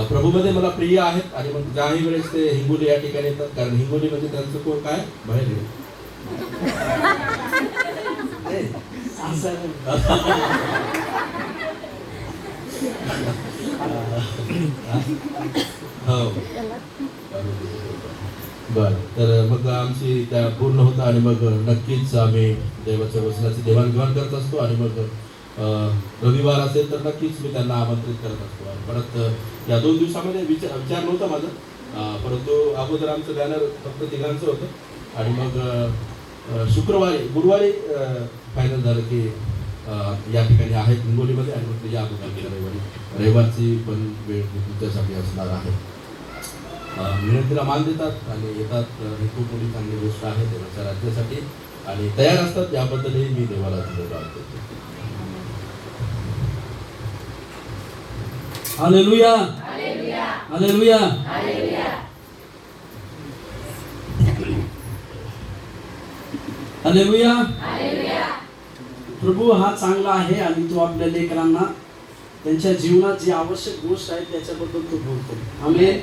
प्रभूमध्ये मला प्रिय आहेत. आणि मग ज्याही वेळेस ते हिंगोली या ठिकाणी येतात, कारण हिंगोली म्हणजे त्यांचं कोण काय बाहेर हो. बरं, तर मग आमची त्या पूर्ण होतं आणि मग नक्कीच आम्ही देवाच्या वचनाची देवाणघेवाण करत असतो. आणि मग रविवार असेल तर नक्कीच मी त्यांना आमंत्रित करत असतो. आणि परत या 2 दिवसामध्ये विचार नव्हता माझा, परंतु अगोदर आमचं बॅनर फक्त तिघांचं होतं. आणि मग गुरुवारी फायनल झालं की या ठिकाणी आहेत हिंगोलीमध्ये. आणि मग या रविवारची पण वेळ तुमच्यासाठी असणार आहे. विनंतीला मान देतात आणि येतात, ही खूप मोठी चांगली गोष्ट आहे देवाच्या राज्यासाठी. आणि तयार असतात, याबद्दलही मी देवाला धन्यवाद देतो. Hallelujah, hallelujah, hallelujah, hallelujah. प्रभू हा चांगला आहे आणि तो आपल्या लेकरांना त्यांच्या जीवनात जी आवश्यक गोष्ट आहे त्याच्याबद्दल तो बोलतो. आमेन,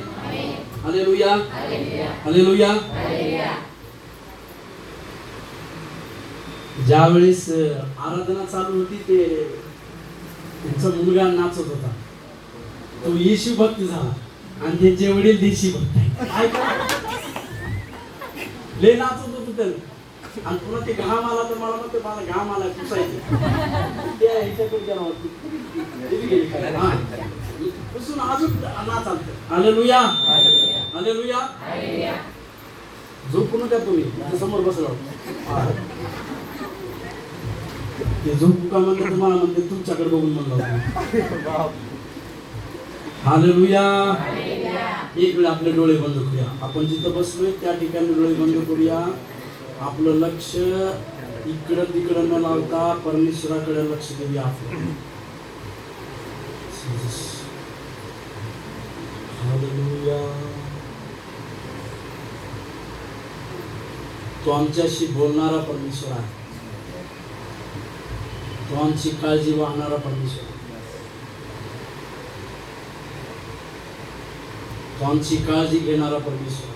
हालेलुया, हालेलुया. ज्यावेळेस आराधना चालू होती ते त्यांचा मुलगा नाचत होता, तो येशू भक्त झाला. आणि त्यांचे वडील देशी भक्त ले नाचत होतो त्याला. आणि पुन्हा ते घाम आला तर मला म्हणते मला घाम आला पुसायचं ते ह्याच्याकडे गेला होती पुसून अजून नाच आलत. Hallelujah, hallelujah. झोपू नका तुम्ही, समोर बसला ते झोपू का म्हणलं तुम्हाला म्हणते तुमच्याकडे बघून म्हणलं. हालेलुया. एक वेळ आपले डोळे बंद करूया. आपण जिथं बसलोय त्या ठिकाणी डोळे बंद करूया. आपलं लक्ष इकडं तिकडं न लावता परमेश्वराकडे लक्ष देऊया. आपलं हालेलुया. तो आमच्याशी बोलणारा परमेश्वर आहे. तो आमची काळजी वाहणारा परमेश्वर आहे. तो आमची काळजी घेणारा परमेश्वर आहे.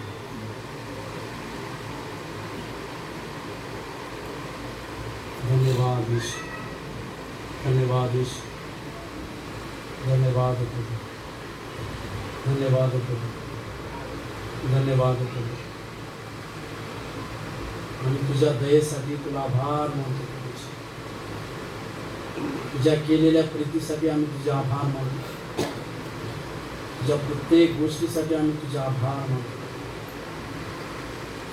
धन्यवाद ईश्वर, धन्यवाद ईश्वर, धन्यवाद प्रभू, धन्यवाद प्रभू, धन्यवाद प्रभू. आणि तुझ्या दयेसाठी तुला आभार मानतो. तुझ्या केलेल्या प्रीतीसाठी आम्ही तुझे आभार मानतो. तुझ्या प्रत्येक गोष्टीसाठी आम्ही तुझे आभार मानतो.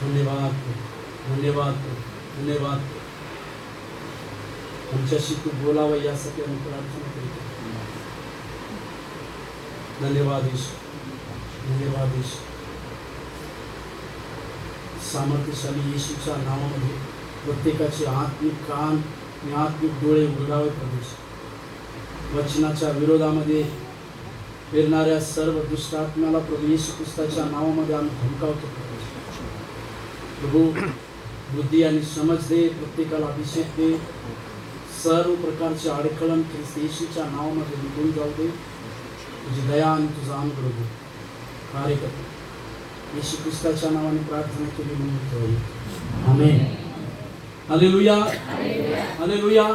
धन्यवाद, धन्यवाद, धन्यवाद. आमच्याशी तू बोलावं यासाठी आम्ही प्रार्थना करतो. धन्यवाद ईश्वर, धन्यवाद ईश्वर. सामर्थ्यशाली येशूच्या नावामध्ये प्रत्येकाचे आत्मिक कान आणि आत्मिक डोळे उघडावे प्रभू. वचनाच्या विरोधामध्ये फिरणाऱ्या सर्व दुष्ट आत्म्याला प्रभू येशू ख्रिस्ताच्या नावामध्ये आम्ही धमकावतो प्रभू. बुद्धी आणि समज दे, प्रत्येकाला अभिषेक दे. सर्व प्रकारचे अडखळण ख्रिस्त येशूच्या नावामध्ये निघून जाऊ दे. तुझी दया आणि तुझा अनुग्रह दे. कार्य कर येशू ख्रिस्ताच्या नावाने प्रार्थना केली म्हणून आमेन. Hallelujah, hallelujah.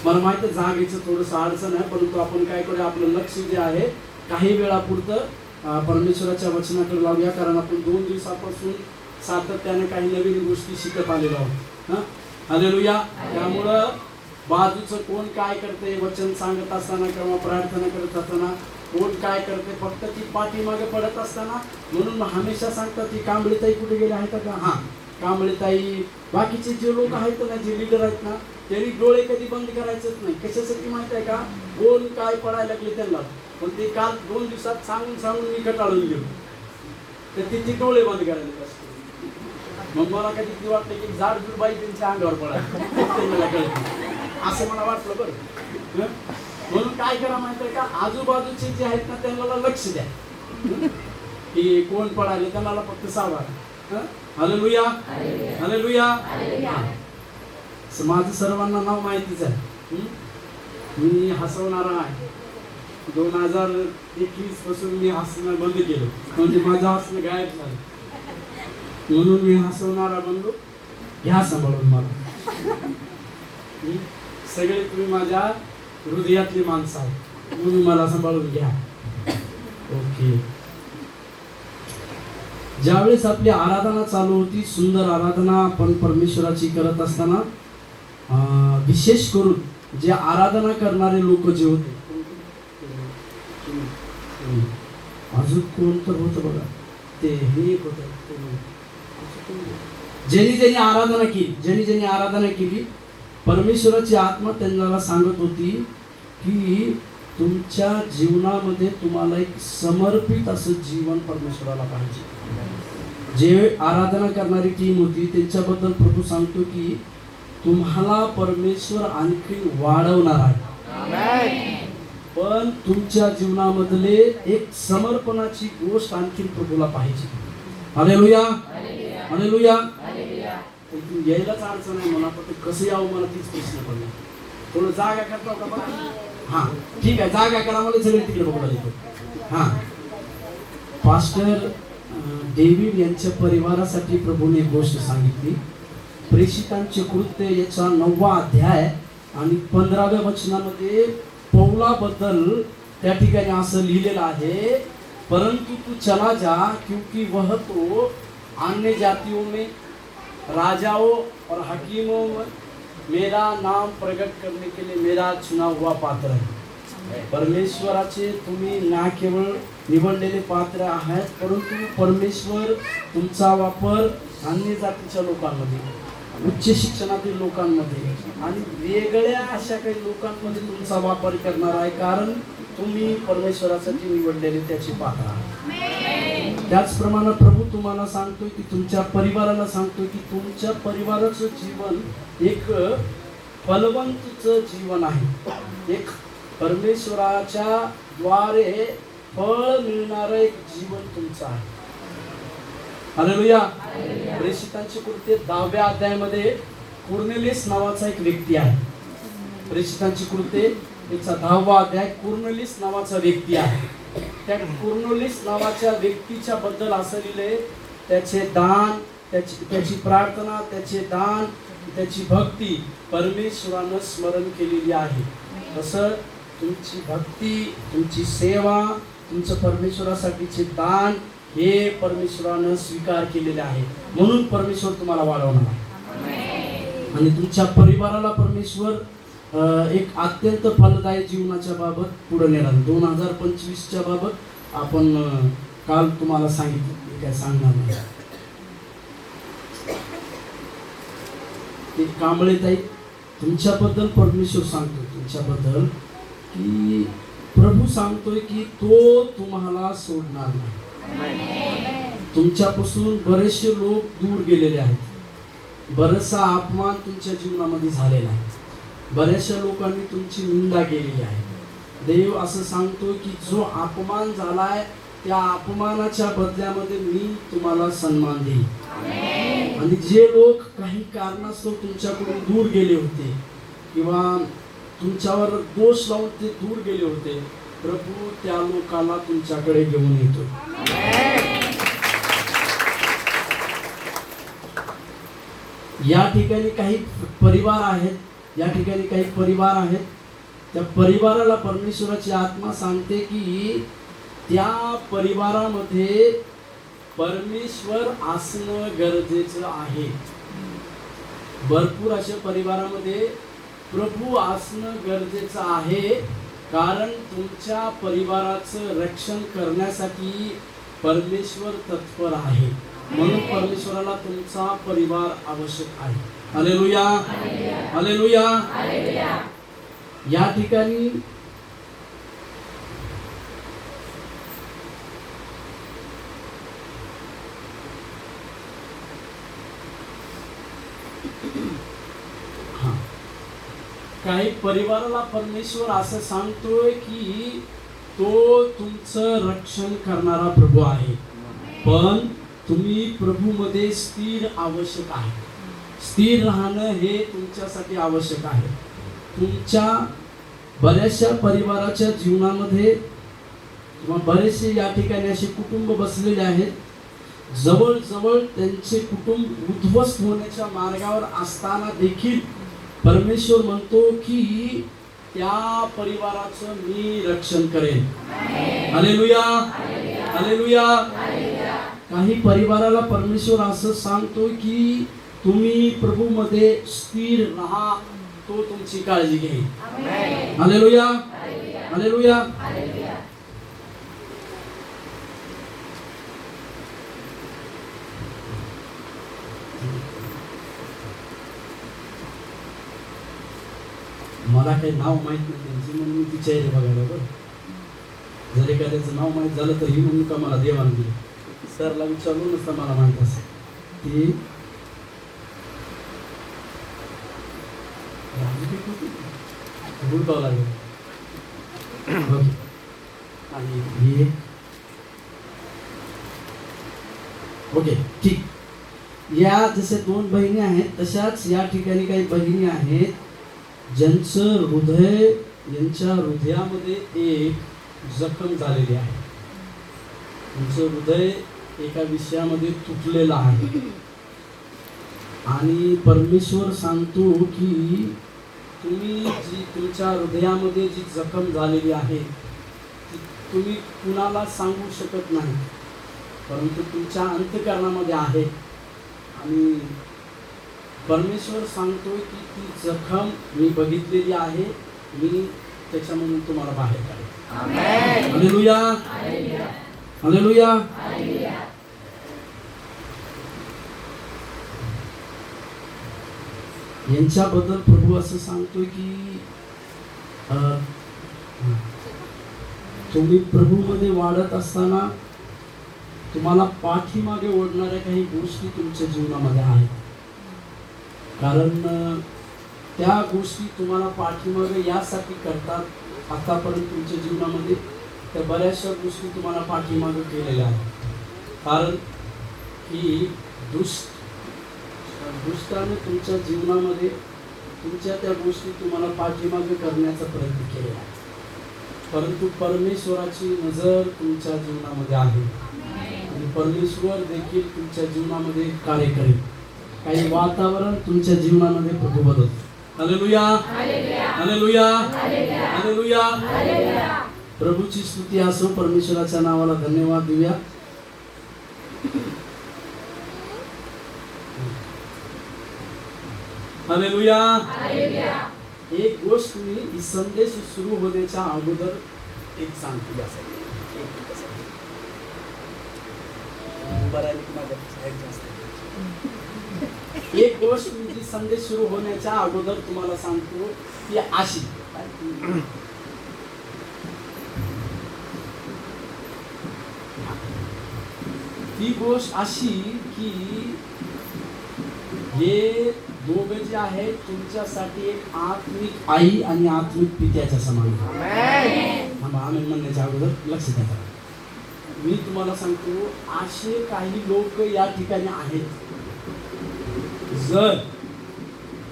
मला माहिती आहे जागेचं थोडंसं अडचण आहे, परंतु आपण काय करूया, आपलं लक्ष जे आहे काही वेळापुरतं परमेश्वराच्या वचनाकडे लावूया. कारण आपण 2 दिवसापासून सातत्याने काही नवीन गोष्टी शिकत आलेलो आहोत. हालेलुया. त्यामुळं बाजूचं कोण काय करते वचन सांगत असताना किंवा प्रार्थना करत असताना कोण काय करते फक्त ती पाठीमागे पडत असताना, म्हणून हमेशा सांगतात ती कांबळीताई कुठे गेले आहेत का. हां, कांबळीताई बाकीचे जे लोक आहेत ना, जे लीडर आहेत ना, त्यांनी डोळे कधी बंद करायचंच नाही. कशासाठी माहिती आहे का, कोण काय पडायला लागले त्यांना. पण ते काल 2 दिवसात सांगून सांगून मी कटाळून गेलो, तर तिथे डोळे बंद करायला असते. मग मला कधी वाटतं की झाड बाई त्यांच्या अंगावर पडायला असं मला वाटलं. बरं, म्हणून काय करा माहिती आहे का, आजूबाजूचे जे आहेत ना त्यांना लक्ष द्या की कोण पडायला, त्यांना फक्त सावध. Hallelujah, hallelujah. माझं सर्वांना नाव माहितीच आहे. मी हसवणारा आहे, 2021 पासून मी हसणं बंद केलं, म्हणजे माझं हसणं गायब झालं. म्हणून मी हसवणारा बनलो. घ्या सांभाळून मला. सगळे तुम्ही माझ्या हृदयातली माणसं आहात, म्हणून मला सांभाळून घ्या. ओके. ज्यावेळेस आपली आराधना चालू होती, सुंदर आराधना आपण परमेश्वराची करत असताना विशेष करून जे आराधना करणारे लोक जे होते, अजून कोण तर होतं बघा, ते हे होतं, ज्यांनी आराधना केली, परमेश्वराची आत्मा त्यांना सांगत होती की तुमच्या जीवनामध्ये तुम्हाला एक समर्पित असं जीवन परमेश्वराला पाहिजे. जे आराधना करणारी टीम होती त्यांच्याबद्दल प्रभू सांगतो की तुम्हाला परमेश्वर आणखी वाढवणार आहे, पण तुमच्या जीवनामधले एक समर्पणाची गोष्ट आणखी प्रभूला पाहिजे. Hallelujah, hallelujah. इथून यायलाच अडचण आहे मला, पण कसं यावं मला तीच प्रश्न पडला. थोडं जागा करता का बघा. हा ठीक आहे, जागा करा, मला सगळे तिकडे बघू लागले. हा, पास्टर डेव्हिड यांच्या परिवारासाठी प्रभूने एक गोष्ट सांगितली. प्रेषितांचे कृत्य याचा 9वा अध्याय आणि 15व्या वचनामध्ये पौलाबद्दल त्या ठिकाणी असं लिहिलेलं आहे, परंतु तू चला जा क्योंकि वह तो अन्य जातियों में राजाओं और हकीमों में मेरा नाम प्रकट करने के लिए मेरा चुना हुआ पात्र है. परमेश्वराचे तुम्ही ना केवळ निवडलेले पात्र आहेत, परंतु परमेश्वर तुमचा वापर अन्य जातीच्या लोकांमध्ये, उच्च शिक्षणातील लोकांमध्ये आणि वेगळ्या अशा काही लोकांमध्ये तुमचा वापर करणार आहे, कारण तुम्ही परमेश्वरासाठी निवडलेले त्याचे पात्र आहात. त्याचप्रमाणे प्रभू तुम्हाला सांगतोय की तुमच्या परिवाराला सांगतोय की तुमच्या परिवाराचं जीवन एक फलवंत जीवन आहे, एक परमेश्वराच्या द्वारे फळ मिळणारं एक जीवन तुमचं आहे. हालेलुया. प्रेषितांचे कृत्य 10व्या अध्यायामध्ये कुर्नेलियस नावाचा एक व्यक्ती आहे. प्रेषितांची कृत्य त्याचा 10वा अध्याय कुर्नेलियस नावाचा व्यक्ती आहे. त्या कुर्नेलियस नावाच्या व्यक्तीच्या बद्दल असं लिहिलंय, त्याचे दान, त्याची प्रार्थना, त्याचे दान, त्याची भक्ती परमेश्वरानं स्मरण केलेली आहे. तसं तुमची भक्ती, तुमची सेवा, तुमचं परमेश्वरासाठीचे दान हे परमेश्वरानं स्वीकार केलेले आहे, म्हणून परमेश्वर तुम्हाला वाढवणार आहे. आणि तुमच्या परिवाराला परमेश्वर एक अत्यंत फलदायी जीवनाच्या बाबत पुढे नेणार. 2025च्या बाबत आपण काल तुम्हाला सांगितलं, काय सांगणार नाही. ते कांबळे ताई, तुमच्याबद्दल परमेश्वर सांगतो, तुमच्याबद्दल की प्रभू सांगतोय की तो तुम्हाला सोडणार नाही. तुमच्यापासून बरेचसे लोक दूर गेलेले आहेत, बराचसा अपमान तुमच्या जीवनामध्ये झालेला आहे, बऱ्याचशा लोकांनी तुमची निंदा केलेली आहे. देव असं सांगतो की जो अपमान झालाय त्या अपमानाच्या बदल्यामध्ये मी तुम्हाला सन्मान देईन. आणि जे लोक काही कारणास्तव तुमच्याकडून दूर गेले होते किंवा तुमच्यावर दोष लावून ते दूर गेले होते, प्रभू त्या लोकांना तुमच्याकडे घेऊन येतो. या ठिकाणी काही परिवार आहेत, त्या परिवाराला परमेश्वराची आत्मा सांगते की त्या परिवारामध्ये परमेश्वर असणं गरजेचं आहे. भरपूर अशा परिवारामध्ये प्रभू असणं गरजेचं आहे, कारण तुमच्या परिवाराचं रक्षण करण्यासाठी परमेश्वर तत्पर आहे, म्हणून परमेश्वराला तुमचा परिवार आवश्यक आहे. Hallelujah, hallelujah. या ठिकाणी काही परिवाराला परमेश्वर असं सांगतोय की तो तुमचं रक्षण करणारा प्रभू आहे, पण तुम्ही प्रभूमध्ये स्थिर आवश्यक आहे. स्थिर राहणं हे तुमच्यासाठी आवश्यक आहे. तुमच्या बऱ्याचशा परिवाराच्या जीवनामध्ये किंवा बरेचसे या ठिकाणी असे कुटुंब बसलेले आहेत, जवळजवळ त्यांचे कुटुंब उद्ध्वस्त होण्याच्या मार्गावर असताना देखील परमेश्वर म्हणतो की त्या परिवाराचं मी रक्षण करेन. Hallelujah, hallelujah. काही परिवाराला परमेश्वर असं सांगतो की तुम्ही प्रभूमध्ये स्थिर राहा, तो तुमची काळजी घेईल. Hallelujah, hallelujah. मला काही नाव माहित नाही त्यांची, म्हणून मी ती चेहरे बघायला बरं. जर एखाद्याचं नाव माहीत झालं तर ही म्हणून का मला देवान दिली. सरला विचारलं नसतं मला माहित असं ती हुडकावं लागेल. आणि ही ओके ठीक. या जसे 2 बहिणी आहेत तशाच या ठिकाणी काही बहिणी आहेत ज्यांचं हृदय, यांच्या हृदयामध्ये एक जखम झालेली आहे. त्यांचं हृदय एका विषयामध्ये तुटलेलं आहे आणि परमेश्वर सांगतो की तुम्ही जी तुमच्या हृदयामध्ये जी जखम झालेली आहे ती तुम्ही कुणाला सांगू शकत नाही, परंतु तुमच्या अंतःकरणामध्ये आहे. आणि परमेश्वर सांगतोय की ती जखम मी बघितलेली आहे, मी त्याच्यामधून तुम्हाला बाहेर काढेन. Hallelujah, hallelujah. यांच्याबद्दल प्रभू असं सांगतोय की तुम्ही प्रभूमध्ये वाढत असताना तुम्हाला पाठीमागे ओढणाऱ्या काही गोष्टी तुमच्या जीवनामध्ये आहेत. कारण त्या गोष्टी तुम्हाला पाठीमागे यासाठी करतात, आतापर्यंत तुमच्या जीवनामध्ये त्या बऱ्याचशा गोष्टी तुम्हाला पाठीमागे केलेल्या आहेत. कारण की दुष्टाने तुमच्या जीवनामध्ये तुमच्या त्या गोष्टी तुम्हाला पाठीमागे करण्याचा प्रयत्न केलेला आहे, परंतु परमेश्वराची नजर तुमच्या जीवनामध्ये आहे आणि परमेश्वर देखील तुमच्या जीवनामध्ये कार्य करेल. काही वातावरण तुमच्या जीवनामध्ये प्रभू बदलतो. Hallelujah, hallelujah, hallelujah. प्रभूची स्तुती असो. परमेश्वराच्या नावाला धन्यवाद देऊया. हालेलुया. एक गोष्ट मी संदेश सुरू होण्याच्या अगोदर एक सांगतो. एक गोष्ट मी जी संदेश सुरू होण्याच्या अगोदर तुम्हाला सांगतो ती अशी, ती गोष्ट अशी की हे दोघं जे आहेत तुमच्यासाठी एक आत्मिक आई आणि आत्मिक पित्याच्या समान. आमेन म्हणण्याच्या अगोदर लक्ष द्या. मी तुम्हाला सांगतो असे काही लोक या ठिकाणी आहेत, जर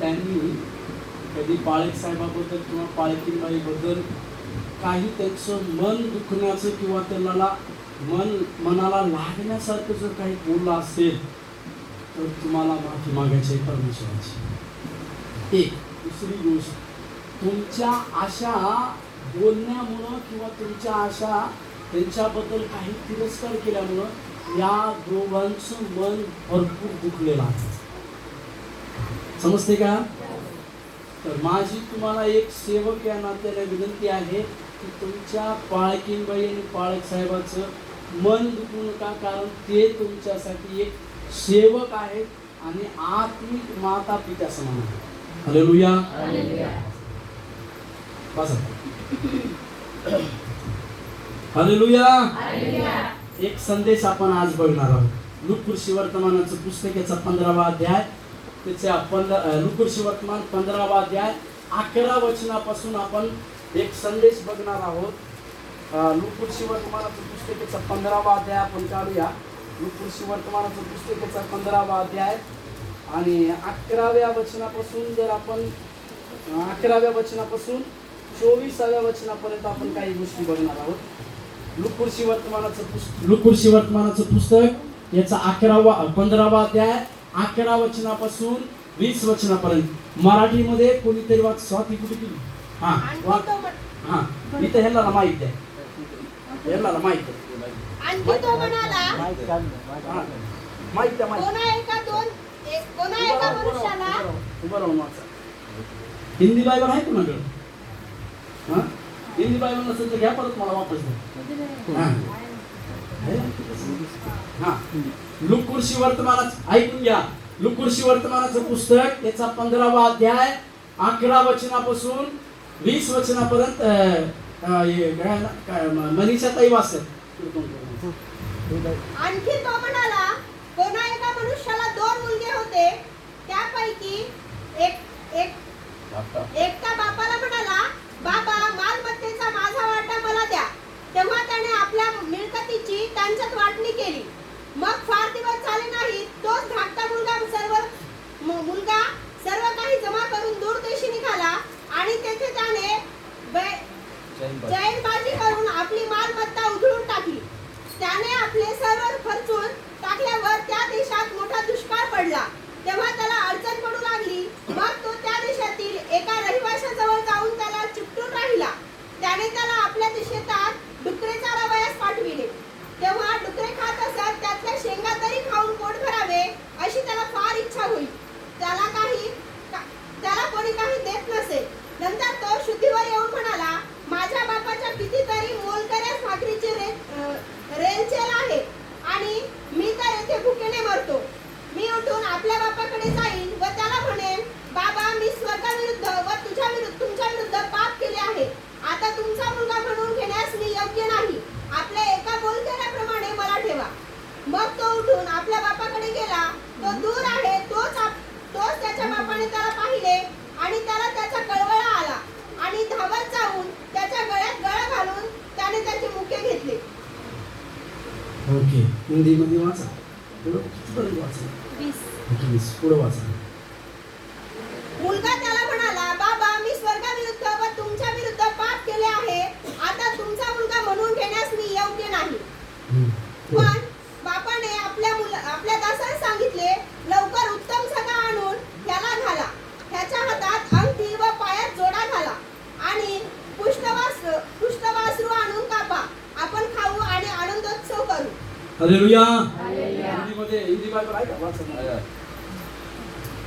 त्यांनी कधी पाळक साहेबाबद्दल किंवा पाळकीबाईबद्दल काही त्यांचं मन दुखण्याचं किंवा त्यांना मनाला लागण्यासारखं जर काही बोललं असेल तर तुम्हाला माफी मागायची आहे परमेश्वराची. एक दुसरी गोष्ट, तुमच्या अशा बोलण्यामुळं किंवा तुमच्या अशा त्यांच्याबद्दल काही तिरस्कार केल्यामुळं या दोघांचं मन भरपूर दुखलेलं आहे. समजते का? तर माझी तुम्हाला एक सेवक या नात्याने विनंती आहे की तुमच्या पाळकीनबाई आणि पाळक साहेबाचं मन दुखू नका, कारण ते तुमच्यासाठी एक सेवक आहेत आणि आत्मिक माता पित्या समान आहेत. Hallelujah, hallelujah. एक संदेश आपण आज बघणार आहोत. लूकाचे वर्तमानाचं पुस्तक याचा 15वा अध्याय, त्याच्या लूकाचे वर्तमान 15वा अध्याय 11 वचनापासून आपण एक संदेश बघणार आहोत. लूकाचे वर्तमानाचं पुस्तक याचा 15वा अध्याय आपण काढूया. लूकाचे वर्तमानाचं पुस्तक याचा 15वा अध्याय आणि 11व्या वचनापासून जर आपण 11व्या वचनापासून 24व्या वचनापर्यंत आपण काही गोष्टी बघणार आहोत. लुकुरशी वर्तमानाचं पुस्तक याचा 15वा अध्याय 11 वचनापासून 20 वचनापर्यंत. मराठीमध्ये कोणीतरी वाच. स्वाती कुठे गेली? हा इथं ह्याला माहिती आहे, ह्याला माहिती आहे. आणखी तो म्हणाला, माहिती आहे. कोणा एका मनुष्याला बरोबर वाचा. हिंदी बायबल आहे तुमच्याकडे? हा हिंदी बायबल नसेल तर घ्या, परत मला वापस द्या. हा लुकुरशी वर्तमानाचं ऐकून घ्या. लुकुरशी वर्तमानाचं पुस्तक याचा 15वा अध्याय 11 वचनापासून 20 वचनापर्यंत. मनीषा ताई वाचत. आणखी तो म्हणाला, कोणा एका मनुष्याला 2 मुलगे होते. त्यापैकी एकटा बापाला म्हणाला, बाबा, मालमत्तेचा माझा वाटा मला द्या. तेव्हा त्याने आपल्या मिळकतीची त्यांच्यात वाटणी केली. मग फार दिवस झाले नाही, तोच धाकटा मुलगा सर्व काही जमा करून दूर देशी निघाला आणि तेथे त्याने जैनबाजी करून आपली मालमत्ता उधळून टाकली. त्याने आपले सर्व खर्चून टाकल्यावर त्या देशात मोठा दुष्काळ पडला. तेव्हा त्याला अडचण पडू लागली. मग तो त्या देशातील एका रहिवाशाजवळ जाऊन त्याला चिकटून राहिला. त्याने त्याला आपल्या शेतात डुकरे चारावयास पाठविले. तेव्हा डुकरे खात असत, त्यातल्या शेंगा तरी खाऊन पोट भरावे अशी त्याला फार इच्छा होईल. त्याला कोणी काही देत नसे. नंतर तो शुद्धीवर येऊन म्हणाला, माझ्या बापाच्या पिती तरी मोलकऱ्यास भाकरीची रेलचेल आहे आणि मी तर येथे भुकेने मरतो. मी उठून आपल्या बापाकडे जाईन व त्याला म्हणेन, बाबा, मी स्वर्गाविरुद्ध व तुमच्या विरुद्ध पाप केले आहे. आता तुमचा मुलगा म्हणून घेण्यास मी योग्य नाही. आपल्या एका मोलकऱ्याप्रमाणे मला ठेवा. मग तो उठून आपल्या बापाकडे गेला. तो दूर आहे तोच त्याच्या बापाने त्याला पाहिले आणि त्याला त्याचा कळवळा आला आणि धावत जाऊन त्याच्या गळ्यात गळा घालून त्याने त्याचे मुके घेतले. ओके, हिंदी मध्ये वाचा. पुढे वाचा. 20 पुढे वाचा. मुलगा त्याला म्हणाला, बाबा, मी स्वर्गाविरुद्ध व तुमच्या विरुद्ध पाप केले आहे. आता तुमचा मुलगा म्हणून घेण्यास मी योग्य नाही. पण बापाने आपल्या दासाला सांगितले, लवकर उत्तम सगा आणून त्याला घाला. त्याच्या हातात अंगठी व पायात जोडा घाला आणि पुष्टवासरू आणून कापा. आपण खाऊ आणि आनंदोत्सव करू. हालेलुया. हिंदी बायबल आहे का? वाचा.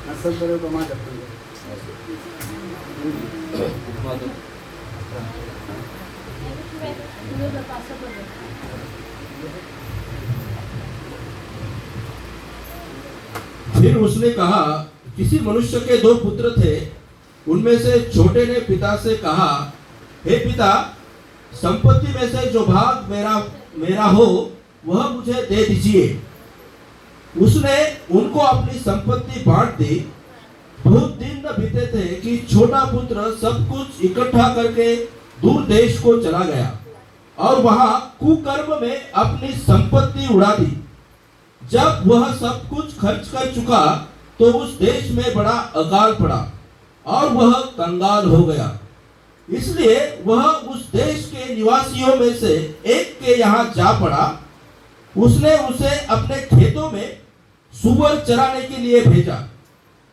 नसेल तर एवढं माझ्याकडे. फिर उसने कहा, किसी मनुष्य के 2 पुत्र थे. उनमें से छोटे ने पिता से कहा, हे पिता, संपत्ति में से जो भाग मेरा हो वह मुझे दे दीजिए. उसने उनको अपनी संपत्ति बांट दी. बहुत दिन न बीते थे कि छोटा पुत्र सब कुछ इकट्ठा करके दूर देश को चला गया और वहां कुकर्म में अपनी संपत्ति उड़ा दी. जब वह सब कुछ खर्च कर चुका तो उस देश में बड़ा अकाल पड़ा और वह कंगाल हो गया. इसलिए वह उस देश के निवासियों में से एक के यहाँ जा पड़ा. उसने उसे अपने खेतों में सूअर चराने के लिए भेजा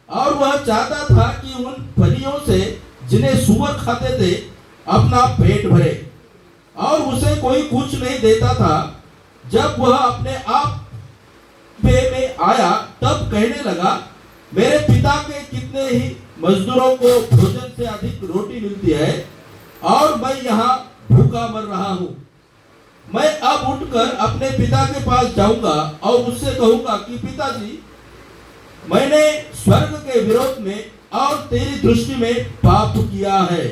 और वह चाहता था कि उन फलियों से जिन्हें सूअर खाते थे अपना पेट भरे. और उसे कोई कुछ नहीं देता था. जब वह अपने आप में आया तब कहने लगा, मेरे पिता के कितने ही मजदूरों को भोजन से अधिक रोटी मिलती है और मैं यहाँ भूखा मर रहा हूँ. मैं अब उठकर अपने पिता के पास जाऊंगा और उससे कहूंगा कि पिताजी, मैंने स्वर्ग के विरोध में और तेरी दृष्टि में पाप किया है.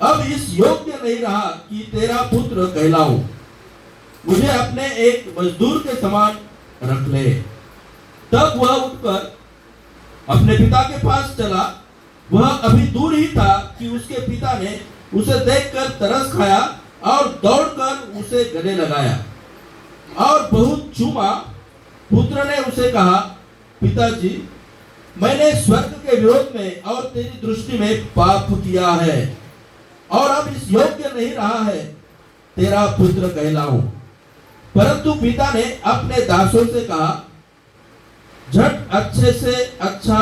अब इस योग्य नहीं रहा कि तेरा पुत्र कहलाऊं. मुझे अपने एक मजदूर के समान रख ले. तब वह उठकर अपने पिता के पास चला. वह अभी दूर ही था कि उसके पिता ने उसे देखकर तरस खाया और दौड़कर उसे गले लगाया और बहुत चूमा. पुत्र ने उसे कहा, पिताजी, मैंने स्वर्ग के विरोध में और तेरी दृष्टि में पाप किया है. और अब इस योग्य नहीं रहा है तेरा पुत्र कहलाऊं। परंतु पिता ने अपने दासों से कहा, झट अच्छे से अच्छा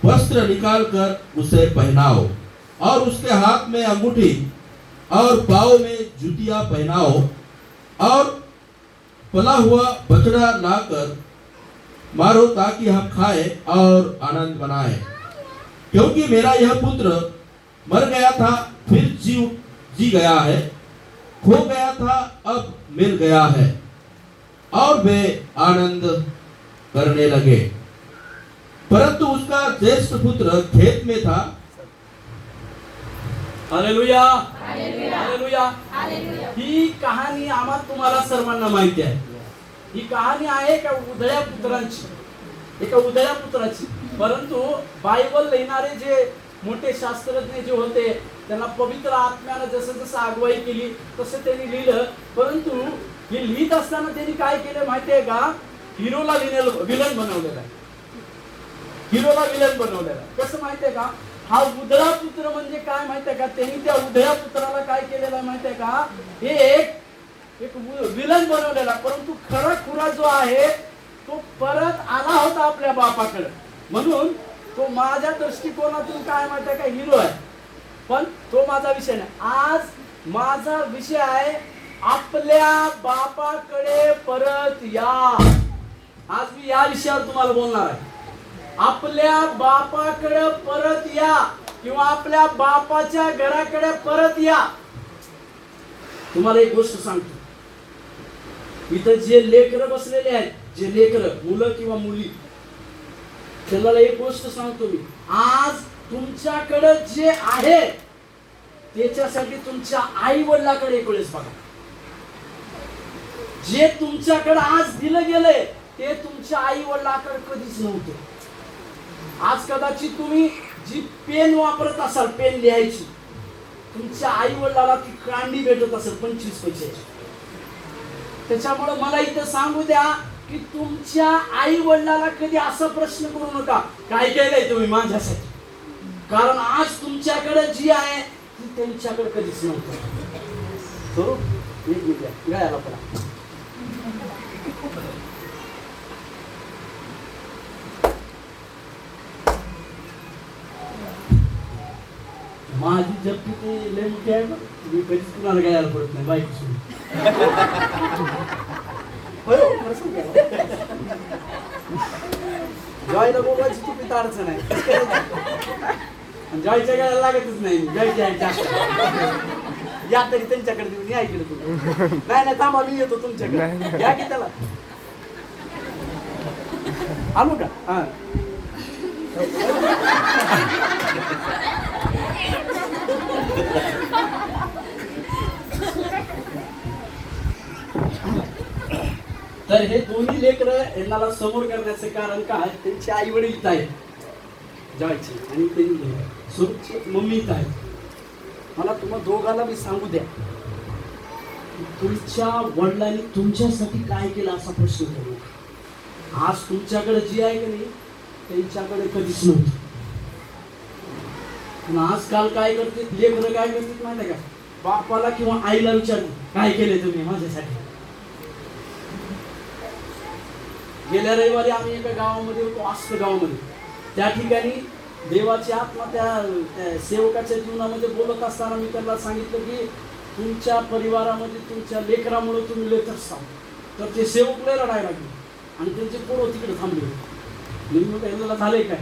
वस्त्र निकालकर उसे पहनाओ और उसके हाथ में अंगूठी और पाँव में जूतियां पहनाओ और पला हुआ बछड़ा लाकर मारो ताकि हम खाएं और आनंद मनाएं। क्योंकि मेरा यह पुत्र मर गया था फिर जी गया है, खो गया था अब मिल गया है। और वे आनंद करने लगे। परंतु उसका ज्येष्ठ पुत्र खेत में था। Hallelujah, hallelujah. ही कहाणी आम्हाला तुम्हाला सर्वांना माहिती आहे। ही कहाणी आहे एका उधळ्या पुत्राची। परंतु बायबल लिहिणारे जे मोठे शास्त्रज्ञ जे होते त्यांना पवित्र आत्म्याने जसं जसं अगुवाई केली तसं त्यांनी लिहिलं। परंतु हे लिहित असताना त्यांनी काय केलं माहिती आहे का? हिरोला विलन बनवलेला आहे। कसं माहिती आहे का? हा उधळा पुत्र म्हणजे काय माहिती आहे का? त्यांनी त्या उधळ्या पुत्राला काय केलेलं आहे माहिती आहे का? हे एक विलन बनवलेला। परंतु खरा खुरा जो आहे तो परत आला होता आपल्या बापाकडे, म्हणून तो माझ्या दृष्टिकोनातून काय माहिती आहे का? हिरो आहे। पण तो माझा विषय नाही। आज माझा विषय आहे आपल्या बापाकडे परत या। आज मी या विषयावर तुम्हाला बोलणार आहे। आपल्या बापाकडे परत या किंवा आपल्या बापाच्या घराकडे परत या। तुम्हाला एक गोष्ट सांगतो, इथं जे लेकरं बसलेले आहेत, जे लेकरं मुलं किंवा मुली, त्यांना एक गोष्ट सांगतो मी, आज तुमच्याकडे जे आहे त्याच्यासाठी तुमच्या आई वडिलाकडे एक वेळेस बघा। जे तुमच्याकडे आज दिलं गेलंय ते तुमच्या आई वडिलाकडे कधीच नव्हतं। आज कदाचित तुम्ही जी पेन वापरत असाल, पेन लिहायची, तुमच्या आई वडिलाला ती कांडी भेटत असेल 25 पैशाची। त्याच्यामुळे मला इथं सांगू द्या की तुमच्या आई वडिलाला कधी असा प्रश्न करू नका काय केलंय तुम्ही माझ्यासाठी, कारण आज तुमच्याकडे जी आहे ती त्यांच्याकडे कधीच नव्हतं। तो एक मिनिट गळ्याला पडा। माझी जप्ती ते लय मोठी आहे, मी कधीच कुणाला गळ्याला पडत नाही बाईक सोडून। जॉयला बोलायची चुकीत अडचण आहे, जॉयच्या गळ्याला लागतच नाही। जॉयच्या या तरी त्यांच्याकडे देऊन या इकडे तुम्ही। नाही थांबा, मी येतो तुमच्याकडे, या की त्याला आणू का? हा तर हे दोन्ही लेकरं यांना समोर करण्याचं कारण काय? त्यांचे आई वडील इथं आहेत, जॉयचे आणि त्यांनी स्वरूपची मम्मी इथं आहे। मला तुम्हा दोघांना मी सांगू द्या, तुमच्या वडिलांनी तुमच्यासाठी काय केलं असा प्रश्न करू। आज तुमच्याकडे जी आहे की नाही त्यांच्याकडे कधीच नव्हतं। पण आजकाल काय करते लेकरं, काय करतात माहिती आहे का? बापाला किंवा आईला विचारतात काय केले तुम्ही माझ्यासाठी। गेल्या रविवारी आम्ही एका गावामध्ये होतो, आस्त गावामध्ये। त्या ठिकाणी देवाची आत्मा त्या सेवकाच्या जीवनामध्ये बोलत असताना मी त्यांना सांगितलं की तुमच्या परिवारामध्ये तुमच्या लेकरामुळे तुम्ही लेत असता। तर ते सेवक लय रडायला लागले आणि त्यांचे पोरं तिकडे थांबले। मी म्हटलं यांना झालंय काय?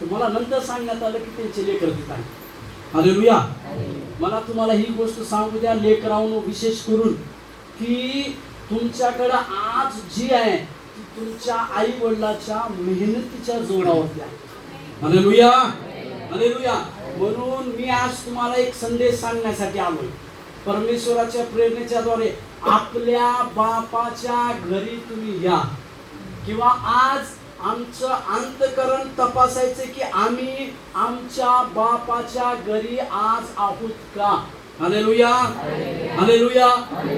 तर मला नंतर सांगण्यात आलं की त्यांचे लेकर तिथं आहे। हालेलुया। मला तुम्हाला ही गोष्ट सांगू द्या, लेकरांनो विशेष करून की तुमच्याकडे आज जी आहे ती तुमच्या आई वडिलाच्या मेहनतीच्या जोरावरती आहे। Hallelujah, hallelujah. म्हणून मी आज तुम्हाला एक संदेश सांगण्यासाठी आलोय। परमेश्वराच्या प्रेरणेच्या द्वारे आपल्या बापाच्या घरी तुम्ही या, किंवा आज आमचं अंतःकरण तपासायचं की आम्ही आमच्या बापाच्या घरी आज आहोत का? Hallelujah, hallelujah.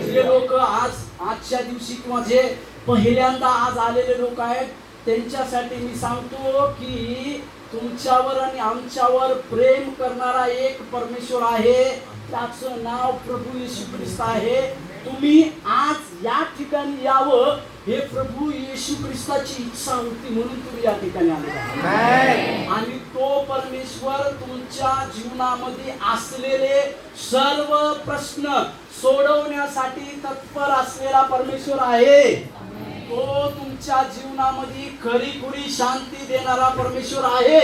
जे लोक आजच्या दिवशी किंवा जे पहिल्यांदा आज आलेले लोक आहेत त्यांच्यासाठी मी सांगतो की तुमच्यावर आणि आमच्यावर प्रेम करणारा एक परमेश्वर आहे, त्याचं नाव प्रभू येशू ख्रिस्त आहे. तुम्ही आज या ठिकाणी यावं हे प्रभू येशू ख्रिस्ताची इच्छा होती, म्हणून तुम्ही या ठिकाणी आले. आणि तो परमेश्वर तुमच्या जीवनामध्ये असलेले सर्व प्रश्न सोडवण्यासाठी तत्पर असलेला परमेश्वर आहे. तो तुमच्या जीवनामध्ये खरी शांती देणारा परमेश्वर आहे.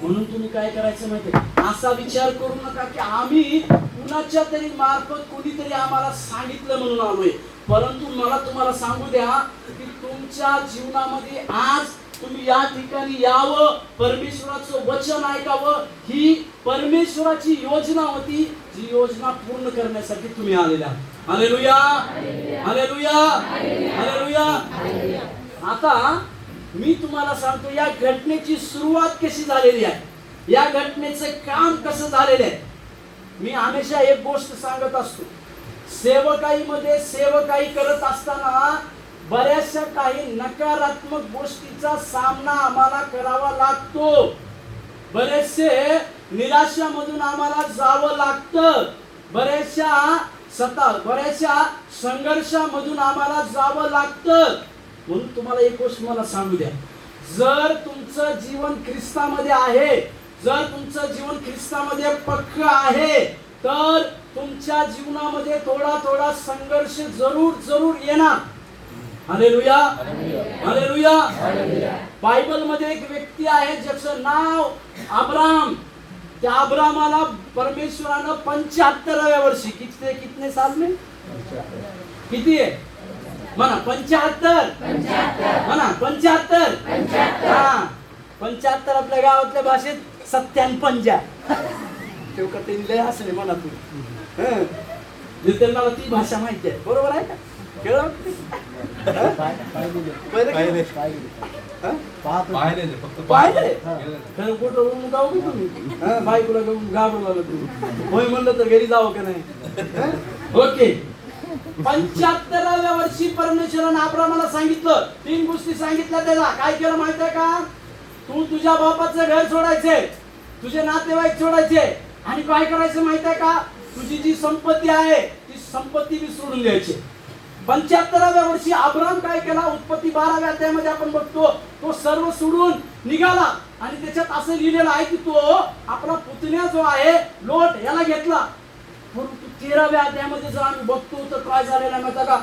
म्हणून तुम्ही काय करायचं माहितीये, असा विचार करू नका की आम्ही कुणाच्या तरी मार्फत कोणीतरी आम्हाला सांगितलं म्हणून आलोय. परंतु मला तुम्हाला सांगू द्या की तुमच्या जीवनामध्ये आज तुम्ही या ठिकाणी यावं, परमेश्वराचं वचन ऐकावं, ही परमेश्वराची योजना होती, जी योजना पूर्ण करण्यासाठी तुम्ही आलेला. Hallelujah, hallelujah, hallelujah. आता मी तुम्हाला सांगतो या घटनेची सुरुवात कशी झालेली आहे, या घटनेचं काम कसं झालेलं आहे. मी हमेशा एक गोष्ट सांगत असतो, सेवकाईमध्ये सेवकाई करत असताना बऱ्याचशा काही नकारात्मक गोष्टीचा सामना आम्हाला करावा लागतो. बरेचसे निराशामधून आम्हाला जावं लागतं, बऱ्याचशा संघर्षामधून आम्हाला जावं लागतं. म्हणून तुम्हाला एक गोष्ट मला सांगू द्या, जर तुमचं जीवन ख्रिस्तामध्ये आहे, जर तुमचं जीवन ख्रिस्तामध्ये पक्क आहे, तर तुमच्या जीवनामध्ये थोडा संघर्ष जरूर येणार. Hallelujah, hallelujah. बायबल मध्ये एक व्यक्ती आहे ज्याचं नाव अब्राम. त्या अब्रामाला परमेश्वरानं 75व्या वर्षी कितने साल में किती आहे म्हणा 75 म्हणा 75 हा 75 आपल्या गावातल्या भाषेत 57 तेव्हा ते लिहिले असले म्हणा तू त्यांना ती भाषा माहिती आहे, बरोबर आहे का? बायकोला घाबरला तुम्ही होय म्हणलं तर घरी जावं का नाही. ओके, 75व्या वर्षी परमेश्वरानं अब्रामाला सांगितलं, 3 गोष्टी सांगितल्या त्याला. काय केलं माहिती आहे का? तू तुझ्या बापाचं घर सोडायचे, तुझे नातेवाईक सोडायचे, आणि काय करायचं माहिती आहे का? तुझी जी संपत्ती आहे ती संपत्ती बी सोडून द्यायची. 75व्या वर्षी अब्राम काय केला? उत्पत्ती 12व्या अध्यायामध्ये आपण बघतो, तो सर्व सोडून निघाला. आणि त्याच्यात असं लिहिलेलं आहे की तो आपला पुतण्या जो आहे लोट याला घेतला. परंतु 13व्या अध्यायामध्ये जर आम्ही बघतो तर काय झालेला माहिती का?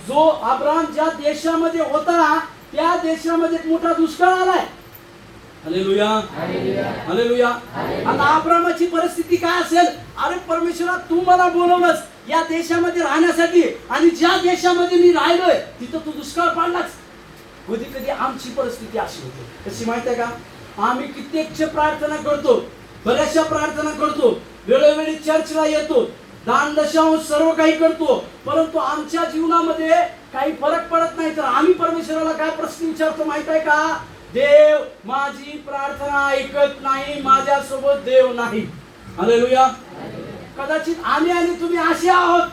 जो अब्राम ज्या देशामध्ये होता त्या देशामध्ये मोठा दुष्काळ आलाय. Hallelujah, hallelujah. आता अब्रामाची परिस्थिती काय असेल? अरे परमेश्वरा, तू मला बोलवलंस या देशामध्ये राहण्यासाठी, आणि ज्या देशामध्ये मी राहिलोय तिथं तू दुष्काळ पाडलास. कधी कधी आमची परिस्थिती अशी होते, कशी माहिती आहे का? आम्ही कित्येकच्या प्रार्थना करतो, बऱ्याचशा प्रार्थना करतो, वेळोवेळी चर्चला येतो, दान दशांश सर्व काही करतो, परंतु आमच्या जीवनामध्ये काही फरक पडत नाही. तर आम्ही परमेश्वराला काय प्रश्न विचारतो माहिती आहे का? देव माझी प्रार्थना ऐकत नाही, माझ्यासोबत देव नाही. हालेलुया. कदाचित आम्ही आणि तुम्ही असे आहोत,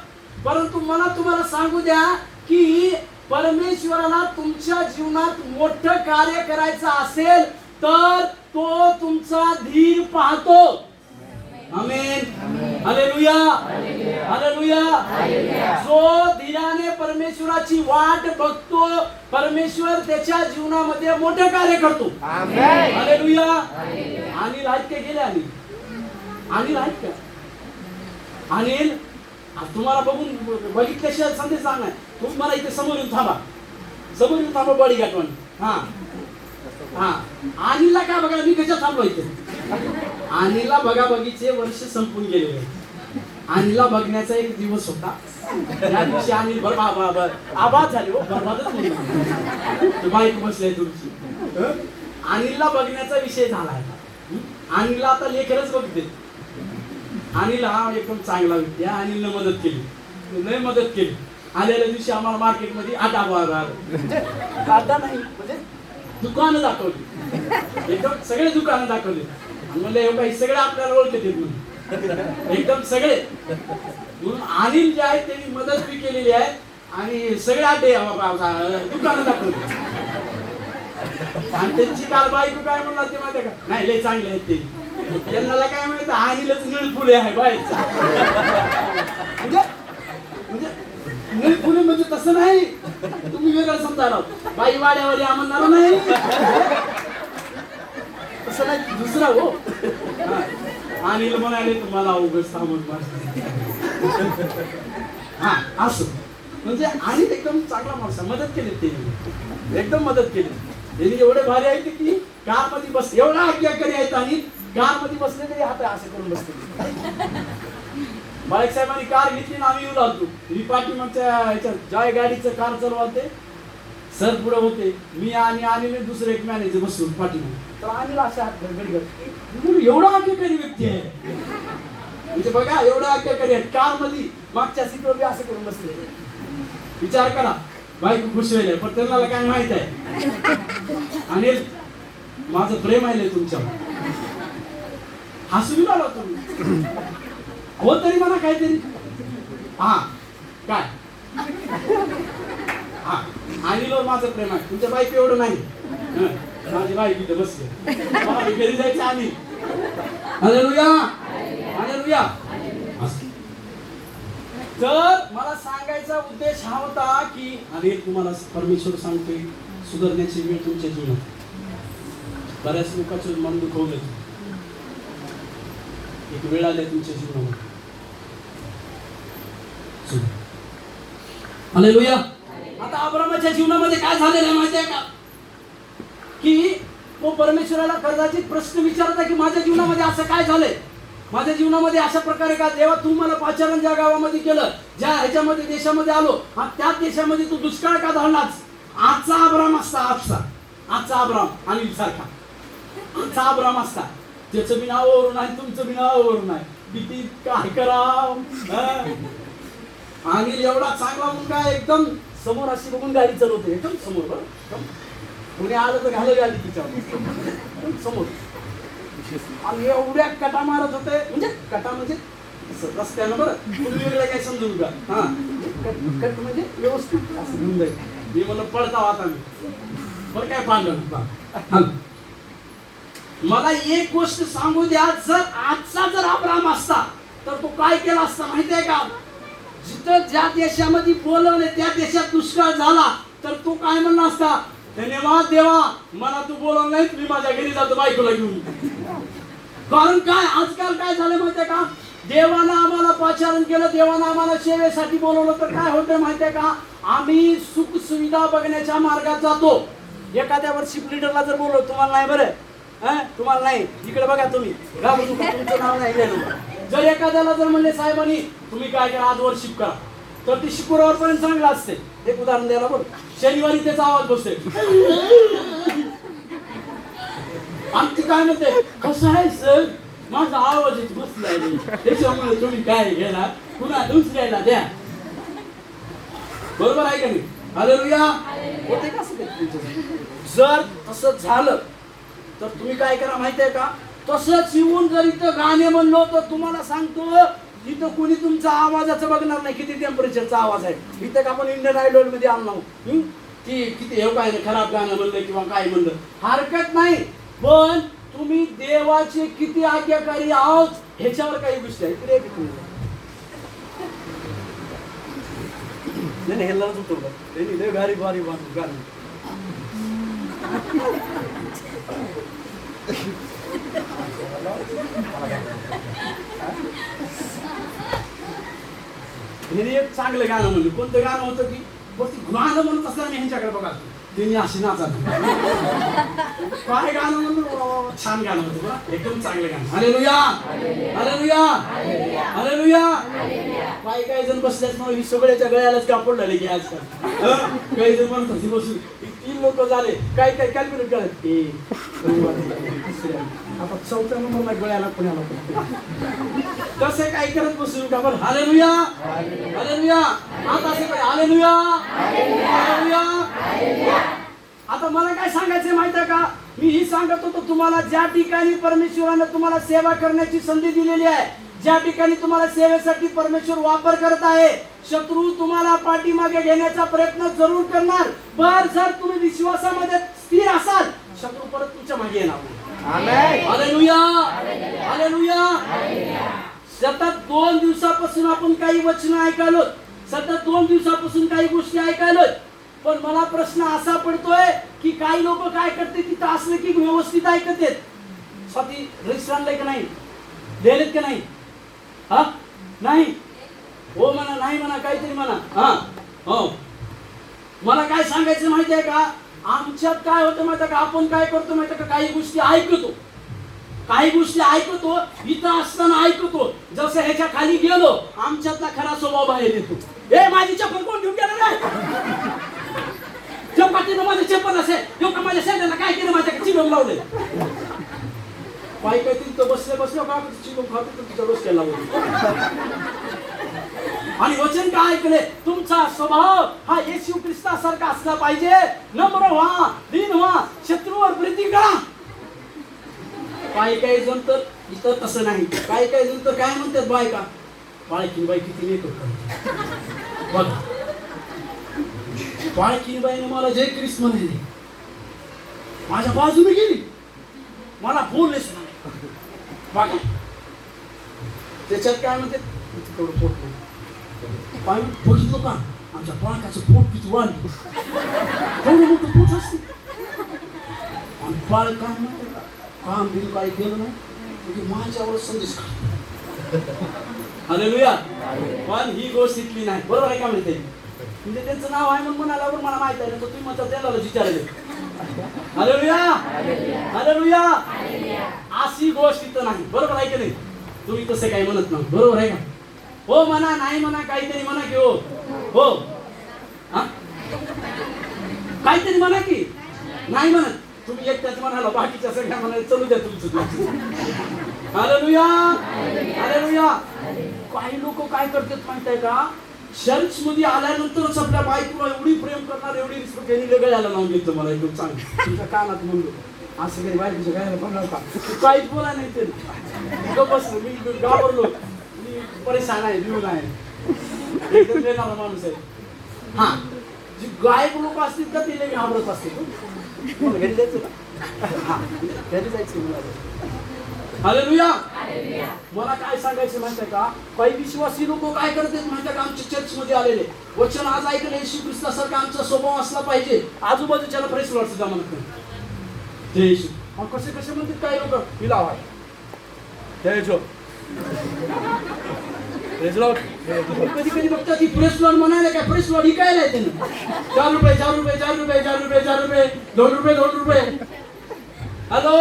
परंतु मला तुम्हाला सांगू द्या की परमेश्वराला तुमच्या जीवनात मोठं कार्य करायचं असेल तर तो तुमचा धीर पाहतो. आमेन, हालेलुया, हालेलुया. जो धीराने परमेश्वराची वाट बघतो, परमेश्वर त्याच्या जीवनामध्ये मोठे कार्य करतो. हालेलुया. अनिल आहेत का? गेले अनिल आहेत का? अनिल तुम्हाला बघून बघितल्याशिवाय संदेश सांगणार. तुम्ही मला इथे समोर येऊन थांबा बडी गाठवण. हा हा, अनिलला काय बघा, मी कशा थांबलो इथे? अनिलला बघा बघीचे वर्ष संपून गेलेले. अनिलला बघण्याचा एक दिवस होता, त्या दिवशी अनिल आबाद झाले हो, बरबादच नाही. बाईक बसले तुमची. अनिलला बघण्याचा विषय झाला. अनिलला आता लेकरच बघते. अनिल हा एकदम चांगला व्यक्ती आहे. अनिलने मदत केली, नाही मदत केली. आलेल्या दिवशी आम्हाला मार्केटमध्ये आटा नाही म्हणजे दुकानं दाखवली, एकदम सगळे दुकानं दाखवली. म्हणलं हे काही सगळे आपल्याला ओळखते म्हणून, एकदम सगळे. म्हणून अनिल जे आहे त्यांनी मदत बी केलेली आहे आणि सगळे आटे दुकानं दाखवली. आणि त्यांची काल बायको काय म्हणला ते माहिती का, नाही लय चांगले आहेत ते, त्यांना काय माहिती आणीलच निळफुले आहे बायचा. म्हणजे म्हणजे निळफुले म्हणजे तसं नाही, तुम्ही वेगळं समजायला, बाई वाड्यावर या म्हणणार नाही तसं नाही, दुसरा हो. अनिल म्हणाले तुम्हाला अवघड सामान हा असं म्हणजे. आणि एकदम चांगला माणूस मदत केली त्यांनी, एकदम मदत केली त्यांनी. एवढे भारी आहे की कार मध्ये बस, एवढा आज्ञाकारी आहेत आणि कार मध्ये बसले तरी हात असं करून बसले. बाळक साहेबांनी कार घेतली ना, आम्ही येऊ लागतो, मी पाठीमागच्या ह्याच्या जॉय गाडीचं कार चालवते, सर पुढे होते, मी आणि अनिल दुसरे एक मॅनेजर बसून पाठीमाग. तर अनिल अशा गडगड, एवढा आज्ञाकारी व्यक्ती आहे म्हणजे बघा, एवढा आज्ञाकारी आहे. कार मध्ये मागच्या सीटवर बी असं करून बसले. विचार करा, बायको खुश होईल, पण त्यांना काय माहित आहे अनिल माझं प्रेम आहे तुमच्यावर. हसू लागला तुम्ही हो तरी म्हणा काहीतरी. हा काय हा अनिलवर माझं प्रेम आहे, तुमच्या बायको एवढं नाही. माझी बायको इथे बसले, घरी जायचं अनिल. Hallelujah hallelujah. तर मला सांगायचा उद्देश हा होता की अनिल तुम्हाला परमेश्वर सांगतोय सुधारण्याची वेळ तुमच्या जीवनात. बऱ्याच लोकांचं मन दुखवलं, एक वेळ आली तुमच्या जीवनामध्ये. हालेलुया. आता अब्रामाच्या जीवनामध्ये काय झालेलं आहे माहिती आहे का, की तो परमेश्वराला कदाचित प्रश्न विचारता की माझ्या जीवनामध्ये असं काय झालंय, माझ्या जीवनामध्ये अशा प्रकारे का देवा, तू मला पाचारण ज्या गावामध्ये केलं, ज्या ह्याच्यामध्ये देशामध्ये आलो, त्या देशामध्ये तू दुष्काळ का धाडलास. आजचा अब्राम असता, आजचा अब्राम अनिल सारखा आजचा अब्राम असता, त्याचं बी नावावरून आहे, तुमचं बी नावावरून आहे, किती काय करा. अनिल एवढा चांगला मुलगा, एकदम समोर अशी बघून गाडी चालवते, एकदम समोर. बरं कोणी आलं तर घालवली आली तिच्यावर समोर. आणि एवढ्या कटा मारत होते, म्हणजे कटा म्हणजे रस्त्यानं, बरं तुम्ही वेगळं काय समजू का, हा कट म्हणजे व्यवस्थित असं घेऊन जाईल. मी म्हणलं पडता आता मी बरं काय पाहिलं. मला एक गोष्ट सांगू द्या, जर आजचा जर अब्राम असता तर तो काय केला असता माहितीये का, जिथं ज्या देशामध्ये बोलवले त्या देशात दुष्काळ झाला तर तो काय म्हणला असता, धन्यवाद देवा मला तू बोलवलं नाही, मी माझ्या घरी जातो बायकोला घेऊन. कारण काय आजकाल काय झालं माहितीये का, देवानं आम्हाला पाचारण केलं, देवानं आम्हाला सेवेसाठी बोलवलं तर काय होतं माहितीये का, आम्ही सुख सुविधा बघण्याच्या मार्गात जातो. एखाद्या वर्षिप लीडरला जर बोललो तुम्हाला नाही बरं, तुम्हाला नाही इकडे बघा, तुम्ही तुमचं नाव नाही घेणं. जर एखाद्याला जर म्हणले साहेबांनी तुम्ही काय करा आज वर्षिप करा, तर ती शुक्रवार पर्यंत चांगलं असते. एक उदाहरण द्यायला बघ, शनिवारी त्याचा आवाज बसते आणि ती काय म्हणते, कसं आहे सर माझा आवाज बसलाय त्याच्यामुळे तुम्ही काय घ्यायला पुन्हा दुसऱ्याला द्या. बरोबर आहे का नाही. हालेलुया. होते का जर तसं झालं तर तुम्ही काय करा माहितीये का, तसंच येऊन जर इथं गाणे म्हणलो तर तुम्हाला सांगतो इथं कोणी तुमचा आवाजाचं बघणार नाही, किती टेम्परेचरचा आवाज आहे. इथं का आपण इंडियन आयडॉल मध्ये आणलो की किती हे काय खराब गाणं म्हणलं किंवा काय म्हणलं हरकत नाही, पण तुम्ही देवाचे किती आज्ञाकारी आहोत ह्याच्यावर काही गोष्टी आहे. इकडे नाही ह्याला उतरलं त्यांनी लय भारी भारी गाणं. एक चांगलं गाणं म्हणलं, कोणतं गाणं होतं की गाणं म्हणत असताना मी ह्यांच्याकडे बघा त्यांनी अशी नाचाल काय गाणं म्हणलं, छान गाणं होतं बघा, एकदम चांगलं गाणं. Hallelujah hallelujah hallelujah. काही जण बसल्याच म्हणून ही सगळ्याच्या गळ्यालाच कापड लागले की आजकाल. काही जण म्हणत होती बसून 3 लोक झाले, काय काय कॅल्क्युलेट करत आता 4थ्या नंबरला गळ्याला पुण्याला कसं काय करत बसू का बरं. Hallelujah hallelujah. आता असं काय हालेलुया हालेलुया. आता मला काय सांगायचं माहिती आहे का, मी ही सांगत होतो तुम्हाला, ज्या ठिकाणी परमेश्वरानं तुम्हाला सेवा करण्याची संधी दिलेली आहे, ज्या ठिकाणी तुम्हाला सेवेसाठी परमेश्वर वापर करत आहे, शत्रू तुम्हाला पाठीमागे घेण्याचा प्रयत्न जरूर करणार. पण जर तुम्ही विश्वासामध्ये स्थिर असाल, शत्रू परत तुमच्या मागे येणार. आमेन. Hallelujah, hallelujah. सतत 2 दिवसापासून आपण काही वचन ऐकायलो, सतत 2 दिवसापासून काही गोष्टी ऐकायलोय. पण मला प्रश्न असा पडतोय की काही लोक काय करते, तिथं असले की व्यवस्थित ऐकत आहेत. स्वाती रजिस्टर आणलंय का नाही, दिलेत का नाही? हा नाही, हो म्हणा, नाही म्हणा, काहीतरी म्हणा. हा हो, मला काय सांगायचं माहिती आहे का, आमच्यात काय होतं माहिती आहे का, आपण काय करतो माहिती आहे का, काही गोष्टी ऐकतो, काही गोष्टी ऐकतो, इथं असताना ऐकतो, जसं ह्याच्या खाली गेलो आमच्यातला खरा स्वभाव बाहेर येतो. ए माझी चप्पल कोण घेऊन गेलं नाही, जो पाठीनं माझं चप्पल असेल, जो का माझ्या सॅन्डलला काय केलं माहिती का, चिलम लावले. पाय काय तिथं बसले का चिलम खातो तर तुझा रोज केला. आणि वचन काय ऐकले, तुमचा स्वभाव हा येशू ख्रिस्तासारखा असला पाहिजे. नम्र व्हा, दीन व्हा, शत्रूवर प्रीती करा. काही जण तर इथं तसं नाही. काही जण तर काय म्हणतात, बायका बाळकीन बाई किती लेकर बघा, बाळकीन बाईने मला जय ख्रिस्त म्हणाले, माझ्या बाजूने गेली, मला बोललेच नाही. बघा त्याच्यात काय म्हणते, तेवढं पोट नाही. पाय बघितलं का, आमच्या बाळकाचं पोट किती वाढलं, तेवढं मोठं पोट असते. आणि बाळ काय म्हणते, काम बिल काही केलं नाही म्हणजे माझ्यावर संदेश काढतो. हालेलुया. पण ही गोष्ट इथली नाही, बरोबर आहे का म्हणते, म्हणजे त्यांचं नाव आहे म्हणून म्हणाल्यावर मला माहित आहे ना, तर तुम्ही म्हणता त्याला विचारले. Hallelujah, hallelujah. अशी गोष्ट इथं नाही, बरोबर आहे की नाही, तुम्ही तसं काही म्हणत नाही, बरोबर आहे का? हो म्हणा, नाही म्हणा, काहीतरी म्हणा की हो, हो काहीतरी म्हणा की नाही म्हणत. तुम्ही एकट्याच म्हणाला, बाकीच्या सगळ्या म्हणायला चलू द्या तुमचं. Hallelujah, hallelujah. काही लोक काय करतात माहित आहे का, चर्च मध्ये आल्यानंतरच आपल्या बायकोला एवढी प्रेम करणार, एवढी रिस्पेक्ट, यांनी गळ्याला लावून घेतलं. मला एकदम चांगलं तुमच्या कानात म्हणलो, असं काही बायकोच्या गळ्याला बघणार का, काहीच बोला नाही. ते बसलो, मी घाबरलो, मी परेशान आहे, जीवन आहे, एकदम देणारा माणूस आहे. हा, जी गायक लोक असतील का तिला मी घाबरत असते. घरी जायचं का, घरी जायचं मला. हालेलुया. मला काय सांगायचं माहिती आहे का, काही विश्वासी लोक काय करतात माहिती आहे का, आमच्या चर्च मध्ये आलेले वचन आज ऐकलं, येशू ख्रिस्तासारखा आमचा स्वभाव असला पाहिजे. आजूबाजूच्याला प्रेस लॉर्ड सुद्धा म्हणत नाही, जय येशू. कसे कसे म्हणतात काही लोक, मी लावा जय जो कधी कधी बघतात ती प्रेस लॉर्ड म्हणायला काय, प्रेस लॉर्ड विकायला आहे त्यानं. 4 रुपये 4 रुपये 4 रुपये 4 रुपये 4 रुपये 2 रुपये 2 रुपये. हॅलो,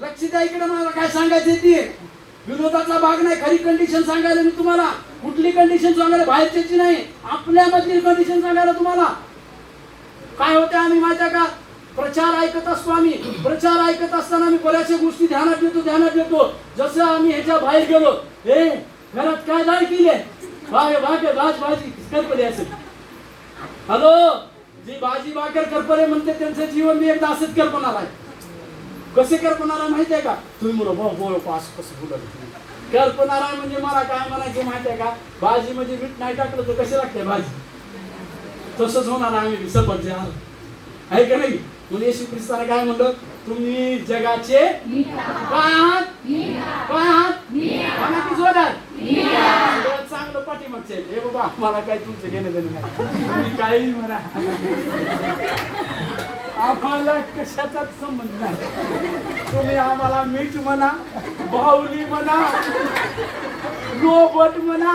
लक्ष द्या इकडे, मला काय सांगायचं ते विनोदाचा भाग नाही, खरी कंडिशन सांगायला मी तुम्हाला. कुठली कंडिशन सांगायला, बाहेरची नाही, आपल्यामधली कंडिशन सांगायला तुम्हाला. काय होते आम्ही माहिती आहे का, प्रचार ऐकत असतो आम्ही, प्रचार ऐकत असताना आम्ही बऱ्याचशा गोष्टी ध्यानात घेतो. जसं आम्ही ह्याच्या बाहेर गेलो, हे घरात काय डाळ केली, भाजी करपले असेल. हॅलो, जी भाजी भाकर करपले म्हणते त्यांचं जीवन मी एकदा असंच करपणार आहे. कसे करपणार आहे माहिती आहे का, तुम्ही म्हणा असं कसं बोलत, करपणार आहे म्हणजे मला काय म्हणायचं माहिती आहे का, भाजी म्हणजे मीठ नाही टाकलं तर कशी लागते भाजी, तसंच होणार आम्ही सफरचे आहे का नाही. म्हणून येशू ख्रिस्ताने काय म्हणलं, तुम्ही जगाचे काय आहात, काय आहात म्हणा की जोरात, चांगलं पाठीमागचे. हे बाबा मला काय तुमचं घेणं देणं नाही, तुम्ही काही म्हणा, आम्हाला कशाचाच संबंध नाही. तुम्ही आम्हाला मीठ म्हणा, बाहुली म्हणा, रोबोट म्हणा,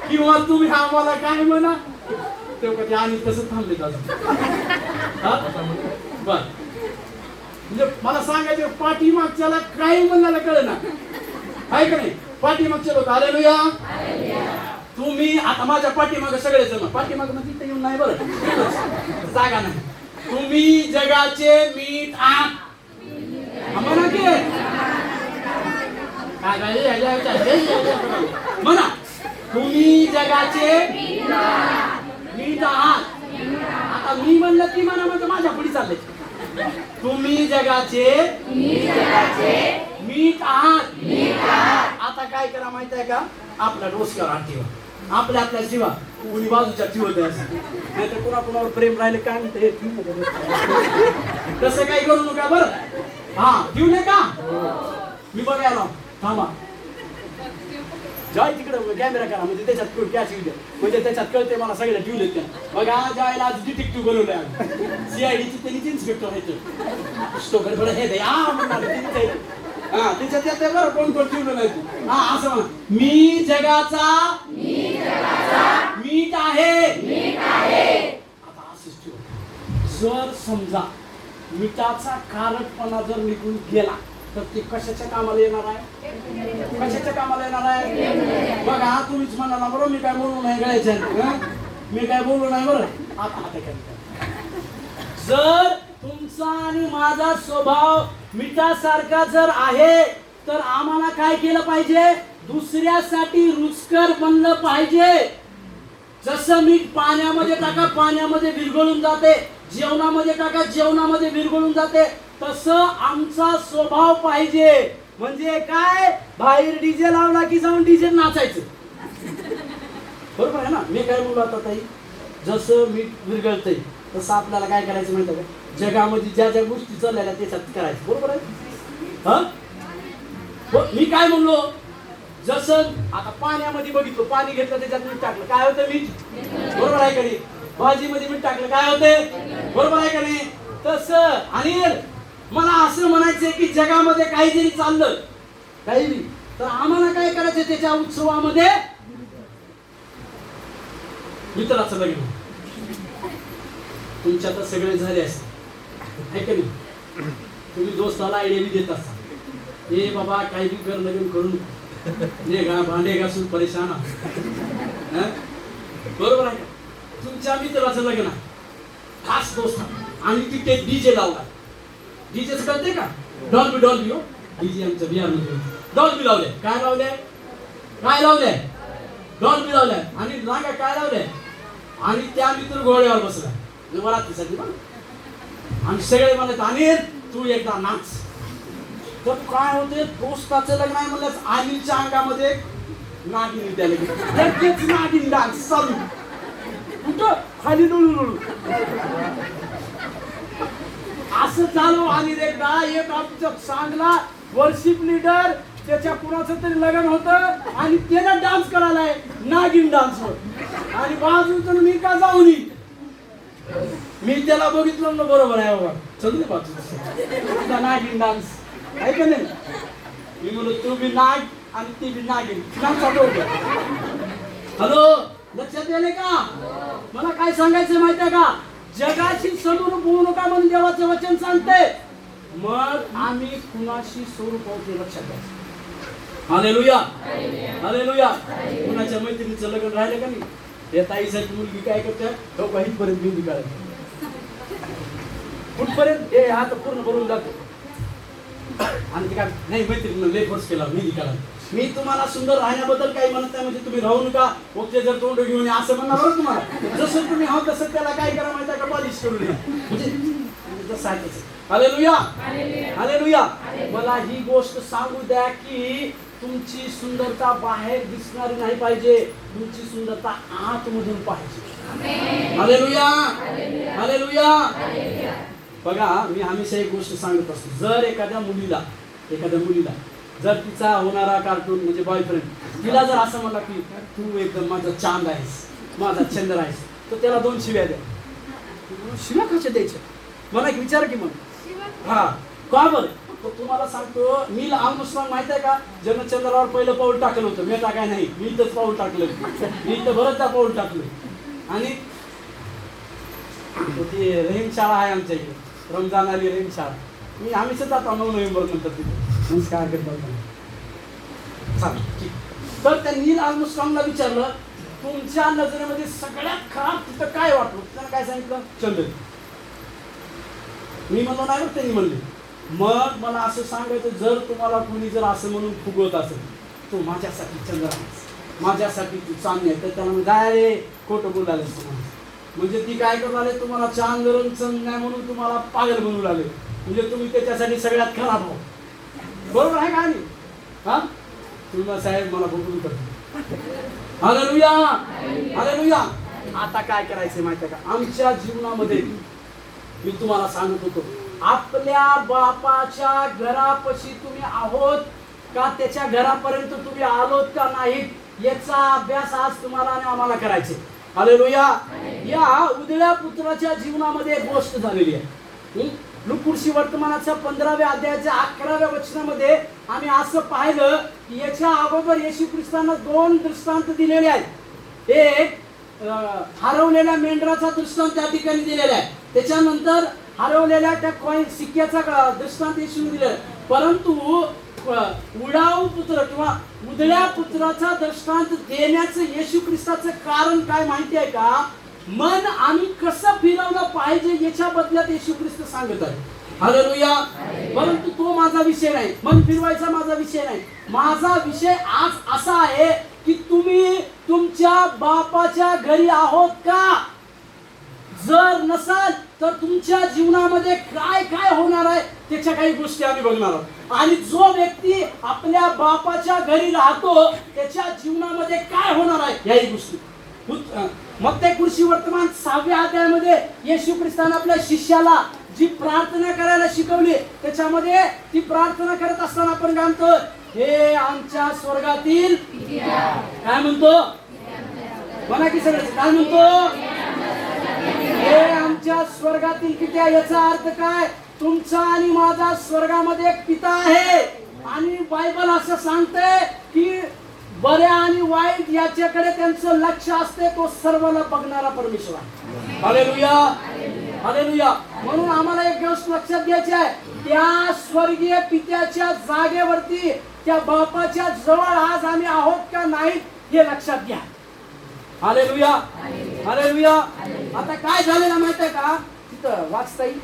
किंवा तुम्ही आम्हाला काय म्हणा, ते कधी आणि तसं थांबले जातात. बर, म्हणजे मला सांगायचं, पाठीमागच्याला काही म्हणायला कळ ना, आहे का नाही. पाठीमागचे लोक हालेलुया. तुम्ही आता माझ्या पाठीमाग सगळेजण, पाठीमाग म्हणजे इथे येऊन नाही, बरं जागा नाही. तुम्ही जगाचे मीठ आहात म्हणा की म्हणा, तुम्ही जगाचे मीठ आहात. आता मी म्हणलं की म्हणा, म्हणजे माझ्या पुढे चालले, तुम्ही जगाचे मीठ आहात. आता काय करा माहित आहे का, आपला डोसक्यावर हात ठेवा. आपल्या आपल्या जीवा कोणी बाजूच्या ठेवत नाही तर कुणावर प्रेम राहिले काय म्हणते हे ठेवू नका. तसं काही करू नका बरं. हा ठेवू नये का मी बघायला थांबा जाय तिकडे कॅमेरा करा म्हणजे त्याच्यात कॅश येऊ द्या म्हणजे त्याच्यात कळते मला सगळ्या ठेवलेत त्या बघा जायला आज डिटेक्टिव्ह बनवले सीआयडीची त्यांनीच इन्स्पेक्टर आहेत स्टोकर बरं हे दे हा त्याच्यात ते बरं कोण कोण ठेवलं नाही तू हा असं म्हणा मी जगाचा मीठ आहे आता असंच ठेव जर समजा मिठाचा खारटपणा जर निघून गेला तर ते कशाच्या कामाला येणार आहे कशाच्या कामाला येणार आहे बघा तुम्हीच म्हणाला बरोबर मी काय बोलू नाही गळ्याच्या मी काय बोलू नाही बरं आता काय जर तुमचा आणि माझा स्वभाव मिठासारखा जर आहे तर आम्हाला काय केलं पाहिजे दुसऱ्यासाठी रुचकर बनलं पाहिजे जसं मीठ पाण्यामध्ये टाका पाण्यामध्ये विरघळून जाते जेवणामध्ये टाका जेवणामध्ये विरघळून जाते तसं आमचा स्वभाव पाहिजे म्हणजे काय बाहेर डीजे लावला की जाऊन डीजे नाचायचं बरोबर आहे ना मी काय बोललो आता ताई जसं मीठ विरघळतंय तसं आपल्याला काय करायचं माहिती आहे का जगामध्ये ज्या ज्या गोष्टी चाललेल्या त्याच्यात करायचं बरोबर आहे हा मी काय म्हणलो जसं आता पाण्यामध्ये बघितलं पाणी घेतलं त्याच्यात मीठ टाकलं काय होतं मीठ बरोबर आहे का नाही भाजीमध्ये मीठ टाकलं काय होते बरोबर आहे का नाही तसं आणि मला असं म्हणायचंय की जगामध्ये काही जरी चाललं काही नाही तर आम्हाला काय करायचं त्याच्या उत्सवामध्ये मित्राचं लग्न तुमच्या तर सगळे झाले असते आहे का नाही तुम्ही दोस्ताला आयडिया बी देत असता ए बाबा काही बी कर लग्न करून भांडे घासून परेशान बरोबर आहे का तुमच्या मित्राचं लग्न आहे खास दोस्त आणि तिथे डीजे लावला डीजेच कळते का डॉल्बी हो डीजे आमच्या बिहार मध्ये डॉल्बी लावले काय लावले डॉल्बी लावले आणि रांगा काय लावले आणि त्या मित्र घोड्यावर बसला मला तिसाठी पण आणि सगळे म्हणत आणि तू एकदा नाच तर काय होते दोस्ताचं लग्न आहे म्हणलं अनिलच्या अंगामध्ये नागिन त्याला नागिन डान्स चालू कुठं खाली डुळू असं चालू आणि एकदा एक आमच्या चांगला वर्शिप लीडर त्याच्या कुणाचं तरी लग्न होतं आणि त्याला डान्स करायलाय नागिन डान्सवर आणि बाजूतून मी का जाऊन मी त्याला बघितलं ना बरोबर आहे बाबा चल बाजू नागिन डान्स आहे का नाही मी म्हणलो तू बी नाग आणि ती बी नागिन हॅलो लक्षात आले का मला काय सांगायचं माहिती आहे का जगाशी सलून बोलू नका म्हणून देवाचं वचन सांगते मग आम्ही कुणाशी स्वरूप आहोत हे लक्षात घ्यायचं हालेलुया हालेलुया कुणाच्या मैत्रिणीचं लग्न राहिलं का नाही या ताईसाठी मुलगी काय करते तो काहीपर्यंत बिंदी काढायची कुठपर्यंत हे हात पूर्ण भरून जातो आणि काय नाही मैत्रिणीनं लय फोर्स केला बिंदी काढा मी तुम्हाला सुंदर राहण्याबद्दल काही म्हणत नाही म्हणजे तुम्ही राहू नका ओके जर तोंड घेऊन असं म्हणणार बरं तुम्हाला जसं तुम्ही हा तसं त्याला काय करा माहिती आहे का पॉलिश करू नये म्हणजे जसं आहे तसं हालेलुया हालेलुया मला ही गोष्ट सांगू द्या की तुमची सुंदरता बाहेर दिसणारी नाही पाहिजे तुमची सुंदरता आतमधून पाहिजे हालेलुया हालेलुया बघा मी हमेशा एक गोष्ट सांगत असतो जर एखाद्या मुलीला जर तिचा होणारा कार्टून म्हणजे बॉयफ्रेंड तिला जर असं म्हणला की तू एकदम माझा चांद आहेस माझा चंद्र आहेस तर त्याला 2 शिव्या द्या शिव्या कशा द्यायच्या मला एक विचार की मग हा का बरं तो तुम्हाला सांगतो नील आर्मस्ट्रॉंग माहित आहे का ज्यानं चंद्रावर पहिलं पाऊल टाकलं होतं मी टाकाय नाही मी इथंच पाऊल टाकलं मी इथं बरंचदा पाऊल टाकलं आणि ती रहीम शाळा आहे आमच्या इथे रमजान आली रहीम शाळा मी आम्हीच जातो 9 नोव्हेंबर नंतर तिथे नमस्कार तर त्या नील आर्मस्ट्रॉंगला विचारलं तुमच्या नजरेमध्ये सगळ्यात खराब तिथं काय वाटलं त्यानं काय सांगितलं चंद्र मी म्हणलो नाही बघ त्यांनी म्हणले मग मला असं सांगायचं जर तुम्हाला कोणी जर असं म्हणून फुगवत असेल तो माझ्यासाठी चंद्र आहे माझ्यासाठी तू चांद आहे तर त्याला म्हणजे रे खोटं बोलायला म्हणजे ती काय करू लागले तुम्हाला चांद चंद नाही म्हणून तुम्हाला पागल बनवू लागले म्हणजे तुम्ही त्याच्यासाठी सगळ्यात खराब हो बरोबर आहे का नाही हा तुम्ही साहेब मला बघून करतो हालेलुया, हालेलुया. आता काय करायचंय माहितीये का, आमच्या जीवनामध्ये मी तुम्हाला सांगत होतो, आपल्या बापाच्या घरापाशी तुम्ही आहोत का, त्याच्या घरापर्यंत तुम्ही आलोत का नाहीत, याचा अभ्यास आज तुम्हाला आणि आम्हाला करायचे. हालेलुया. या उदळ्या पुत्राच्या जीवनामध्ये एक गोष्ट झालेली आहे. लुकुरशी वर्तमानाच्या 15व्या अध्यायाच्या 11व्या वचनामध्ये आम्ही असं पाहिलं की याच्या अगोदर येशू ख्रिस्तांना 2 दृष्टांत दिलेले आहेत. एक हरवलेल्या मेंढराचा दृष्टांत त्या ठिकाणी दिलेला आहे. त्याच्यानंतर हरवलेल्या त्या कॉइन सिक्क्याचा दृष्टांत येशूने दिलेला आहे. परंतु उडाऊ पुत्र किंवा उदळ्या पुत्राचा दृष्टांत देण्याचं येशू ख्रिस्ताचं कारण काय माहिती आहे का, मन आम्ही कसं फिरवलं पाहिजे याच्या बदल्यात येशू ख्रिस्त सांगत आहे. हालेलुया. परंतु तो माझा विषय नाही, मन फिरवायचा माझा विषय नाही. माझा विषय आज असा आहे की तुम्ही तुमच्या बापाच्या घरी आहोत का. जर नसाल तर तुमच्या जीवनामध्ये काय काय होणार आहे त्याच्या काही गोष्टी आम्ही बघणार आहोत. आणि जो व्यक्ती आपल्या बापाच्या घरी राहतो त्याच्या जीवनामध्ये काय होणार आहे याही गोष्टी. मत्ती कृषी वर्तमान 6व्या अध्यायामध्ये येशू ख्रिस्ताने आपल्या शिष्याला जी प्रार्थना करायला शिकवली त्याच्यामध्ये ती प्रार्थना करत असताना आपण काय म्हणतो, हे आमच्या स्वर्गातील काय म्हणतो, म्हणा की सगळं काय म्हणतो, हे आमच्या स्वर्गातील पित्या. याचा अर्थ काय, तुमचा आणि माझा स्वर्गामध्ये एक पिता आहे. आणि बायबल असं सांगते की बऱ्या आणि वाईट याच्याकडे त्यांचं लक्ष असते, तो सर्वांना बघणारा परमेश्वर आहे. Hallelujah, hallelujah. म्हणून आम्हाला एक गोष्ट लक्षात घ्यायची आहे, त्या स्वर्गीय पित्याच्या जागेवरती त्या बापाच्या जवळ आज आम्ही आहोत का नाही हे लक्षात घ्या. Hallelujah, hallelujah. आता काय झालेलं माहिती आहे का, तिथं वाचता येईल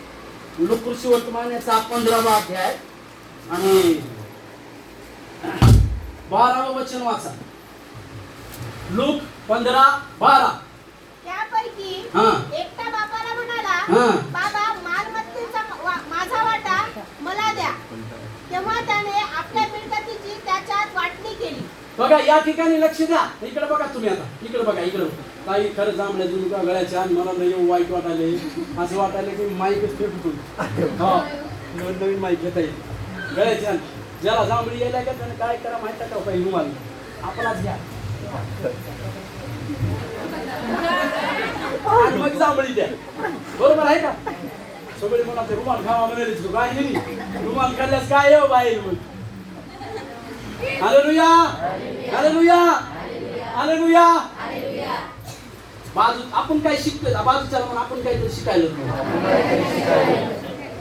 लुकुरशी वर्तमानाचा 15वा अध्याय आणि 12वं वचन वाचा. लूक 15:12. त्यापैकी हा. एकटा बापाला म्हणाला, हा. बाबा मालमत्तेचा माझा वाटा मला द्या. तेव्हा त्याने आपल्या मिळकतीची त्याच्यात वाटणी केली. बघा या ठिकाणी लक्ष द्या. इकडे बघा तुम्ही, आता इकडे बघा, इकडे काही खरं जांभळ्या जुनुका गळ्याच्या आणि मला नाही वाईट वाटायले, असं वाटायले की माईकच फेकून नवीन माईक घेता येईल गळ्याच्या. ज्याला जांभळी यायला का त्याने काय करा माहिती का, काही रुमाल आपलाच घ्या आणि मग जांभळी द्या. बरोबर आहे का, सगळे म्हणा ते रुमाल खावा म्हणाले, काय नाही रुमाल खाल्ल्यास काय येऊ बाहेर मग. Hallelujah, hallelujah, hallelujah. बाजू आपण काय शिकतो, बाजूच्या म्हणून आपण काहीतरी शिकायला,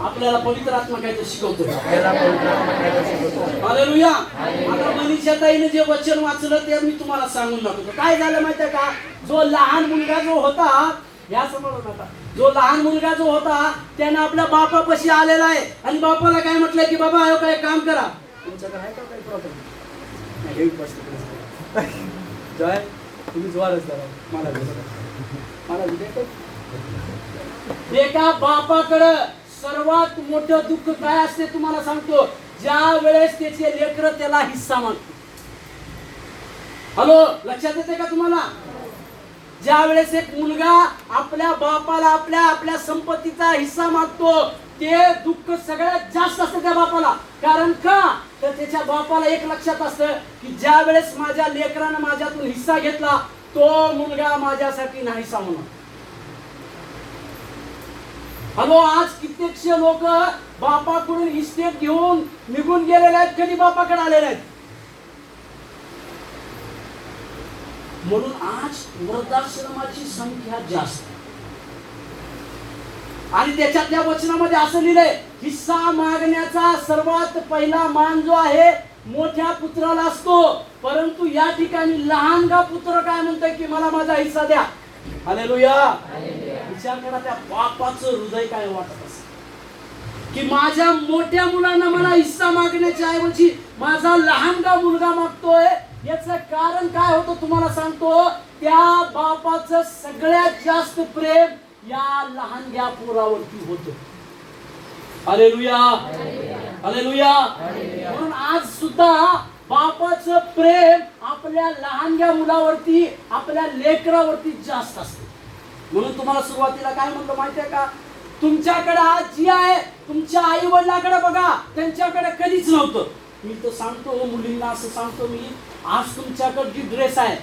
आपल्याला पवित्र आत्मा काहीतरी शिकवतो. हालेलुया. आता मनीषाताईने जे वचन वाचलं ते मी तुम्हाला सांगून दाखवतो. काय झालं माहितीये का, जो लहान मुलगा जो होता, या समोर होता, जो लहान मुलगा जो होता त्याने आपल्या बापापाशी आलेला आहे आणि बापाला काय म्हटलंय की बाबा हे काय काम करा. तुमच्याकडे आहे का काही प्रॉब्लेम जय, तुम्ही जोरच करा मला एका बापाकडे सर्वात मोठं दुःख काय असते तुम्हाला सांगतो, ज्या वेळेस त्याचे लेकरं त्याला हिस्सा मागतो. हॅलो, लक्षात येते का तुम्हाला, ज्या वेळेस एक मुलगा आपल्या बापाला आपल्या संपत्तीचा हिस्सा मागतो ते दुःख सगळ्यात जास्त असतं त्या बापाला. कारण का, तर त्याच्या बापाला एक लक्षात असतं की ज्या वेळेस माझ्या लेकरानं माझ्यातून हिस्सा घेतला तो मुलगा माझ्यासाठी नाहीसा होणार. हॅलो, आज कित्येकशे लोक बापाकडून इस्टेट घेऊन निघून गेलेले आहेत, कधी बापाकडे आलेले आहेत. म्हणून आज वृद्धाश्रमाची संख्या जास्त. आणि त्याच्यात त्या वचनामध्ये असं लिहिलंय, हिस्सा मागण्याचा सर्वात पहिला मान जो आहे मोठ्या पुत्राला असतो, परंतु या ठिकाणी लहानगा पुत्र काय म्हणतोय की मला माझा हिस्सा द्या. हालेलुया. विचार करा त्या बापाचं हृदय काय वाटत असेल की माझ्या मोठ्या मुलांना मला हिस्सा मागण्याच्या ऐवजी माझा लहानगा मुलगा मागतोय. याचं कारण काय होतं तुम्हाला सांगतो, त्या बापाचं सगळ्यात जास्त प्रेम या लहानग्या पोरावरती होतं. Hallelujah, hallelujah. म्हणून आज सुद्धा बापाचं प्रेम आपल्या लहानग्या मुलावरती, आपल्या लेकरावरती जास्त असते. म्हणून तुम्हाला सुरुवातीला काय म्हणलं माहितीये का, तुमच्याकडे आज जी आहे तुमच्या आई वडिलांकडे बघा, त्यांच्याकडे कधीच नव्हतं. मी तर सांगतो मुलींना, असं सांगतो मी, आज तुमच्याकडे जी ड्रेस आहे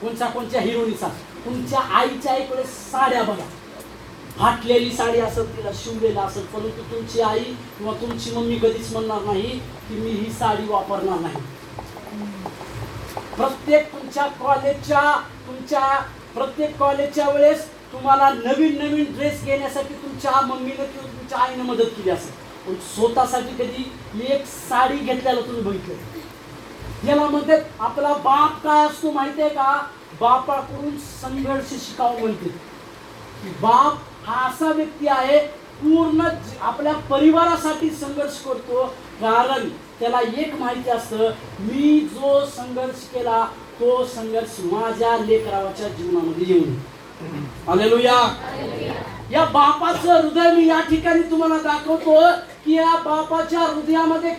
कोणत्या हिरोईनचा, तुमच्या आईच्या इकडे साड्या बघा, फाटलेली साडी असेल, तिला शिवलेला असेल, परंतु तुमची आई किंवा तुमची मम्मी कधीच म्हणणार नाही की मी ही साडी वापरणार नाही. प्रत्येक प्रत्येक कॉलेजच्या वेळेस तुम्हाला नवीन ड्रेस घेण्यासाठी तुमच्या मम्मीने किंवा तुमच्या आईने मदत केली असेल, पण स्वतःसाठी कधी एक साडी घेतल्याला तुम्ही बघितलं. याला म्हणतात आपला बाप काय असतो माहितीये का, बापाकडून संघर्ष शिकावं म्हणते. बाप हा असा व्यक्ती आहे पूर्ण आपल्या परिवारासाठी संघर्ष करतो, कारण त्याला एक माहिती असतं, मी जो संघर्ष केला तो संघर्ष माझ्या लेकराच्या जीवनामध्ये येऊन. हालेलुया. या बापाचं हृदय मी या ठिकाणी तुम्हाला दाखवतो की या बापाच्या हृदयामध्ये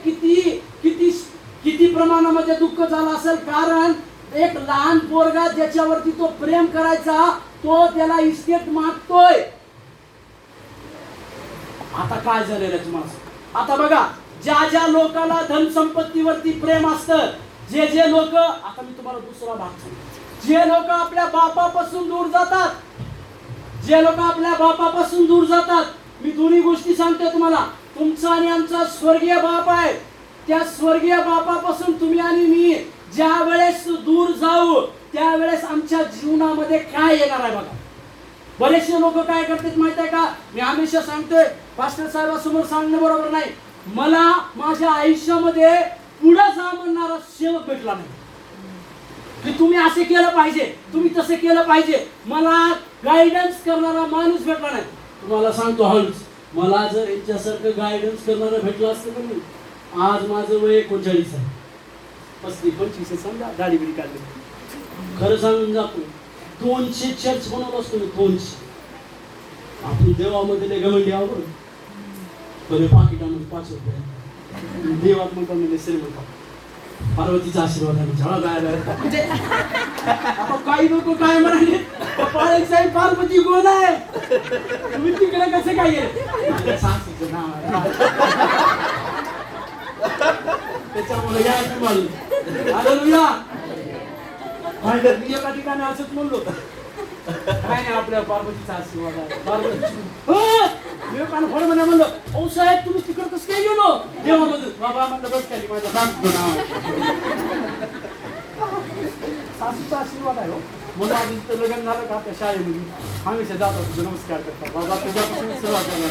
किती प्रमाणामध्ये दुःख झालं असेल, कारण एक लहान पोरगा ज्याच्यावरती तो प्रेम करायचा, तो त्याला इस्टेट मागतोय. आता काय झालेलं आहे तुम्हाला, आता बघा, ज्या लोकांना धनसंपत्तीवरती प्रेम असतं, जे लोक, आता मी तुम्हाला दुसरा भाग सांगतो, जे लोक आपल्या बापापासून दूर जातात, मी दोन्ही गोष्टी सांगतो तुम्हाला. तुमचा आणि आमचा स्वर्गीय बाप आहे, त्या स्वर्गीय बापापासून तुम्ही आणि मी ज्या वेळेस दूर जाऊ त्यावेळेस आमच्या जीवनामध्ये काय येणार आहे बघा. बरेचसे लोक काय करतात माहित आहे का, मी हमेशा सांगतोय, पास्टर साहेबांसमोर सांगणं बरोबर नाही, मला माझ्या आयुष्यामध्ये पुढे जा म्हणणारा सेवक भेटला नाही, की तुम्ही असे केलं पाहिजे, तुम्ही तसे केलं पाहिजे, मला गायडन्स करणारा माणूस भेटला नाही. तुम्हाला सांगतो हळूच, मला जर यांच्यासारखं गायडन्स करणारा भेटला असतं ना, मी आज माझं वय 39 आहे, 35-25 समजा, दाढी बिडी काढली, खरं सांगून जातो 200 चर्च बनवलं असतो मी, 200. आपण देवामध्ये लय घमंडी आहोत, पण पाकिटामध्ये 5 रुपये देवात म्हणतात, म्हणजे श्रीमंत पार्वतीचा आशीर्वाद आहे झाडा गायला. म्हणजे आता काही लोक काय म्हणाले, पाळी साहेब पार्वती कोण आहे, तुम्ही तिकडे कसं काय गेले, सासूचं नाव आहे त्याच्यामुळे या तुम्हाला. हालेलुया. मी एका ठिकाणी असंच म्हणलो होतं, काय नाही आपल्या पार्वतीचा आशीर्वाद आहे, पार्वती फळ म्हणे, म्हणलं ओ साहेब तुम्ही तिकडे कसं काय गेलो देवामध्ये, बाबा म्हणलं बस खाली, माझा सासूचं नाव आहे, सासूचा आशीर्वाद आहे हो. म्हणून आधी तर लग्न झालं का त्या शाळेमध्ये हमेशा जात होतो, नमस्कार करतात, बाबा तुझ्यापासून सुरुवात झाली.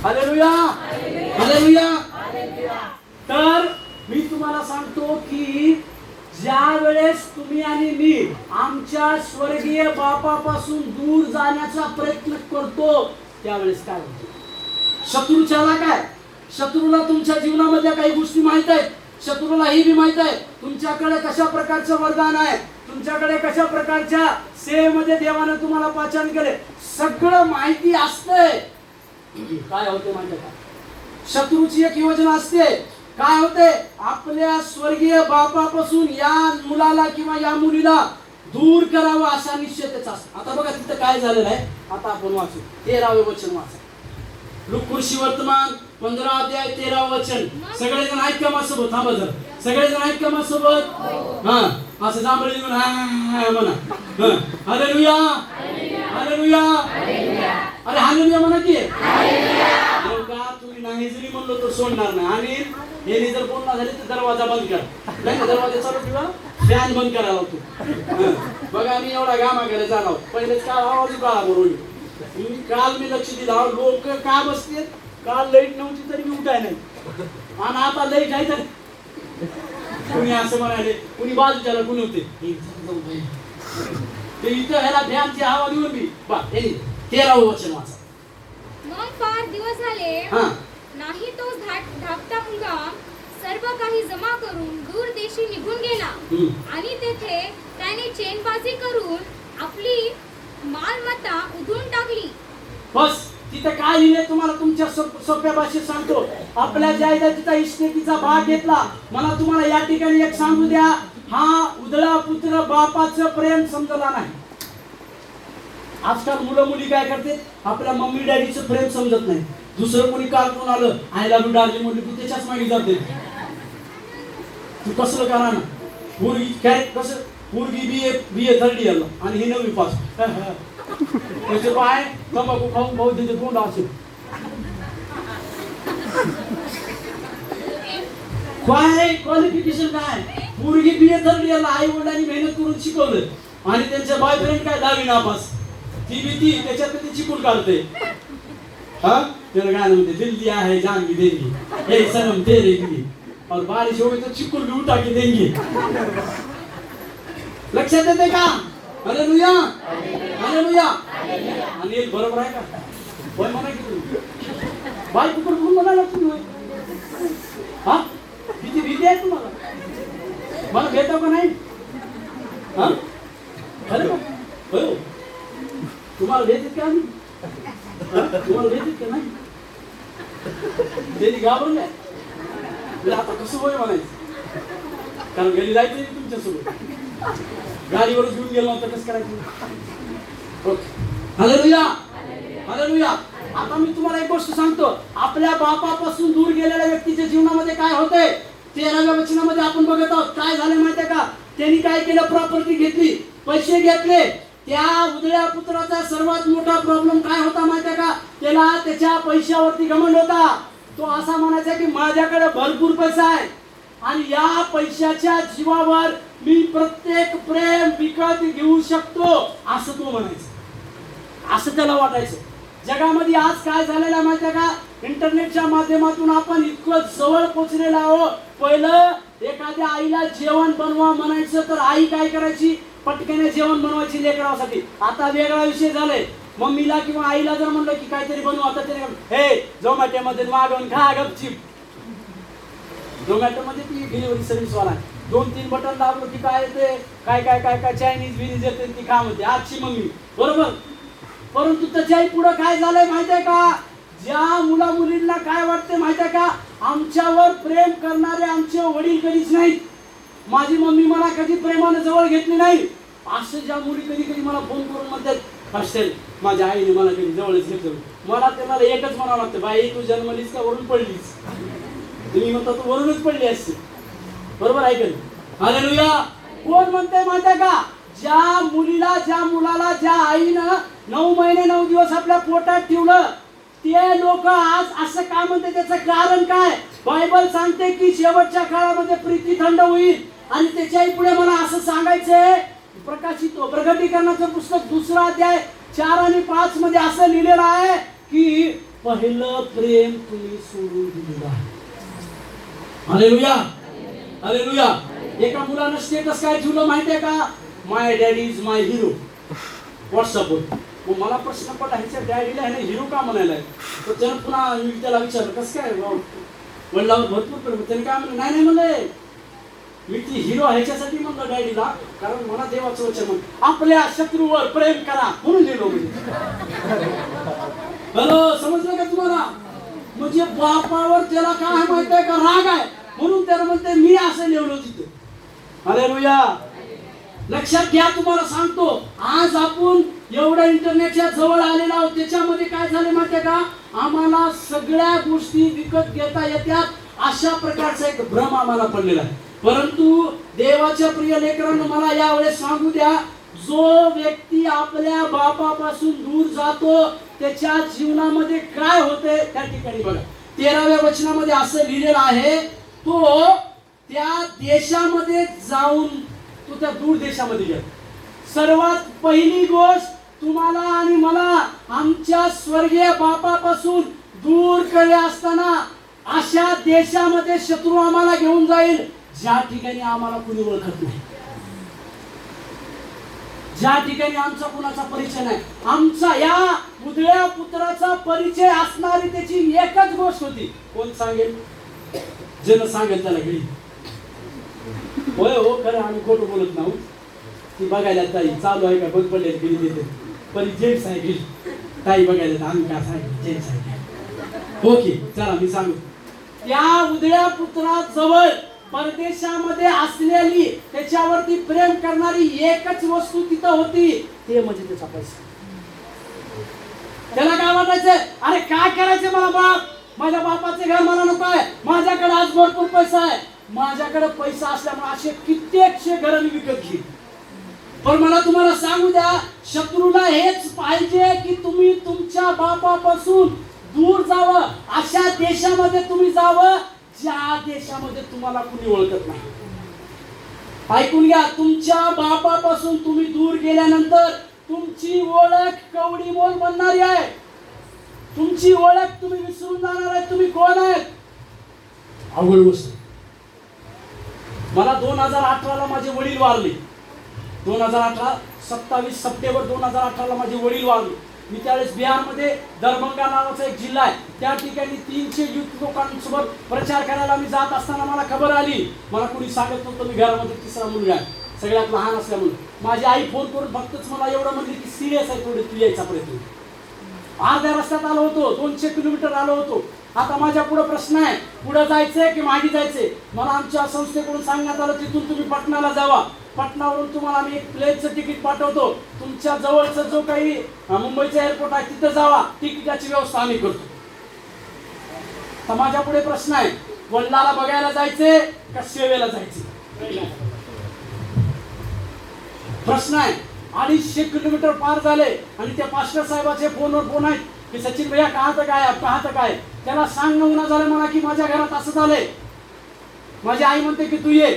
Hallelujah, hallelujah. तर मी तुम्हाला सांगतो की ज्या वेळेस तुम्ही आणि मी आमच्या स्वर्गीय बापापासून दूर जाण्याचा प्रयत्न करतो त्यावेळेस काय होतं, शत्रूच्याला काय, शत्रूला तुमच्या जीवनामध्ये काही गोष्टी माहित आहेत, शत्रूला ही बी माहित आहे तुमच्याकडे कशा प्रकारचं वरदान आहे, तुमच्याकडे कशा प्रकारच्या सेवेमध्ये देवाने तुम्हाला पाचारण केले, सगळं माहिती असतंय. काय होते माहिती का, शत्रूची एक योजना असते, काय होते, आपल्या स्वर्गीय बापापासून या मुलाला किंवा या मुलीला दूर करावं असा निश्चय त्याचा असतो. आता बघा तिथं काय झालेलं आहे, आता आपण वाचू 13वे वचन वाचा, लुकुरशी वर्तमान 15 अध्याय 13वे वचन. सगळेजण आहेत का माझ्यासोबत, थांबा जरा, सगळेजण आहेत का माझ्यासोबत, हा असं जांभळी म्हणा, हालेलुया, हालेलुया, अरे हालेलुया म्हणा की, तुम्ही नाही जरी म्हणलो तर सोडणार नाही. आणि हे जर बोलणं झाले तर दरवाजा बंद करा, नाही दरवाजा चालू ठेवा, फॅन बंद करायला होतो. बघा मी एवढा गामाकडे जाणार, पहिलेच काय आवाज काळा बरोबर, काल मी लक्ष दिलं, लोक का बसते, काल लाईट नव्हती तरी मी उठाय नाही, आणि आता लाईट आहे तर कुणी असं म्हणाले, कुणी बाजूच्याला कुणी होते ते इथं ह्याला फॅनची हवा देऊन मी बा 13वे वचन वाचा. मग फार दिवस झाले नाही, तो धाकटा मुलगा सर्व काही जमा करून दूर देशी निघून गेला, आणि तेथे त्याने चेनबाजी करून आपली मालमत्ता उधळून टाकली. बस तिथे काय लिहिले तुम्हाला तुमच्या सोप्या भाषेत सांगतो. आपल्या जायदादीचा इस्टेटीचा भाग घेतला. मला तुम्हाला या ठिकाणी एक सांगू द्या, हा उधळा पुत्र बापाचं प्रेम समजला नाही. आजकाल मुलं मुली काय करते, आपल्या मम्मी डॅडीचं प्रेम समजत नाही. दुसरं कोणी कार्टून आलं, आय लव्ह यू डार्लिंग म्हणलं की त्याच्याच मागे जाते. तू कसलं करा ना, पोरगी काय कसं, पोरगी बी ए थर्ड इयरला आणि ही 9वी पास. त्याचे पाय तंबाखू खाऊन भाऊ त्याचे तोंड असेल. काय क्वालिफिकेशन काय, पोरगी बी ए थर्ड इयरला, आई वडिलांनी मेहनत करून शिकवलं आणि त्यांचे बॉयफ्रेंड काय 10वी नापास. ती त्याच्यात ते चिकून काढते. हा तेरा गाणं म्हणते, दिल दिया है जान भी देंगे, हे सनम तेरे लिए, और बारिश हो गई तो चिकून भी उठा के देंगे. लक्षात येते का? Hallelujah, hallelujah. आणि बरोबर आहे का? होय म्हणा की तुम्ही बाई कुकर कोण म्हणाला तुम्ही? हा किती भीती आहे तुम्हाला? मला भेटाव का नाही? हा खरं का? होय तुम्हाला भेटत का? आम्ही तुम्हाला भेटत का नाही? त्यांनी घाबरले. आता कसं होय म्हणायचं, कारण घरी जायचं तुमच्यासोबत, गाडीवरच घेऊन गेलो होतं, कसं करायचं? Hallelujah, hallelujah. आता मी तुम्हाला एक गोष्ट सांगतो, आपल्या बापापासून दूर गेलेल्या व्यक्तीच्या जीवनामध्ये काय होते 13व्या वचनामध्ये आपण बघत आहोत. काय झाले माहितीये का? त्यांनी काय केलं, प्रॉपर्टी घेतली, पैसे घेतले. त्या उधळ्या पुत्राचा सर्वात मोठा प्रॉब्लेम काय होता माहितीये का? त्याला त्याच्या पैशावरती घमंड होता. तो असा म्हणायचा की माझ्याकडे भरपूर पैसा आहे आणि या पैशाच्या जीवावर मी प्रत्येक प्रेम विकत घेऊ शकतो, असं तो म्हणायचं. असं त्याला वाटायचं. जगामध्ये आज काय झालेलं आहे माहितीये का? इंटरनेटच्या माध्यमातून आपण इतकं जवळ पोहोचलेलो आहोत. पहिलं एखाद्या आईला जेवण बनवा म्हणायचं तर आई काय करायची, पटकन जेवण बनवायची लेकरासाठी. आता वेगळा विषय झालाय. मम्मीला किंवा आईला जर म्हणलं की काहीतरी बनवू, आता त्याने हे झोमॅटोमध्ये मागवून खा गपचीप. झोमॅटोमध्ये ती डिलिव्हरी सर्व्हिस वाला 2-3 बटन दाबलं की काय येते, काय काय काय काय चायनीज बिनीज येते, ती खा म्हणते आजची मम्मी, बरोबर. परंतु त्याच्याही पुढे काय झालंय माहितीये का? ज्या मुला मुलींना काय वाटते माहितीये का? आमच्यावर प्रेम करणारे आमचे वडील कधीच नाहीत, माझी मम्मी मला कधी प्रेमाने जवळ घेतली नाही, असं ज्या मुली कधी कधी मला फोन करून म्हणतात, असेल माझ्या आईने मला कधी जवळच घेतलं. मला त्यांना एकच म्हणावं लागतं, बाई तू जन्मलीस का वरून पडलीस? तुम्ही म्हणता तू वरूनच पडली असते, बरोबर आहे का? हालेलुया. कोण म्हणते माहितीये का? ज्या मुलीला, ज्या मुलाला, ज्या आईनं 9 महिने 9 दिवस आपल्या पोटात ठेवलं, ते लोक आज असं का म्हणते, त्याचं कारण काय? बायबल सांगते की शेवटच्या काळामध्ये प्रीती थंड होईल. आणि त्याच्याही पुढे मला असं सांगायचंय, प्रगटीकरणाचं पुस्तक 2 अध्याय 4 आणि 5 मध्ये असं लिहिलेलं आहे की पहिलं प्रेम तुम्ही सोडून दिलेलं आहे. Hallelujah, hallelujah. एका मुलानं स्टेटस काय ठेवलं माहितीये का? माय डॅडी इज माय हिरो, व्हॉट्सअपवर. मग मला प्रश्न पडला, ह्याच्या डॅडीला ह्याने हिरो का म्हणायला? तर त्यानं पुन्हा मी त्याला विचारलं कसं काय वडिलांवर भरपूर प्रेम. त्याने काय म्हणलं, नाही म्हणले, मी ती हिरो ह्याच्यासाठी म्हणलं डॅडीला, कारण मला देवाचं वचन म्हण आपल्या शत्रूवर प्रेम करा म्हणून लिहिलो. हॅलो, समजलं का तुम्हाला? म्हणजे बापावर त्याला काय माहितीये का? राग आहे, म्हणून त्याला म्हणते मी असं लिहिलो तिथे. हालेलुया. लक्षात घ्या, तुम्हाला सांगतो, आज आपण एवढ्या इंटरनेटच्या जवळ आलेलो आहोत, त्याच्यामध्ये काय झाले माहितीये का? आम्हाला सगळ्या गोष्टी विकत घेता येतात, अशा प्रकारचा एक भ्रम आम्हाला पडलेला आहे. परंतु देवाच्या प्रिय लेकरांनो, मला यावेळेस सांगू द्या, जो व्यक्ती आपल्या बापापासून दूर जातो त्याच्या जीवनामध्ये काय होते त्या ठिकाणी बघा. 13व्या वचनामध्ये असं लिहिलेलं आहे, तो त्या देशामध्ये जाऊन, तो त्या दूर देशामध्ये गेला. सर्वात पहिली गोष्ट, तुम्हाला आणि मला आमच्या स्वर्गीय बापापासून दूर केले असताना अशा देशामध्ये शत्रू आम्हाला घेऊन जाईल ज्या ठिकाणी आम्हाला कुणी ओळखत नाही, ज्या ठिकाणी आमचा कुणाचा परिचय नाही. आमचा या उधळ्या पुत्राचा परिचय असणारी त्याची एकच गोष्ट होती. कोण सांगेल? जन सांगेल त्याला घरी. होय हो, खरं आम्ही खोटं बोलत नाही. ती बघायला ताई चालू आहे का बघ पडले घरी देते, पण जेंट्स आहे घरी. ताई बघायला आम्ही काय सांगितलं जय साहेब. ओके चला मी सांगू. त्या उदळ्या पुत्राजवळ परदेशामध्ये असलेली त्याच्यावरती प्रेम करणारी एकच वस्तू तिथं होती, ते म्हणजे त्याचा पैसा. त्याला काय वाटायचं, अरे काय करायचं मला बाप, माझ्या बापाचे घर मला नको आहे, माझ्याकडे आज भरपूर पैसा आहे, माझ्याकडे पैसा असल्यामुळे असे कित्येकशे घर मी विकत घेईन. पण मला तुम्हाला सांगू द्या, शत्रूला हेच पाहिजे की तुम्ही तुमच्या बापापासून दूर जावं, अशा देशामध्ये तुम्ही जावं ज्या देशामध्ये तुम्हाला कुणी ओळखत नाही. ऐकून घ्या, तुमच्या बापापासून तुम्ही दूर गेल्यानंतर तुमची ओळख कवडी मोल बनणारी आहे. तुमची ओळख तुम्ही विसरून जाणार आहे, तुम्ही कोण आहेत. अवघड गोष्ट. मला 2018 माझे वडील वारले. 2018 27 सप्टेंबर 2018 माझे वडील वारले. मी त्यावेळेस बिहारमध्ये दरभंगा नावाचा एक जिल्हा आहे, त्या ठिकाणी 300 युथ लोकांसोबत प्रचार करायला मी जात असताना मला खबर आली. मला कुणी सांगत नव्हतं, मी घरामध्ये तिसरा मुलगा आहे, सगळ्यात लहान असल्यामुळे. माझी आई फोन करून फक्तच मला एवढं म्हणली की सिरियस आहे, थोडे तू यायचा प्रयत्न. अर्ध्या रस्त्यात आलो होतो, 200 किलोमीटर आलो होतो. आता माझ्या पुढे प्रश्न आहे, पुढे जायचंय की मागे जायचंय. मला आमच्या संस्थेकडून सांगण्यात आलं तिथून तुम्ही पटनाला जावा, पटनावरून तुम्हाला आम्ही एक प्लेनचं तिकीट पाठवतो, तुमच्या जवळचा जो काही मुंबईचा एअरपोर्ट आहे तिथं जावा, तिकिटाची व्यवस्था आम्ही करतो. तर माझ्या पुढे प्रश्न आहे, वडिलाला बघायला जायचे का सेवेला जायचे. प्रश्न आहे. 250 किलोमीटर पार झाले आणि त्या पास्टर साहेबाचे फोनवर फोन आहेत की सचिन भैया कहा तक आहे, कहा तक आहे. त्याला सांगणं उन्हा झालं मला की माझ्या घरात असं झालंय. माझी आई म्हणते की तू ये.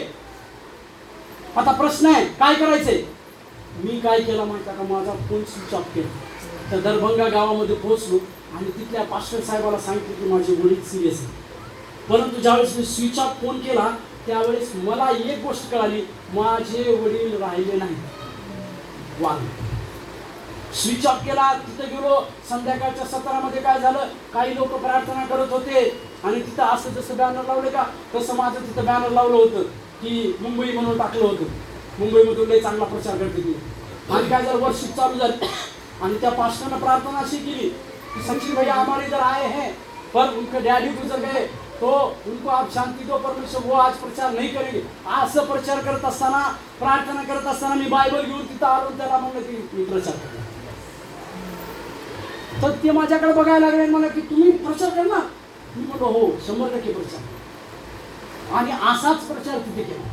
आता प्रश्न आहे काय करायचंय. मी काय केलं माहिती का, माझा फोन स्विच ऑफ केला. त्या दरभंगा गावामध्ये पोहोचलो आणि तिथल्या पास्टर साहेबाला सांगितलं की माझे वडील सिरियस आहे. परंतु ज्यावेळेस मी स्विच ऑफ फोन केला त्यावेळेस मला एक गोष्ट कळाली, माझे वडील राहिले नाही, वारले. स्विच ऑफ केला, तिथे गेलो. संध्याकाळच्या सत्रामध्ये काय झालं, काही लोक प्रार्थना करत होते आणि तिथं असं जसं बॅनर लावले का तसं माझं तिथं बॅनर लावलं होतं की मुंबई म्हणून टाकलं होतं. मुंबईमधून लय चांगला प्रचार करते ती. आणि काय झालं, वर्षिप चालू झाली आणि त्या पास्टरनं प्रार्थना अशी केली की सचिन भैया हमारे इधर आए हैं पर उनके डैडी गुजर गए, तो उनको आप शांति दो परमेश्वर, वो आज प्रचार नहीं करेंगे. असं प्रचार करत असताना, प्रार्थना करत असताना मी बायबल घेऊन तिथं आलो, त्याला म्हणलं की मी प्रचार करतो. तर ते माझ्याकडे बघायला लागले, मला की तुम्ही प्रचार करणार. मी म्हणलो हो 100% प्रचार. आणि असाच प्रचार तिथे केला.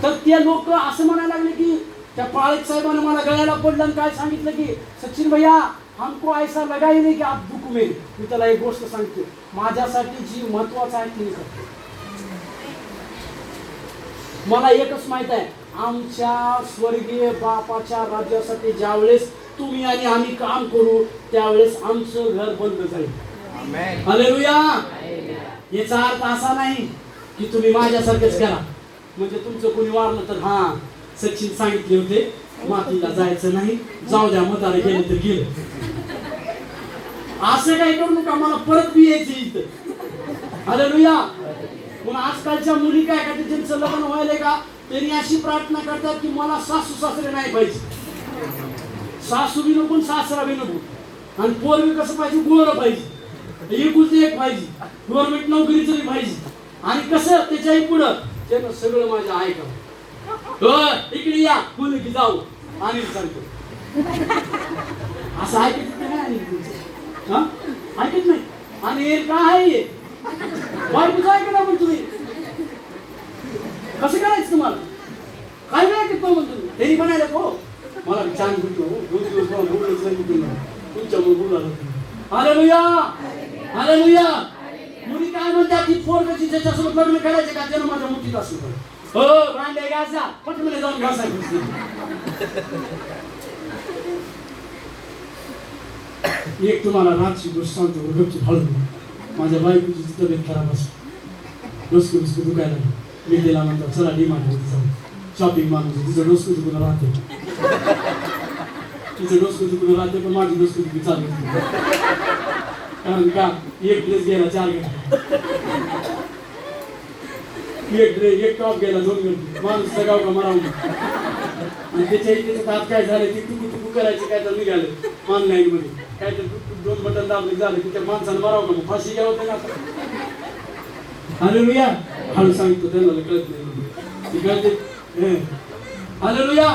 तर ते लोक असं म्हणायला लागले की त्या पाळक साहेबांनी मला गळ्याला पडलं आणि काय सांगितलं की सचिन भैया हमको ऐसा लगा ही नाही की आप दुख में. मी त्याला एक गोष्ट सांगते, माझ्यासाठी जी महत्वाचं आहे ती करते. मला एकच माहित आहे, आमच्या स्वर्गीय बापाच्या राज्यासाठी ज्यावेळेस तुम्ही आणि आम्ही काम करू त्यावेळेस आमचं घर बंद जाईल. हालेलुया. याचा अर्थ असा नाही की तुम्ही माझ्यासारखेच करा, म्हणजे तुमचं कोणी वारलं तर हा सचिन सांगितले होते मातीला जायचं नाही, जाऊ द्या म्हातारे गेले तर गेले, असं काही करू नका, मला परत बी यायचं इथं. हालेलुया. पण आजकालच्या मुली काय करतात, ज्यांचं लग्न व्हायलंय का त्यांनी अशी प्रार्थना करतात की मला सासू सासरे नाही पाहिजे, सासू बी नको सासरा बी नको, आणि पोर बी कसं पाहिजे, गोर पाहिजे, एकुलते एक पाहिजे, गव्हर्नमेंट नोकरीचं बी पाहिजे. आणि कसं त्याच्याही पुढं त्यानं सगळं माझं ऐकावं. इकडे या बोल की जाऊ आणि सांगतो असं ऐकत नाही, ऐकत नाही. आणि काय आहे बायकोचं ऐकलं पण तुम्ही कसं करायचं, तुम्हाला काय नाही ऐकत म्हणतो त्यांनी म्हणायला हो मला छान भेटलो, 2 दिवस तुमच्यामुळे बोलायला. हालेलुया. हालेलुया. मुली काय म्हणतात की पोरगाची ज्याच्यासोबत लग्न करायचे का त्यानं माझ्या मुठीत असलं. हो भांडे घासा, पटकन जाऊन घासायचं. एक तुम्हाला रातची गोष्ट सांगतो, गपची हळू. माझ्या बायकोची तब्येत खराब असते, डोसकं दुखायला लागली. मी तिला म्हणतो चला डीमार्टमध्ये जाऊ, शॉपिंग मारून. तिचं डोसकं दुखून राहते, तिचं डोसकं दुखून राहते, पण माझी डोसकं दुखी चालू होती. कारण का एक ड्रेस घ्यायला 4 घंटे, एक टॉप घ्यायला 2 घंटे, माणूस सगळं का मला आणि त्याच्यात आज काय झालं की टुकू टुकू करायचे काय तर निघाले ऑनलाईन मध्ये काय तर दोन बटन दाबले झाले की त्या माणसानं मारावं का फाशी घ्यावं त्याला हालेलुया हळू सांगतो त्यांना कळत नाही कळते हालेलुया.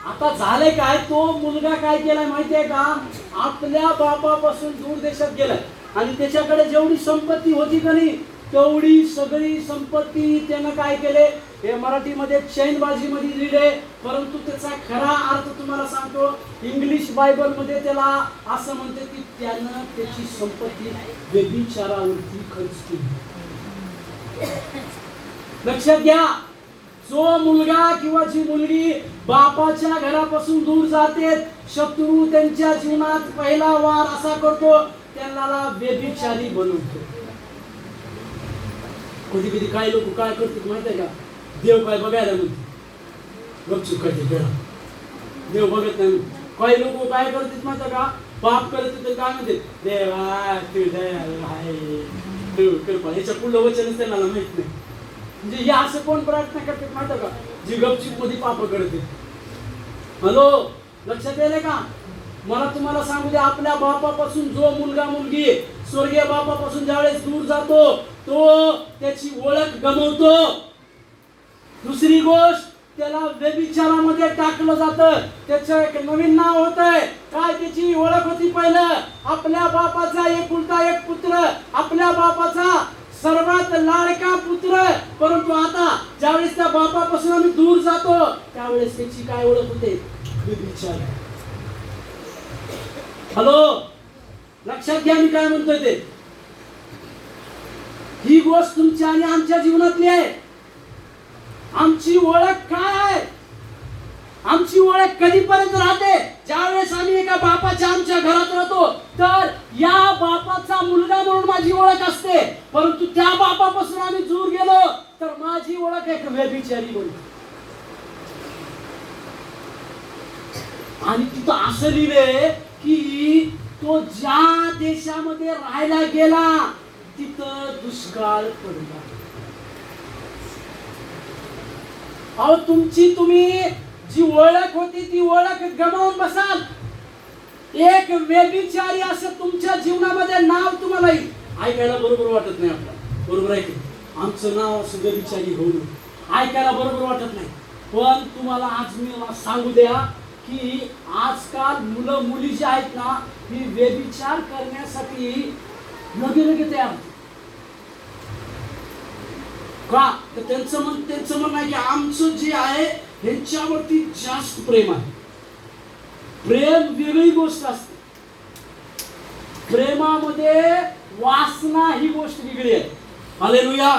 आता झालंय काय तो मुलगा काय केलाय माहितीये का आपल्या बापापासून दूर देशात गेलाय आणि त्याच्याकडे जेवढी संपत्ती होती का नाही तेवढी सगळी संपत्ती त्यानं काय केले हे मराठीमध्ये चैनबाजीमध्ये लिहिले परंतु त्याचा खरा अर्थ तुम्हाला सांगतो इंग्लिश बायबल मध्ये त्याला असं म्हणते की त्यानं त्याची संपत्ती व्यभिचारावरती खर्च केली. लक्षात घ्या जो मुलगा किंवा जी मुलगी बापाच्या घरापासून दूर जाते शत्रू त्यांच्या जीवनात पहिला वार असा करतो त्यांना व्यभिचारी बनवतो. कधी कधी काही लोक काय करतात माहिती आहे का देव काय बघायला म्हणते गपचूप करते देव बघत नाही. काही लोक काय करतात माहिती का पाप करत तर काय म्हणते देवा तू दयाळू आहे तू कृपा याच्या पुढलं वचनच त्यांना माहित नाही. म्हणजे हे असं कोण प्रार्थना करते माहिती का जी गपचूप मध्ये पाप करते. हॅलो लक्षात येईल का मला तुम्हाला सांगू दे आपल्या बापापासून जो मुलगा मुलगी स्वर्गीय बापापासून ज्यावेळेस दूर जातो तो त्याची ओळख गमावतो. दुसरी गोष्ट त्याला व्यभिचारामध्ये टाकलं जातं त्याचं एक नवीन नाव होतंय काय त्याची ओळख होती पहिलं आपल्या बापाचा एकुलता एक पुत्र आपल्या बापाचा सर्वात लाडका पुत्र परंतु आता ज्यावेळेस त्या बापापासून आम्ही दूर जातो त्यावेळेस त्याची काय ओळख होते व्यभिचार. हॅलो लक्षात घ्या मी काय म्हणतोय ते ही गोष्ट तुमच्या आणि आमच्या जीवनातली आहे. आमची ओळख काय आहे आमची ओळख कधीपर्यंत राहते ज्यावेळेस आम्ही एका बापाच्या आमच्या घरात राहतो तर या बापाचा मुलगा म्हणून माझी ओळख असते परंतु त्या बापापासून आम्ही दूर गेलो तर माझी ओळख एक व्यभिचारी बनते. आणि तिथं असं लिहिलंय की तो ज्या देशामध्ये राहायला गेला तिथं दुष्काळ पडला. अहो तुमची तुम्ही जी ओळख होती ती ओळख गमावून बसाल. एक व्यभिचारी असं तुमच्या जीवनामध्ये नाव तुम्हाला ऐकायला बरोबर वाटत नाही आपल्याला बरोबर आहे की आमचं नाव असं व्यभिचारी होऊन ऐकायला बरोबर वाटत नाही पण तुम्हाला आज मी सांगू द्या की आजकाल मुलं मुली जी आहेत ना ही व्यभिचार करण्यासाठी लगे तयार होते का तर त्यांचं म्हणणं आहे की आमचं जे आहे ह्यांच्यावरती जास्त प्रेम आहे. प्रेम वेगळी गोष्ट असते प्रेमामध्ये वासना ही गोष्ट वेगळी आहे. हालेलुया.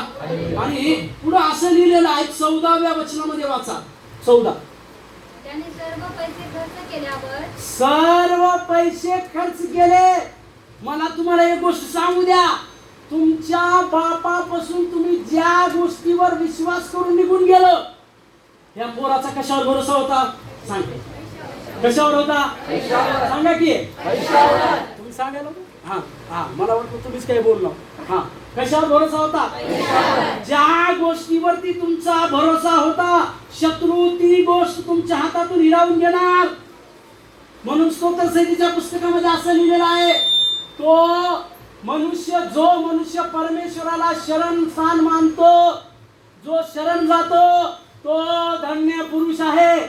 आणि पुढे असं लिहिलेलं आहे 14व्या वचनामध्ये वाचा 14 त्याने सर्व पैसे खर्च केल्यावर सर्व पैसे खर्च केले. मला तुम्हाला एक गोष्ट सांगू द्या तुमच्या बापापासून तुम्ही ज्या गोष्टीवर विश्वास करून निघून गेलो या पोराचा कशावर भरोसा होता सांगा कशावर होता सांगा की तुम्ही सांगायला हा हा मला वाटतं तुम्हीच काही बोललो हा कशावर भरोसा होता ज्या गोष्टीवरती तुमचा भरोसा होता शत्रू ती गोष्ट तुमच्या हातातून हिरावून घेणार. म्हणून स्तोत्र संहितेच्या पुस्तकामध्ये असं लिहिलेलं आहे तो जो मनुष्य परमेश्वराला शरण स्थान मानतो जो शरण जातो तो धन्य पुरुष आहे.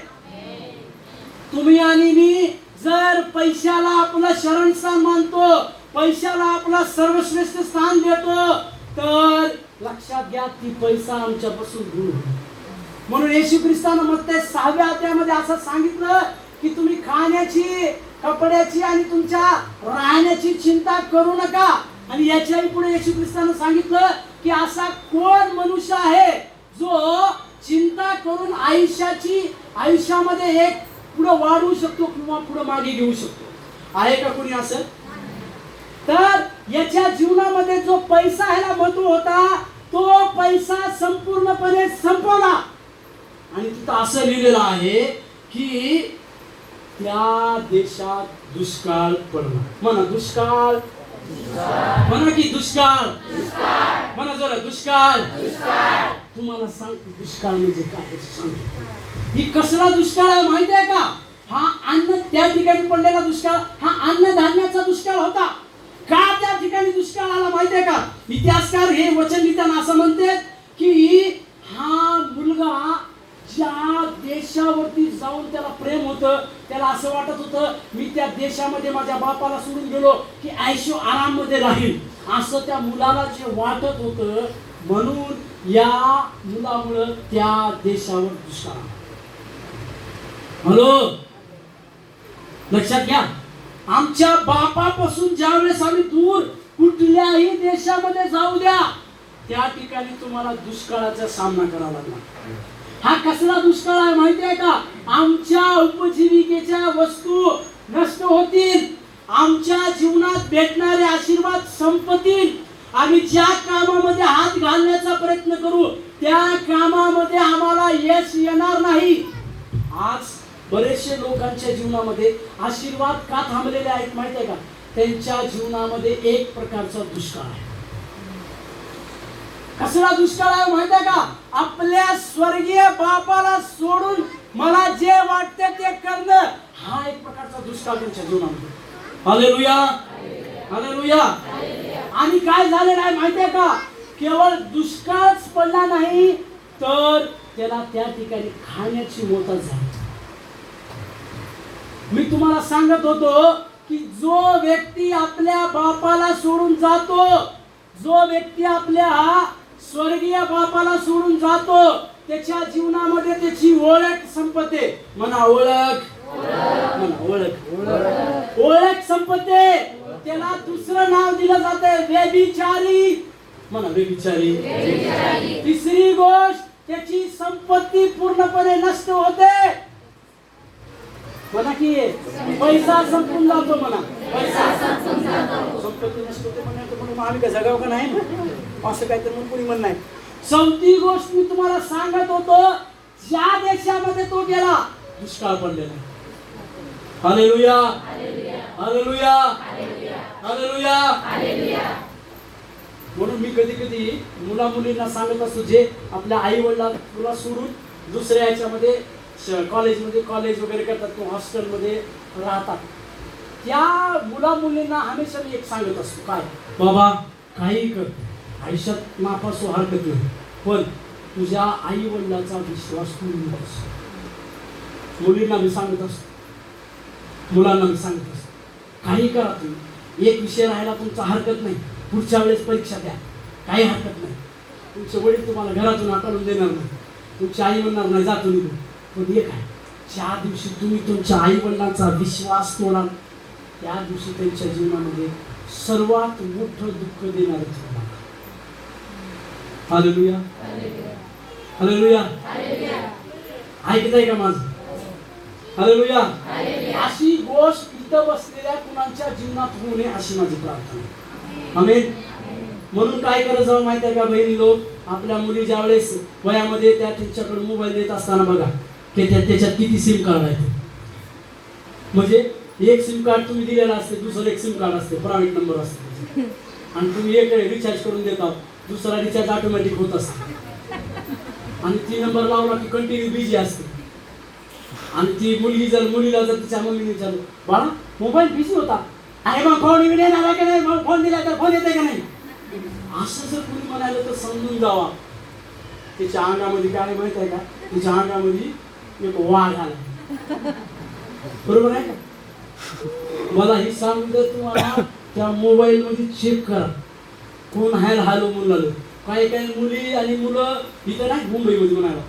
तुम्ही आणि मी जर पैशाला आपलं शरण स्थान मानतो पैशाला आपला सर्वश्रेष्ठ स्थान देतो तर लक्षात घ्या ती पैसा आमच्यापासून दूर होईल. म्हणून येशू ख्रिस्तानं मत्ते 6व्या अध्यायामध्ये असं सांगितलं की तुम्ही खाण्याची कपड्याची आणि तुमच्या राहण्याची चिंता करू नका. आणि याच्याही पुढे येशू ख्रिस्तानं सांगितलं की असा कोण मनुष्य आहे जो चिंता करून आयुष्यामध्ये एक पुढे वाढवू शकतो किंवा पुढे मागे घेऊ शकतो आहे का कोणी असं. तर याच्या जीवनामध्ये जो पैसा ह्याला महत्व होता तो पैसा संपूर्णपणे संपवला. आणि तिथं असं लिहिलेलं आहे की त्या देशात दुष्काळ पडला. म्हणा दुष्काळ म्हणा की दुष्काळ म्हणा जरा दुष्काळ. तुम्हाला सांगतो दुष्काळ म्हणजे काय सांगतो ही कसला दुष्काळ आहे माहिती आहे का? हा अन्न त्या ठिकाणी पडलेला दुष्काळ हा अन्नधान्याचा दुष्काळ होता. का त्या ठिकाणी दुष्काळ आला माहिती आहे का? इतिहासकार हे वचन लिहिताना असं म्हणतात की हा मुलगा ज्या देशावरती जाऊन त्याला प्रेम होतं, त्याला असं वाटत होतं मी त्या देशामध्ये माझ्या बापाला सोडून गेलो की ऐशो आराम मध्ये राहील, असं त्या मुलाला जे वाटत होतं, म्हणून या मुलामुळं त्या देशावर दुष्काळ आला. हॅलो, लक्षात घ्या, आमच्या बापापासून ज्यावेळेस आम्ही दूर कुठल्याही देशामध्ये जाऊ द्या, त्या ठिकाणी तुम्हाला दुष्काळाचा सामना करावा लागला. हा कसला दुष्काळ आहे माहिती आहे का? आमच्या उपजीविकेच्या वस्तू नष्ट होतील, आमच्या जीवनात भेटणारे आशीर्वाद संपतील, आम्ही ज्या कामामध्ये हात घालण्याचा प्रयत्न करू त्या कामामध्ये आम्हाला यश येणार नाही. आज बरेचसे लोकांच्या जीवनामध्ये आशीर्वाद का थांबलेले आहेत माहिती आहे का? त्यांच्या जीवनामध्ये एक प्रकारचा दुष्काळ आहे. कसला दुष्काळ आहे माहिती आहे का? आपल्या स्वर्गीय बापाला सोडून मला जे वाटते ते करणं, हा एक प्रकारचा दुष्काळ त्यांच्या जीवनामध्ये. Hallelujah, hallelujah. आणि काय झालेलं आहे माहिती आहे का? केवळ दुष्काळच पडला नाही तर त्याला त्या ठिकाणी खाण्याची मोताज झाली. मी तुम्हाला सांगत होतो की जो व्यक्ती आपल्या बापाला सोडून जातो, जो व्यक्ती आपल्या स्वर्गीय बापाला सोडून जातो, त्याच्या जीवनामध्ये त्याची ओळख संपते. म्हणा ओळख, म्हणा ओळख, ओळख संपते. त्याला दुसरं नाव दिलं जाते व्यभिचारी. म्हणा व्यभिचारी. तिसरी गोष्ट, त्याची संपत्ती पूर्णपणे नष्ट होते. म्हणा की पैसा संपून जातो. म्हणा पैसा संपून जातो, संपत्ती नष्ट होते. म्हणून आम्ही काय जगाव का नाही असं काय तर कोणी म्हण नाही. चौथी गोष्ट मी तुम्हाला सांगत होतो, ज्या देशामध्ये तो गेला दुष्काळ पडलेला. Hallelujah, hallelujah, hallelujah. म्हणून मी कधी कधी मुला मुलींना सांगत असतो, जे आपल्या आई वडिलांना सोडून दुसऱ्या याच्यामध्ये कॉलेजमध्ये कॉलेज वगैरे करतात किंवा हॉस्टेलमध्ये राहतात, त्या मुला मुलींना हमेशा मी एक सांगत असतो, काय बाबा काही कर आयुष्यात नापास हो हरकत नाही, पण तुझ्या आई वडिलांचा विश्वास तू नकोस. मुलींना मी सांगत असतो, मुलांना मी सांगत असतो, काही करा तुम्ही, एक विषय राहायला तुमचा हरकत नाही, पुढच्या वेळेस परीक्षा द्या, काही हरकत नाही. तुमचे वडील तुम्हाला घरातून हाकलून देणार नाही, तुमची आई म्हणणार नाही जातो निघून. पण एक आहे, ज्या दिवशी तुम्ही तुमच्या आई वडिलांचा विश्वास तोडाल त्या दिवशी त्यांच्या जीवनामध्ये सर्वात मोठं दुःख देणार तुम्हाला. Hallelujah, hallelujah. ऐकताय का माझं? हालेलुया. अशी गोष्ट इथं बसलेल्या कुणाच्या जीवनात होऊ नये अशी माझी प्रार्थना. आमेन. म्हणून काय करत जावं माहिती आहे का बहिणी लोक, आपल्या मुली ज्या वेळेस वयामध्ये त्या त्यांच्याकडे मोबाईल देत असताना बघा की त्याच्यात किती सिम कार्ड आहेत. म्हणजे एक सिम कार्ड तुम्ही दिलेला असते, दुसरं एक सिम कार्ड असते, प्रायव्हेट नंबर असते, आणि तुम्ही एक रिचार्ज करून देता, दुसरा रिचार्ज ऑटोमॅटिक होत असते, आणि ती नंबर लावला की कंटिन्यू बिझी असते. आणि ती मुलीला जर तिच्या मम्मीने विचारलं, बाळा मोबाईल बिझी होता, अरे मग फोन येणार का नाही, मग फोन दिला तर फोन येते का नाही, असं जर कुणी म्हणालं तर समजून जावा त्याच्या अंगामध्ये काय माहित आहे का, तिच्या अंगामध्ये एक वाघ आला. बरोबर आहे का? मला ही सांगू तुम्हाला, त्या मोबाईल मध्ये चेक करा कोण हॅलो मुलाला. काही काही मुली आणि मुलं इथं नाही मुंबईमध्ये म्हणाला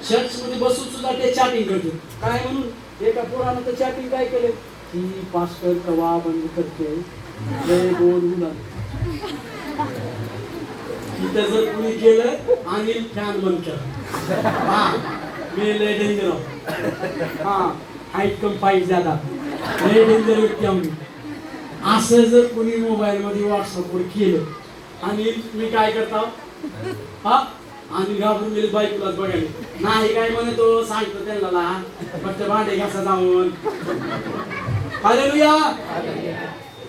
चर्च मध्ये बसून सुद्धा ते चॅटिंग करते. काय म्हणून एका पोरानं तर चॅटिंग काय केले, ही पास्टर कवा बंद करते लय गोड मुलं. इथं जर कुणी केलं आणि फॅन बंद केला, हा मी लय डेंजर हा हाईट कम फाईट ज्यादा लय डेंजर व्यक्ती आम्ही. असं जर कुणी मोबाईल मध्ये व्हॉट्सअपवर केलं आणि मी काय करता हा आणि घाबरून गेले बायकोलाच बघायला नाही काय म्हणतो, सांगतो त्यांना फक्त भांडे घासा जाऊन. हालेलुया.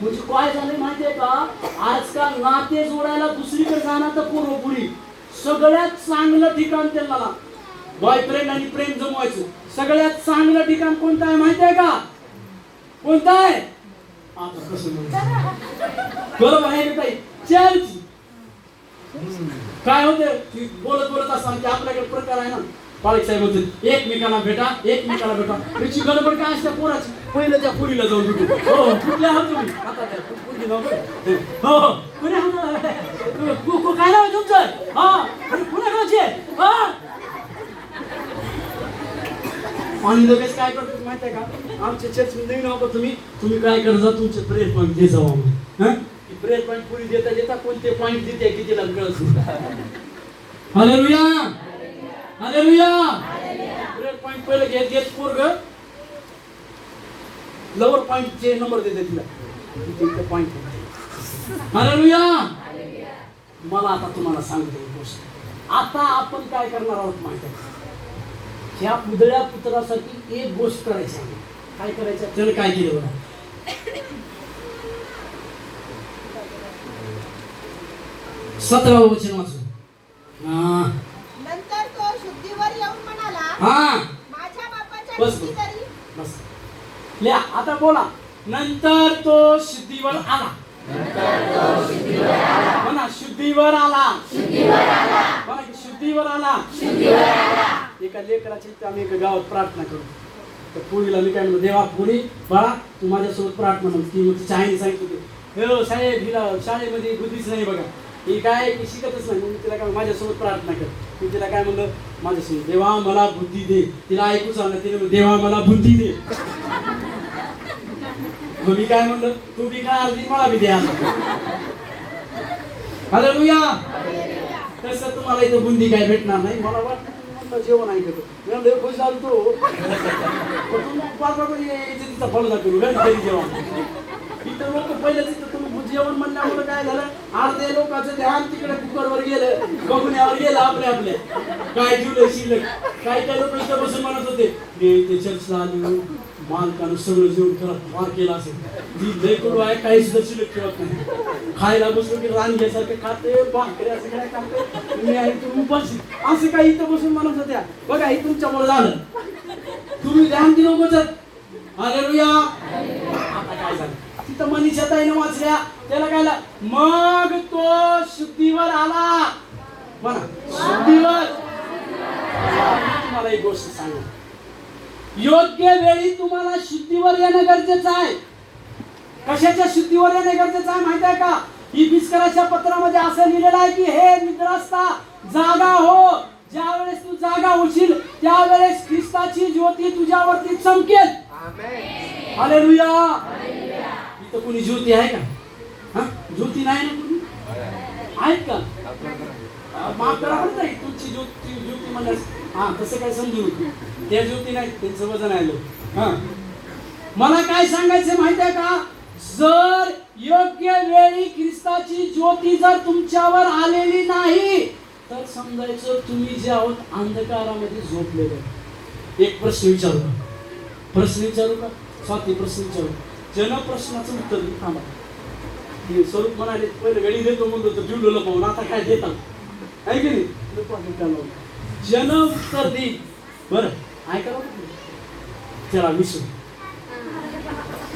म्हणजे काय झालं माहितीये का, आजकाल नाते जोडायला दुसरीकडे जाणार तर पूर्वपुरी सगळ्यात चांगलं ठिकाण त्यांना बॉयफ्रेंड आणि प्रेम जमवायचं. सगळ्यात चांगलं ठिकाण कोणतं आहे माहिती आहे का? कोणतं आहे? आता कसं म्हणतो बरोबर आहे का ताई? चर्च. काय होते बोलत बोलत असताना की आपल्याकडे प्रकार आहे ना, पाळीक साहेब म्हणतात एकमेकाला भेटा त्याची गडबड काय असते पोराची? पहिलं त्या पुरीला जाऊन भेटू. हो कुठल्या आहात तुम्ही? आता त्या पुरी जाऊन हो हो कुणी आहात? काय नाव आहे तुमचं? हा कुणा गावचे? हा आणि लगेच काय करतो माहिती आहे का? आमच्या चर्च मध्ये नाव का तुम्ही काय करता? तुमचे प्रेयर पॉईंट दे जाऊ आम्हाला. प्रेयर पॉईंट पुरी देता कोणते पॉईंट देते किती कळत नाही. Hallelujah hallelujah. प्रेयर पॉईंट पहिलं घेत पोरग लोअर पॉईंटचे नंबर देते तिला पॉईंट. हालेलुया. मला आता तुम्हाला सांगतो एक गोष्ट. आता आपण काय करणार आहोत माहिती आहे? ह्या पुतळ्या पुत्रासाठी एक गोष्ट करायची आहे. काय करायचं? त्याने काय केलं बघा. 17 वचन वाचू. नंतर तो शुद्धीवर येऊन म्हणाला, हा माझ्या बापाच्या बस किती तरी बस लिहा. आता बोला. नंतर तो शुद्धीवर आला. म्हणा शुद्धीवर आला. म्हणा की शुद्धीवर आला. एका लेकराची आम्ही एका गावात प्रार्थना करू. तर पुरीला मी काय म्हणतो, देवा पुरी बाळा तू माझ्यासोबत प्रार्थना म्हणतो. ती मग तिच्या आईने सांगितलं होते, हो साहेब हिला शाळेमध्ये बुद्धीच नाही बघा, ही काय की शिकतच नाही. मग तिला काय माझ्यासोबत प्रार्थना कर. मी तिला काय म्हणलं माझ्यासोबत, देवा मला बुद्धी दे. तिला ऐकूच आलं. तिने देवा मला बुद्धी दे. मग मी काय म्हणलं, तू बी काय अर्धी मला बी द्या. हालेलुया. तसं तुम्हाला इथं बुंदी काय भेटणार नाही. मला वाटतं तुम्ही जेवण ऐकतो मी खुश झालो तो तिचा फळ दाखवू घरी जेवण. इथं लोक पहिलं तिथं तुम्ही जेवण म्हणल्यामुळे काय झालं, अर्धे लोकांचं ध्यान तिकडे कुकरवर गेलं, बघण्यावर गेलं आपल्या काय ठेवलं शिल्लक. काय लोक इथं बसून म्हणत होते मी ते चर्चला आलो, मालकानं सगळं जेवण करत फार केलं असेल. ती लय कडू आहे, काही सुद्धा शिल्लक ठेवत नाही. खायला बसलो की रान घ्यासारखे खाते भाकरी असं काय खाते. मी आहे तुम्ही उपाशी असं काही इथं बसून म्हणत होत्या. बघा हे तुमच्यामुळे झालं. तुम्ही ध्यान दिलं बसत. हालेलुया. आता काय झालं तिथं मनीषा ताईनं वाचल्या त्याला काय मग तो शुद्धीवर आला. म्हणा शुद्धीवर. तुम्हाला एक गोष्ट सांगा, योग्य वेळी तुम्हाला शुद्धीवर येणं गरजेचं आहे. कशाच्या शुद्धीवर येणं गरजेचं आहे माहिती आहे का? इफिसकराच्या पत्रामध्ये असं लिहिलेलं आहे की हे निद्रास्ता जागा हो. ज्या वेळेस तू जागा होशील त्यावेळेस ख्रिस्ताची ज्योती तुझ्यावरती चमकेल. हालेलुया. इथं कुणी ज्योती आहे का? हा ज्योती नाही ना कुणी आहेत का? माफ करा बरं ताई, तुमची ज्योती म्हणल्यास हा तसं काय समजू नको. त्या ज्योती नाही, त्यांचं वजन आहे. हा मला काय सांगायचं माहिती आहे का? जर योग्य वेळी ख्रिस्ताची ज्योती जर तुमच्यावर आलेली नाही तर समजायचं तुम्ही जे आहोत अंधकारामध्ये झोपलेले. एक प्रश्न विचारू का? स्वाती प्रश्न विचारू. जन प्रश्नाचं उत्तर देऊ. थांबा. स्वरूप म्हणाले पहिले गडी देतो म्हणतो तर जुळलं पाहून आता काय देतात आहे की नाही? जन उत्तर देईल. बरं ऐका चला विसरू.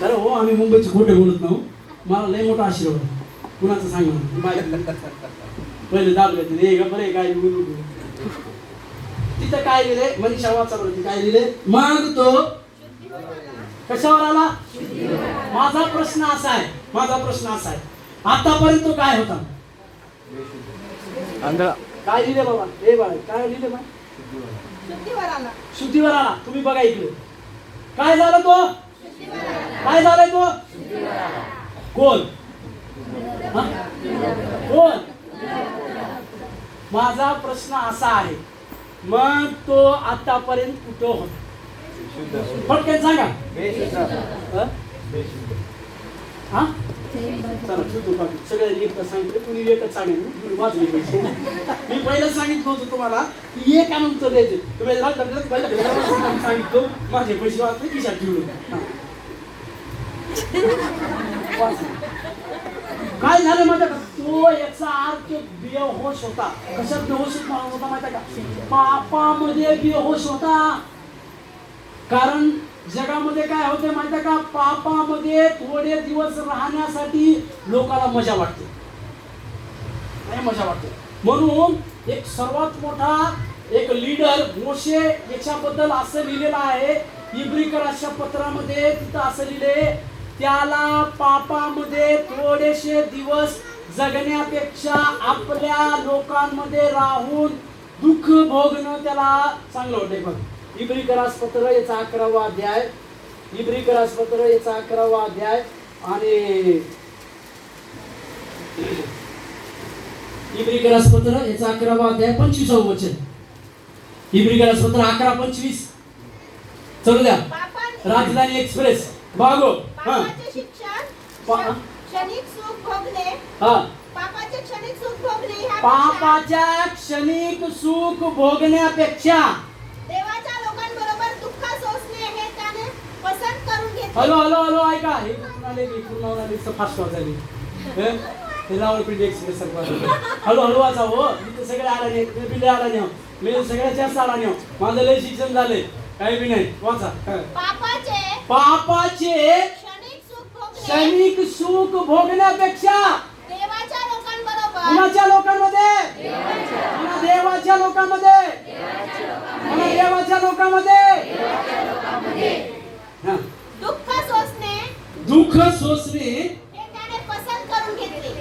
अरे हो आम्ही मुंबईचे खोटे बोलत नाहो. मला लय मोठा आशीर्वाद. कुणाचं सांगणार पहिले दाबले ते बरे काय बोलू. तिथं काय लिहिले मनीषा वाचावरती काय लिहिले? मग तो कशावर आला? माझा प्रश्न असा आहे आतापर्यंत तो काय होता? काय लिहिले बाबा? हे बाबा काय लिहिले बा? शुद्धीवर आला. तुम्ही बघा इकडे काय झालं तो? काय झालंय तो? कोण? माझा प्रश्न असा आहे, मग तो आतापर्यंत कुठं होता? पटकन सांगा. हा चला सगळ्या एकच सांगितलं. कुणी एकच सांगितलं वाचले पैसे. मी पहिलं सांगितलं होतं तुम्हाला की एक आणून उत्तर द्यायचे. तुम्ही सांगितलं माझे पैसे वाचले खिशात ठेवले. काय झालं माहिती का, तो याचा अर्थ बेहोश होता. कशात बेहोश होता माहिती का, पापामध्ये बेहोश होता. कारण जगामध्ये काय होते माहिती का, पापामध्ये थोडे दिवस राहण्यासाठी लोकांना मजा वाटते, नाही मजा वाटते. म्हणून एक सर्वात मोठा एक लीडर मोशे याच्याबद्दल असं लिहिलेलं आहे इब्रिकराच्या पत्रामध्ये. तिथं असं लिहिले, त्याला पापामध्ये थोडेसे दिवस जगण्यापेक्षा आपल्या लोकांमध्ये राहून दुःख भोगणं त्याला चांगलं वाटतंय. बघ, इब्रिकरास पत्र याचा 11वा अध्याय, इब्रिकरास पत्र याचा 11वा अध्याय आणि इब्रिकरास पत्र याचा 11वा अध्याय 25वा वचन. इब्रिकरास पत्र 11:25 चलू द्या. राजधानी एक्सप्रेस भागो. पापाचे शिक्षण, क्षणिक सुख भोगणे, पापाचे क्षणिक सुख भोगणे ह्या पापाच्या क्षणिक सुख भोगण्यापेक्षा देवाच्या लोकांबरोबर दुःख सोसणे हे त्याने पसंत करून घेतले. हॅलो हॅलो हॅलो ऐका, हे कुणाले फास्ट वाचायली हे रावळ पिंडी एक्सप्रेस हळू हळू वाचा. हो मी सगळे आला नाही, मी पिंडे आला नाही, मी सगळ्यात जास्त आला नाही, माझं लय शिक्षण झाले, काही बी नाही. वाचा. पापाचे क्षणिक सुख भोगण्यापेक्षा देवाच्या लोकांबरोबर, कुणाच्या लोकांमध्ये, देवाच्या लोकांमध्ये, देवाच्या लोकांमध्ये दुःख सोसणे, दुःख सोसणे हे त्याने पसंत करून घेतले.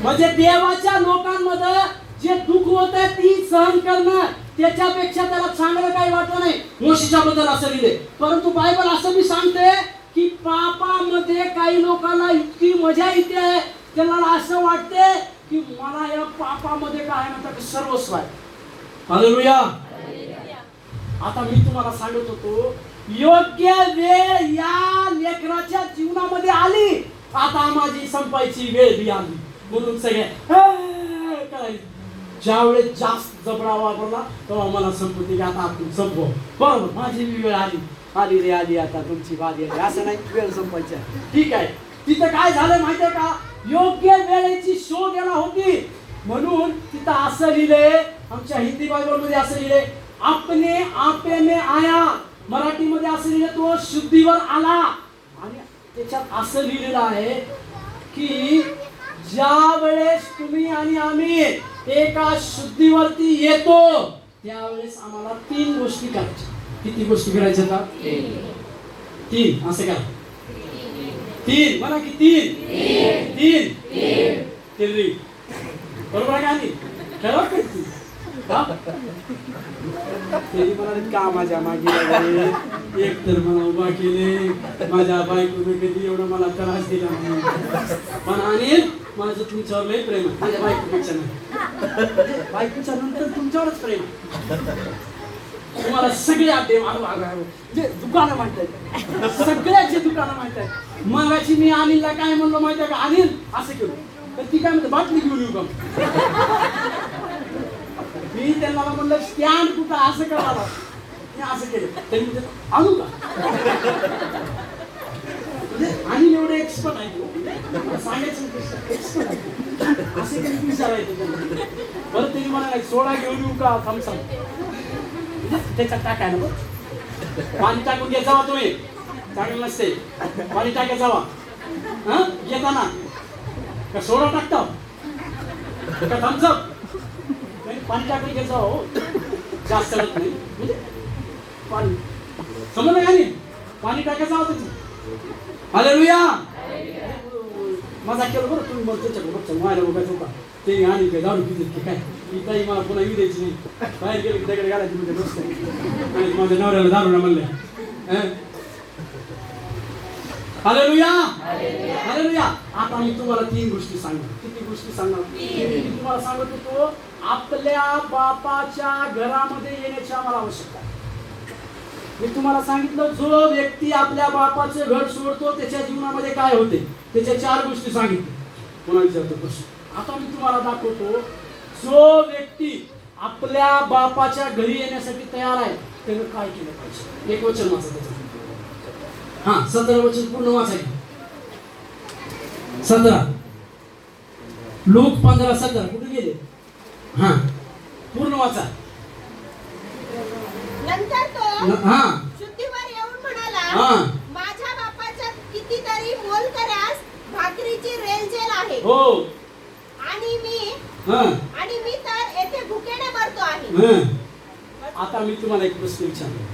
म्हणजे देवाच्या लोकांमध्ये जे दुःख होत आहे ती सहन करणं, त्याच्यापेक्षा त्याला चांगलं काही वाटलं नाही. मोशेच्या बद्दल असं लिहिले. परंतु बायबल असं मी सांगते की पापामध्ये काही लोकांना इतकी मजा येते, त्यांना असं वाटते की मला या पापामध्ये काय म्हणतात सर्वस्व आहे. हालेलुया. आता मी तुम्हाला सांगत होतो योग्य वेळ या लेकराच्या जीवनामध्ये आली, आता माझी संपायची वेळ बी आली. म्हणून सगळे करायचे. ज्यावेळेस जास्त जबडा वापरला तेव्हा मला संपत्ती की आता आपण संपव. बरोबर, माझी वेळ आली, आली रे आली, आता तुमची बारी आली. असं नाही, वेळ संपायची आहे. ठीक आहे. तिथं काय झालं माहितीये का, योग्य वेळेची शोध याला होती. म्हणून तिथं असं लिहिले, आमच्या हिंदी बायबल मध्ये असं लिहिले, आपने आपे में आया. मराठीमध्ये असं लिहिले, तो शुद्धीवर आला. आणि त्याच्यात असं लिहिलेलं आहे की ज्या वेळेस तुम्ही आणि आम्ही एका शुद्धीवरती येतो त्यावेळेस आम्हाला 3 गोष्टी करायच्या. किती गोष्टी करायच्या आता? 3. असं करा, 3 म्हणा की 3 3 बरोबर आहे का नाही? ठरव करते का माझ्या मागे एक तर मला उभा केले, माझ्या बायकोने कधी एवढं मला त्रास दिला नाही. पण अनिल माझं तुमच्यावर लय प्रेम आहे, माझ्या बायकोपेक्षा नाही. बायकोच्या नंतर तुमच्यावरच प्रेम आहे. तुम्हाला सगळे आटे जे दुकानं माहित आहेत, सगळ्याचे दुकानं माहित आहेत. मगाशी मी अनिलला काय म्हणलो माहिती आहे का, अनिल असं केलं तर ती काय म्हणते बाटली घेऊन येऊ का. मी त्यांना म्हणलं स्टँड कुठं असं करावं, मी असं केलं त्यांनी म्हणजे आणू का. आणि एवढे एक्सपर्ट आहे सांगायचं एक्सपर्ट आहे असे काही विचारायचं त्यांना. बरं त्यांनी म्हणाला सोडा घेऊन येऊ का, थम्सअप म्हणजे त्याच्यात टाकाय ना, पाणी टाकून घ्या जावा तुम्ही, चांगलं नसते पाणी टाकाय जावा. हा घेताना का सोडा टाकता का थम्सअप, पाणी टाकून घ्यायचं हो, जास्त लागत नाही म्हणजे पाणी समजलं का नाही, पाणी टाकायचं हवं त्याचं. हालेलुया. मजा केलं बरं तुम्ही, मग त्याच्याकडे मायला बघायचं का ते आणि काय दारू पितात की काय, इथंही मला पुन्हा येऊ द्यायची नाही. बाहेर गेलं की त्याकडे घालायची म्हणजे बसतं आणि माझ्या नवऱ्याला दारूला म्हणलं. Hallelujah hallelujah. आता मी तुम्हाला 3 गोष्टी सांगणार. किती गोष्टी सांगणार? मी तुम्हाला सांगत होतो आपल्या बापाच्या घरामध्ये येण्याची आम्हाला आवश्यकता आहे. मी तुम्हाला सांगितलं जो व्यक्ती आपल्या बापाचे घर सोडतो त्याच्या जीवनामध्ये काय होते, त्याच्या 4 गोष्टी सांगितल्या. पुन्हा विचारतो प्रश्न. आता मी तुम्हाला दाखवतो जो व्यक्ती आपल्या बापाच्या घरी येण्यासाठी तयार आहे त्यानं काय केलं पाहिजे. एक वचन वाचा त्याचं. 17 वचन पूर्ण वाचायचं. 17 लोक 15:17 कुठे गेले? हा पूर्ण वाचा. नंतर तो हा शुद्धीवर येऊन म्हणाला, हा. माझ्या बापाच्या कितीतरी मोलकऱ्यास भाकरीची रेलचेल आहे हो आणि हा मी तर येथे भुकेने मरतो आहे. हा. आता मी तुम्हाला एक प्रश्न विचारतो.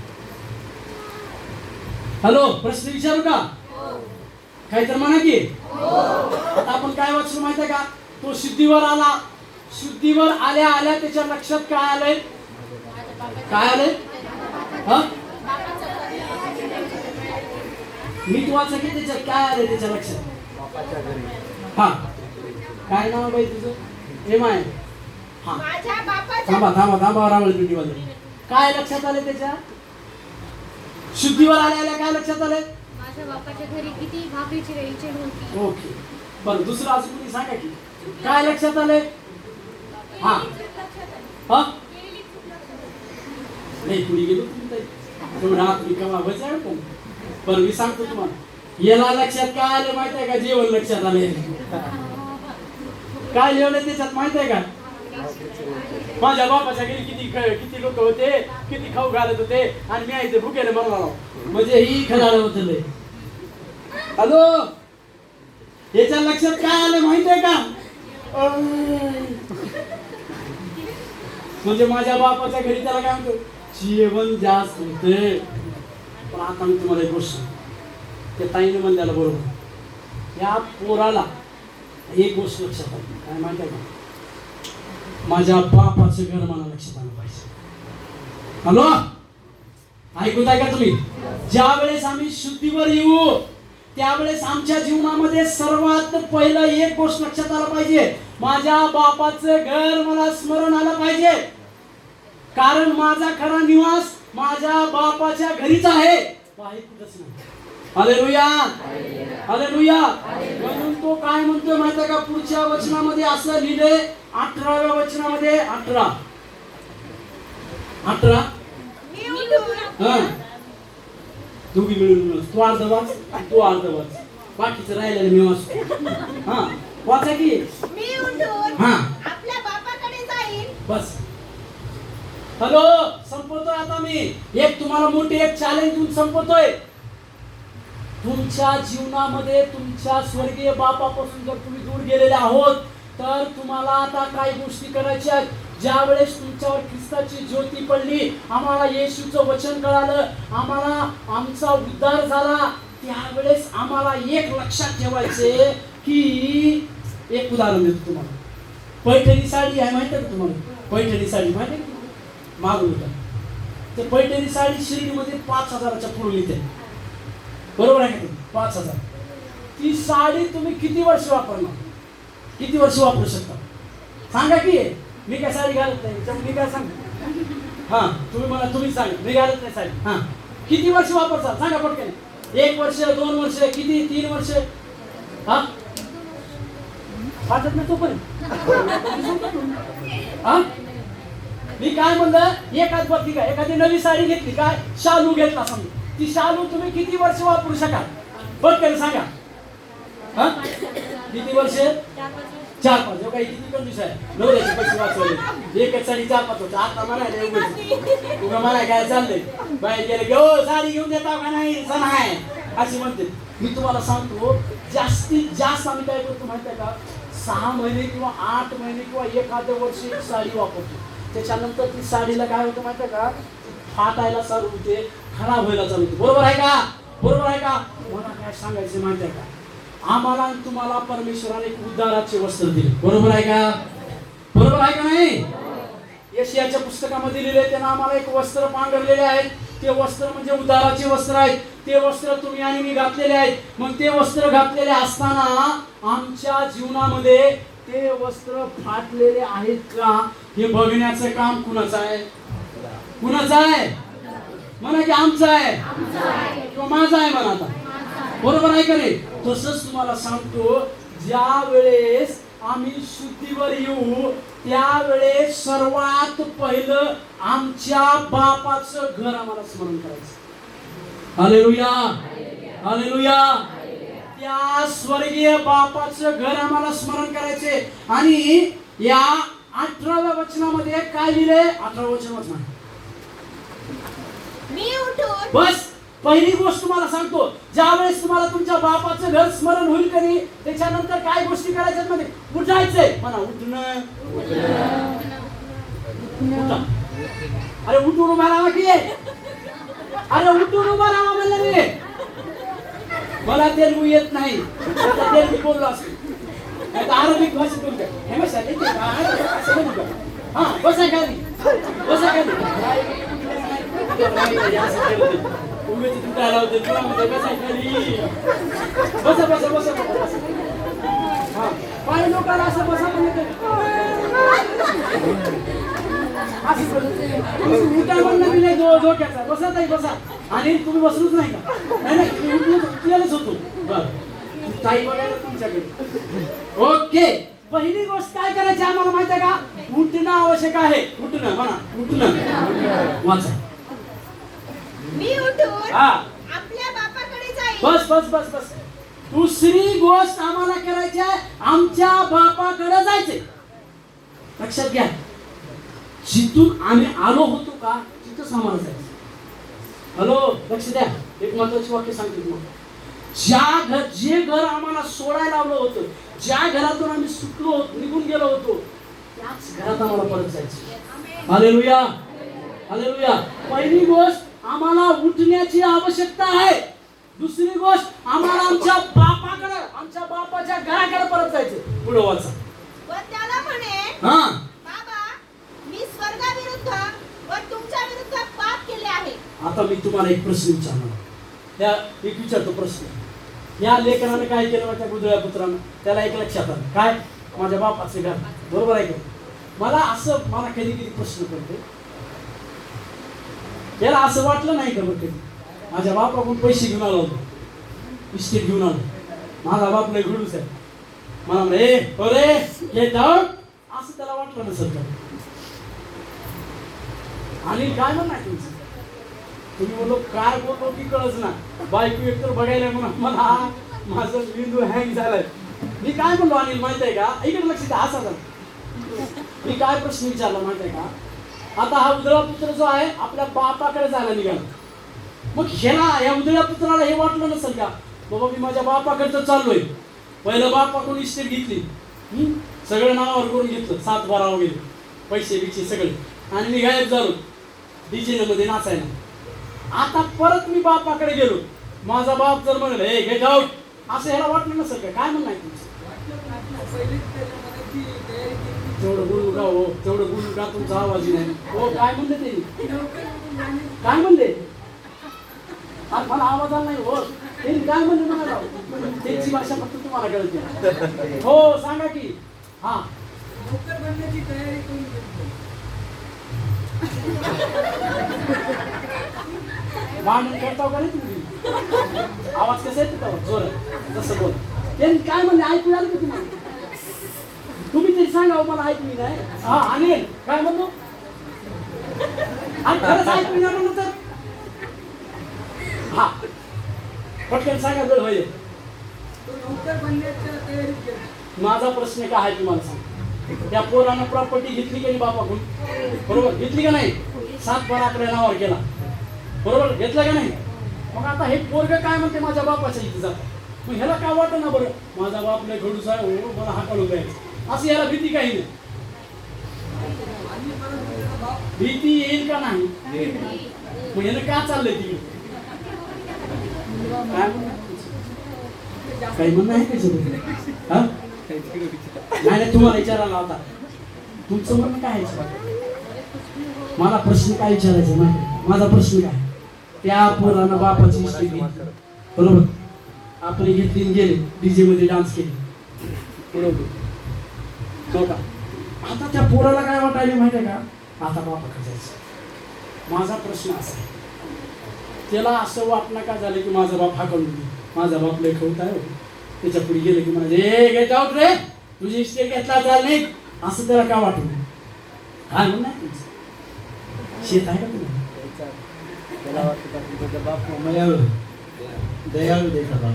हॅलो, प्रश्न विचारू का? काय तर म्हणा की. आता आपण काय वाचलो माहिती आहे का? तो शुद्धीवर आला. शुद्धीवर आल्या आल्या त्याच्या लक्षात काय आलंय? काय आलंय? हा नीट वाचा की त्याच्यात काय आलंय त्याच्या लक्षात. हा काय नाव बाई तुझं? M I. हा माझ्या बापाच्या थांबा थांबा थांबा रावळ पिंडीवाले. काय लक्षात आले त्याच्या? शुद्धीवर आल्या आल्या काय लक्षात आले? माझ्या बापाच्या घरी किती भाकरीची रेलचेल होती. ओके बरं, दुसरं अजून कोणी सांगा की काय लक्षात आले? हा हा नाही कुणी गेलो तुम्ही तेवढा तुम्ही कमा बचाळ पण. बरं मी सांगतो तुम्हाला, याला लक्षात काय आले माहित आहे का? जेवण लक्षात आले. काय लिहिलं त्याच्यात माहित आहे का? माझ्या बापाच्या घरी किती लोक होते, किती खाऊ घालत होते आणि मी आईचे भुकेने मरणार. म्हणजे ही खराड होत. हॅलो, याच्या लक्षात काय आलं माहित आहे का? म्हणजे माझ्या बापाच्या घरी त्याला काय म्हणतो, जेवण जास्त होते. पण आता मी तुम्हाला एक गोष्ट, त्या ताईने म्हणल्याला बरोबर, या पोराला एक गोष्ट लक्षात आली. काय माहिती आहे का? माझ्या बापाचं घर मला लक्षात आलं पाहिजे. हॅलो, ऐकूत आहे का तुम्ही? ज्या वेळेस आम्ही शुद्धीवर येऊ त्यावेळेस आमच्या जीवनामध्ये सर्वात पहिलं एक गोष्ट लक्षात आलं पाहिजे, माझ्या बापाचं घर मला स्मरण आलं पाहिजे. कारण माझा खरा निवास माझ्या बापाच्या घरीच आहे, बाहेर कुठंच नाही. Hallelujah, hallelujah. म्हणून तो काय म्हणतोय माहिती आहे का? पुढच्या वचनामध्ये असं लिहिले, 18व्या वचनामध्ये 18 मी उठून हा दोघी मिळून तू अर्ध वाच तू अर्ध वाच, बाकीचं राहिलेलं मी वाचतो. हा वाचा की. मी उठून हा आपल्या बापाकडे जाईन. बस. हॅलो, संपवतोय आता मी. एक तुम्हाला मोठी एक चॅलेंज देऊन संपवतोय. तुमच्या जीवनामध्ये तुमच्या स्वर्गीय बापापासून जर तुम्ही दूर गेलेले आहोत तर तुम्हाला आता काही गोष्टी करायच्या आहेत. ज्या वेळेस तुमच्यावर ख्रिस्ताची ज्योती पडली, आम्हाला येशूचं वचन कळालं, आम्हाला आमचा उद्धार झाला, त्यावेळेस आम्हाला एक लक्षात ठेवायचे की, एक उदाहरण देतो तुम्हाला. पैठणी साडी आहे माहिती आहे का तुम्हाला? पैठणी साडी माहिती आहे? मागून होता ते पैठणी साडी शिर्डीमध्ये 5,000च्या पुढे येते. बरोबर आहे का? ते 5,000. ती साडी तुम्ही किती वर्ष वापरणार? किती वर्ष वापरू शकता? सांगा की. मी काय साडी घालत नाही, मी काय सांग. हा तुम्ही मला तुम्ही सांगा, मी घालत नाही साडी. हा किती वर्ष वापरता सांगा पटकन. 1 वर्ष, 2 वर्ष, किती? 3 वर्ष. हा वाटत नाही तोपर्यंत. हा मी काय म्हणलं, एखादी नवी साडी घेतली, काय शालू घेतला समजा, ती शालू तुम्ही किती वर्ष वापरू शकाल? पटकन सांगा. हा किती वर्ष? 4-5. काही किती कंजूस आहे. नवऱ्याचे पैसे वाचवले, एकच साडी 4-5 वर्ष. आता म्हणायला एवढं तुला मला काय चाललंय, बाहेर गेले की हो साडी घेऊन देता का नाही, सण आहे अशी म्हणते. मी तुम्हाला सांगतो, जास्तीत जास्त आम्ही काय करतो माहिती आहे का? 6 महिने किंवा 8 महिने किंवा एखादं वर्ष एक साडी वापरतो. त्याच्यानंतर ती साडीला काय होतं माहिती आहे का? फाटायला चालू होते, खराब व्हायला चालू होते. बरोबर आहे का? बरोबर आहे का? मला काय सांगायचं माहिती आहे का? आम्हाला आणि तुम्हाला परमेश्वराने एक उद्धाराचे वस्त्र दिले. बरोबर आहे का? बरोबर आहे का नाही? यशायाच्या पुस्तकामध्ये लिहिले, त्यानं आम्हाला एक वस्त्र पांघरलेले आहेत. ते वस्त्र म्हणजे उद्धाराचे वस्त्र आहेत. ते वस्त्र तुम्ही आणि मी घातलेले आहेत. मग ते वस्त्र घातलेले असताना आमच्या जीवनामध्ये ते वस्त्र फाटलेले आहेत का हे बघण्याचं काम कुणाचं आहे? कुणाचं आहे? म्हणा की आमचं आहे किंवा माझं आहे म्हणा. आता बरोबर आहे का नाही? तसंच तुम्हाला सांगतो, ज्या वेळेस आम्ही शुद्धीवर येऊ त्यावेळेस सर्वात पहिलं आमच्या बापाचं घर आम्हाला स्मरण करायचं. Hallelujah, hallelujah. त्या स्वर्गीय बापाचं घर आम्हाला स्मरण करायचे. आणि या 18व्या वचनामध्ये काय लिहिले? 18वं वचन वाचा. मी उठून बस पहिली गोष्ट तुम्हाला सांगतो, ज्यावेळेस तुम्हाला तुमच्या बापाचं घर स्मरण होईल का नाही, त्याच्यानंतर काय गोष्टी करायच्यात मध्ये उठायचंय. म्हणा उठणं. उठा. अरे उठून उभा राहा की. अरे उठून उभा राहा म्हणलं मी. मला तेलगू येत नाही, आता तेलगू बोललो असेल, आता अरबिक भाषेत बोलतो. हे बसा येते का? असं म्हणू का? हा बसा खाली, बसा खाली. उमेद तुटायला होते तुला मध्ये बसा खाली. बसा बसा बसा बसा. हा पाय लोकांना असं बसा म्हणते. उठा म्हणणं मी नाही डोक्याचा. बसा ताई बसा. आणि तुम्ही बसलोच नाही का? नाही नाही तुम्ही उठलेलंच होतो. बरं ताई बघायला तुमच्याकडे. ओके, पहिली गोष्ट काय करायची आम्हाला माहिती आहे का? उठणं आवश्यक आहे. उठणं म्हणा, उठणं वाचा. मी उठून हा आपल्या बापाकडे जाईल. बस बस बस बस. दुसरी गोष्ट आम्हाला करायची आहे, आमच्या बापाकडे जायचे. लक्षात घ्या, जिथून आम्ही आलो होतो का तिथंच आम्हाला जायचं. हॅलो लक्ष द्या, एक महत्वाची वाक्य सांगतो तुम्हाला. जे घर आम्हाला सोडायला लावलं होतं, ज्या घरातून आम्ही सुटलो निघून गेलो होतो, त्याच घरात आम्हाला परत जायचं. Hallelujah hallelujah. पहिली गोष्ट आम्हाला उठण्याची आवश्यकता आहे. दुसरी गोष्ट आम्हाला आमच्या बापाकडे, आमच्या बापाच्या घराकडे परत जायचं. पुढे वाचा. व त्याला म्हणे, हा बाबा मी स्वर्गाविरुद्ध व तुमच्या विरुद्ध पाप केले आहे. आता मी तुम्हाला एक प्रश्न विचारणार. एक विचारतो प्रश्न. या लेखनानं काय केलं माझ्या गुजळ्या पुत्रानं? त्याला एक लक्षात आलं काय? माझ्या बापाचे घर. बरोबर आहे का? मला कधी कधी प्रश्न पडते, याला असं वाटलं नाही का बरं कधी माझ्या बापाकडून पैसे घेऊन आलो होतो, बिस्किट घेऊन आलो, माझा बाप लय घडूच आहे, मला म्हणले अरे हे जाऊ, असं त्याला वाटलं नसेल का? आणि काय म्हणणार तुमचं? तुम्ही बोललो काय बोललो की कळच ना. बायको एकतर बघायला म्हणून मला माझं बिंदू हँग झालाय. मी काय म्हणलो अनिल माहित आहे का? इकडे लक्ष द्या. असा मी काय प्रश्न विचारला माहित आहे का? आता हा उदळा पुत्र जो आहे आपल्या बापाकडे जायला निघाला. मग ह्याला या उदळ्या पुत्राला हे वाटलं नसेल का बाबा मी माझ्या बापाकडे तर चाललोय. पहिलं बापाकडून इस्टेट घेतली, सगळं नावावर करून घेतलं, 7-12 वगैरे पैसे बिचे सगळे, आणि मी गायब झालो डीजे मध्ये नाचायला. आता परत मी बापाकडे गेलो, माझा बाप जर म्हणलं हे गेट आउट, असं ह्याला वाटलं नसेल का? काय म्हणणं आहे तुमचं? तेवढं बोलू का हो, तेवढं बोलू का? तुमचा आवाज नाही हो. काय म्हणले ते? काय म्हणले? मला आवाज आला नाही हो. त्यांनी काय म्हणले म्हणाला? त्यांची भाषा फक्त तुम्हाला कळते हो. सांगा की. हा बनण्याची तयारी करून भांडण करताव का नाही तुम्ही? आवाज कसा येतो का जोरात? तसं बोल. त्यांनी काय म्हणले ऐकू आलं का तुम्हाला? तुम्ही तरी सांगा मला ऐकू नाही. हा अनिल काय म्हणतो? खरंच ऐकू नाही म्हणलं तर हा पटकन सांगा वेळ होईल. माझा प्रश्न काय आहे तुम्हाला सांग. त्या पोरानं प्रॉपर्टी घेतली का नाही बापाकडून? बरोबर घेतली का नाही? 7-12 आपल्या नावावर केला, बरोबर घेतला का नाही? मग आता हे पोरग काय म्हणते माझ्या बापाच्या इथे जात. मग ह्याला काय वाटत ना बरं माझा बाप लय घडूच आहे हो, मला हाकालून द्यायचं, असं याला भीती काही नाही? भीती येईल का नाही? मग ह्यानं का चाललंय तिकडे? काय काही म्हणणं आहे का? नाही तुम्हाला विचारायला होता, तुमचं म्हणणं काय आहे? मला प्रश्न काय विचारायचा माहिती? माझा प्रश्न काय? त्या पोरानं बापाची इष्ट घेतली, बरोबर, आपली घेतली गेले डीजे मध्ये डान्स केली, बरोबर हो का? आता त्या पोराला काय वाटायला माहिती आहे का? आता बापाकडे जायचं. माझा प्रश्न असा, त्याला असं वाटणं का झालं की माझा बाप हाकलून गेला, माझा बाप लय खवत आहे, त्याच्या पुढे गेलं की म्हणाले ए गेट आउट रे, तुझी इस्टेट घेतला चाल नाही, असं त्याला का वाटलं? काय म्हणणं आहे तुमचं? शेत आहे का तुम्हाला? त्याला वाटतं का तुझा बाप दयाळू देखावा.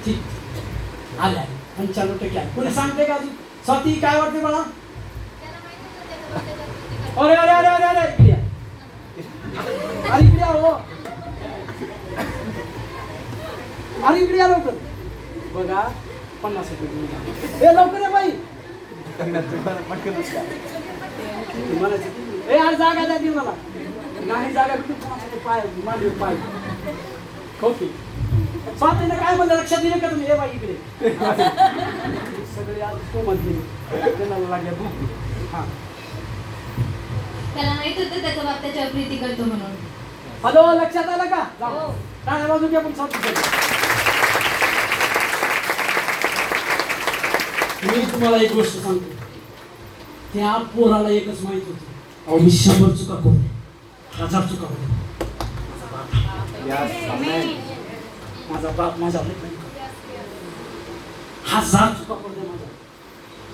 ठीक आल्या 95% आहे. कोणी सांगते का अजून? स्वाती काय वाटते मला? अरे अरे अरे अरे अरे इकडे या. अरे इकडे या हो. अरे इकडे या लवकर. बघा 50%. ए लवकर या बाई. ए आज जागा द्या ती मला. नाही जागा भेटू पाय मांडीवर पाय. ओके. स्वातीने काय म्हणलं लक्षात दिलं का तुम्ही? ए बाई इकडे. सगळे आज तो म्हणते त्याला लागल्या भूक. हा त्याला माहित होतं त्याचा बाप त्याच्यावर प्रीती करतो म्हणून. हॅलो लक्षात आलं का? जाऊ. काय बाजू घ्या पण स्वाती. मी तुम्हाला एक गोष्ट सांगतो. त्या पोराला एकच माहित होती, अहो मी 100 चुका करू 1000 चुका करू, माझा बाप माझ्या 1000 चुका करू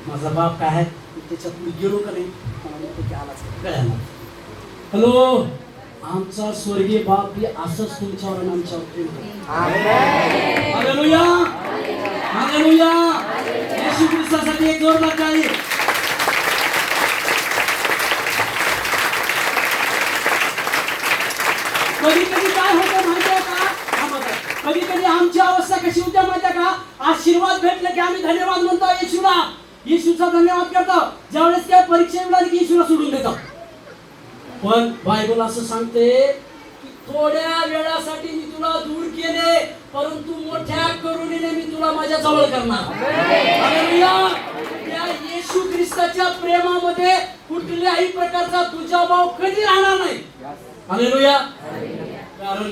माझा बाप काय आहे त्याच्यात मी गेलो का नाही कळायला. हॅलो आमचा स्वर्गीय बाप ही असंच तुमच्यावर आणि आमच्यावर प्रेम करतो. Hallelujah hallelujah. येशू ख्रिस्तासाठी एक जोरदार टाळी. कधी कधी काय होतं माहितीये का? कधी कधी आमची अवस्था कशी होत्या माहितीये का? आशीर्वाद भेटले की आम्ही धन्यवाद म्हणतो येशूला, येशूचा धन्यवाद करतो. ज्यावेळेस काय परीक्षा मिळाली की येशूला सोडून देतो. पण बायबल असं सांगते की थोड्या वेळासाठी मी तुला दूर केले परंतु मोठ्या करुणेने मी तुला माझ्या जवळ करणार. हालेलुया. त्या येशू ख्रिस्ताच्या प्रेमामध्ये कुठल्याही प्रकारचा तुझा भाव कधी राहणार नाही. हालेलुया. कारण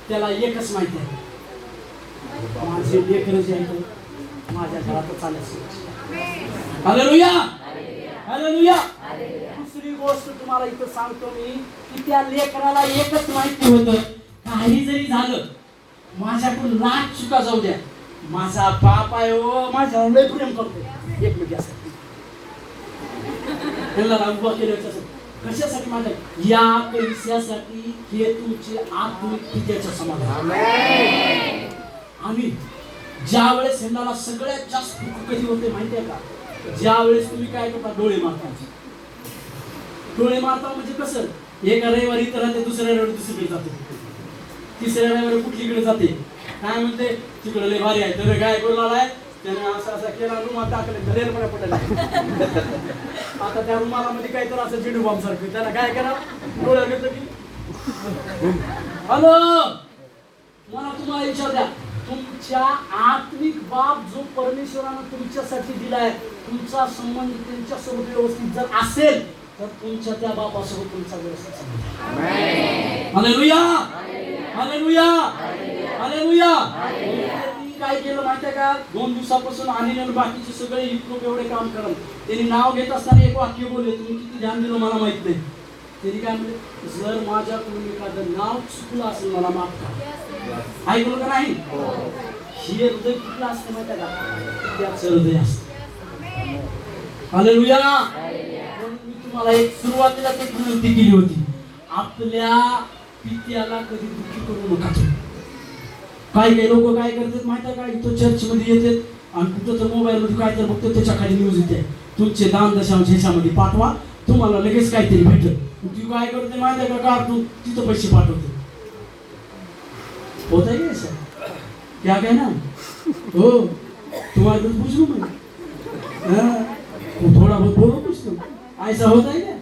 त्याला एकच माहिती आहे, माझे लेकरं जे आहेत माझ्या घरात चालायचं. Hallelujah hallelujah. दुसरी गोष्ट तुम्हाला इथं सांगतो मी की त्या लेकराला एकच माहिती होतं, काही जरी झालं माझ्याकडून लाख चुका जाऊ द्या, माझा बाप आहे हो माझ्यावर लय प्रेम करतो. एक मिनिट यासाठी त्यांना उभा केलं कशासाठी? माझ्या या पैशासाठी हे तुमचे आत्मिक पित्याचं समाधान. आणि ज्या वेळेस ह्यांना सगळ्यात जास्त कधी होते माहितीये का? ज्या वेळेस तुम्ही काय करता? डोळे मारता. डोळे मारता म्हणजे कसं? एका रविवारी तर राहते, दुसऱ्या रविवारी दुसरीकडे जाते, तिसऱ्या रविवारी कुठलीकडे जाते. काय म्हणते तिकडे लय भारी आहे तर काय करून आलाय त्याने असं असं केला रुमाल टाकले रेल मध्ये पडला. आता त्या रुमालामध्ये काय तर असं चिडू बॉम्ब सारखं त्याला काय करा डोळ्या घेतलं की. हॅलो मला तुम्हाला विचार द्या, तुमच्या आत्मिक बाप जो परमेश्वरानं तुमच्यासाठी दिलाय, तुमचा संबंध त्यांच्यासोबत व्यवस्थित जर असेल तर तुमच्या त्या बापासोबत तुमचा व्यवस्थित संबंध. Hallelujah hallelujah hallelujah. काय केलं माहितीये का? 2 दिवसापासून आणि बाकीचे सगळे लोक एवढे काम करत त्यांनी नाव घेत असताना एक वाक्य बोलले, तुम्ही किती ध्यान दिलं मला माहित नाही. त्यांनी काय म्हणले? जर माझ्याकडून एखादं नाव चुकलं असेल मला माफ करा. ऐकलं का नाही? हे हृदय कुठलं असतं माहिती का? त्याचं हृदय असतं. हालेलुया. मी तुम्हाला एक सुरुवातीला एक विनंती केली होती, आपल्या पित्याला कधी दुःखी करू नका. काही काही लोक काय करतात माहिती का? इथं चर्च मध्ये येतात आणि कुठं तर मोबाईल मध्ये काय तर बघतो त्याच्या खाली न्यूज येते, तुमचे दान दशांश ह्याच्यामध्ये पाठवा तुम्हाला लगेच काहीतरी भेटेल. ती काय करते माहिती का? कार्टून तिथं पैसे पाठवते. होता है सर क्या कहना? हो तुम्हारे कुछ पूछ लूं मैं? थोड़ा बहुत बोलो कुछ तुम, ऐसा होता है क्या?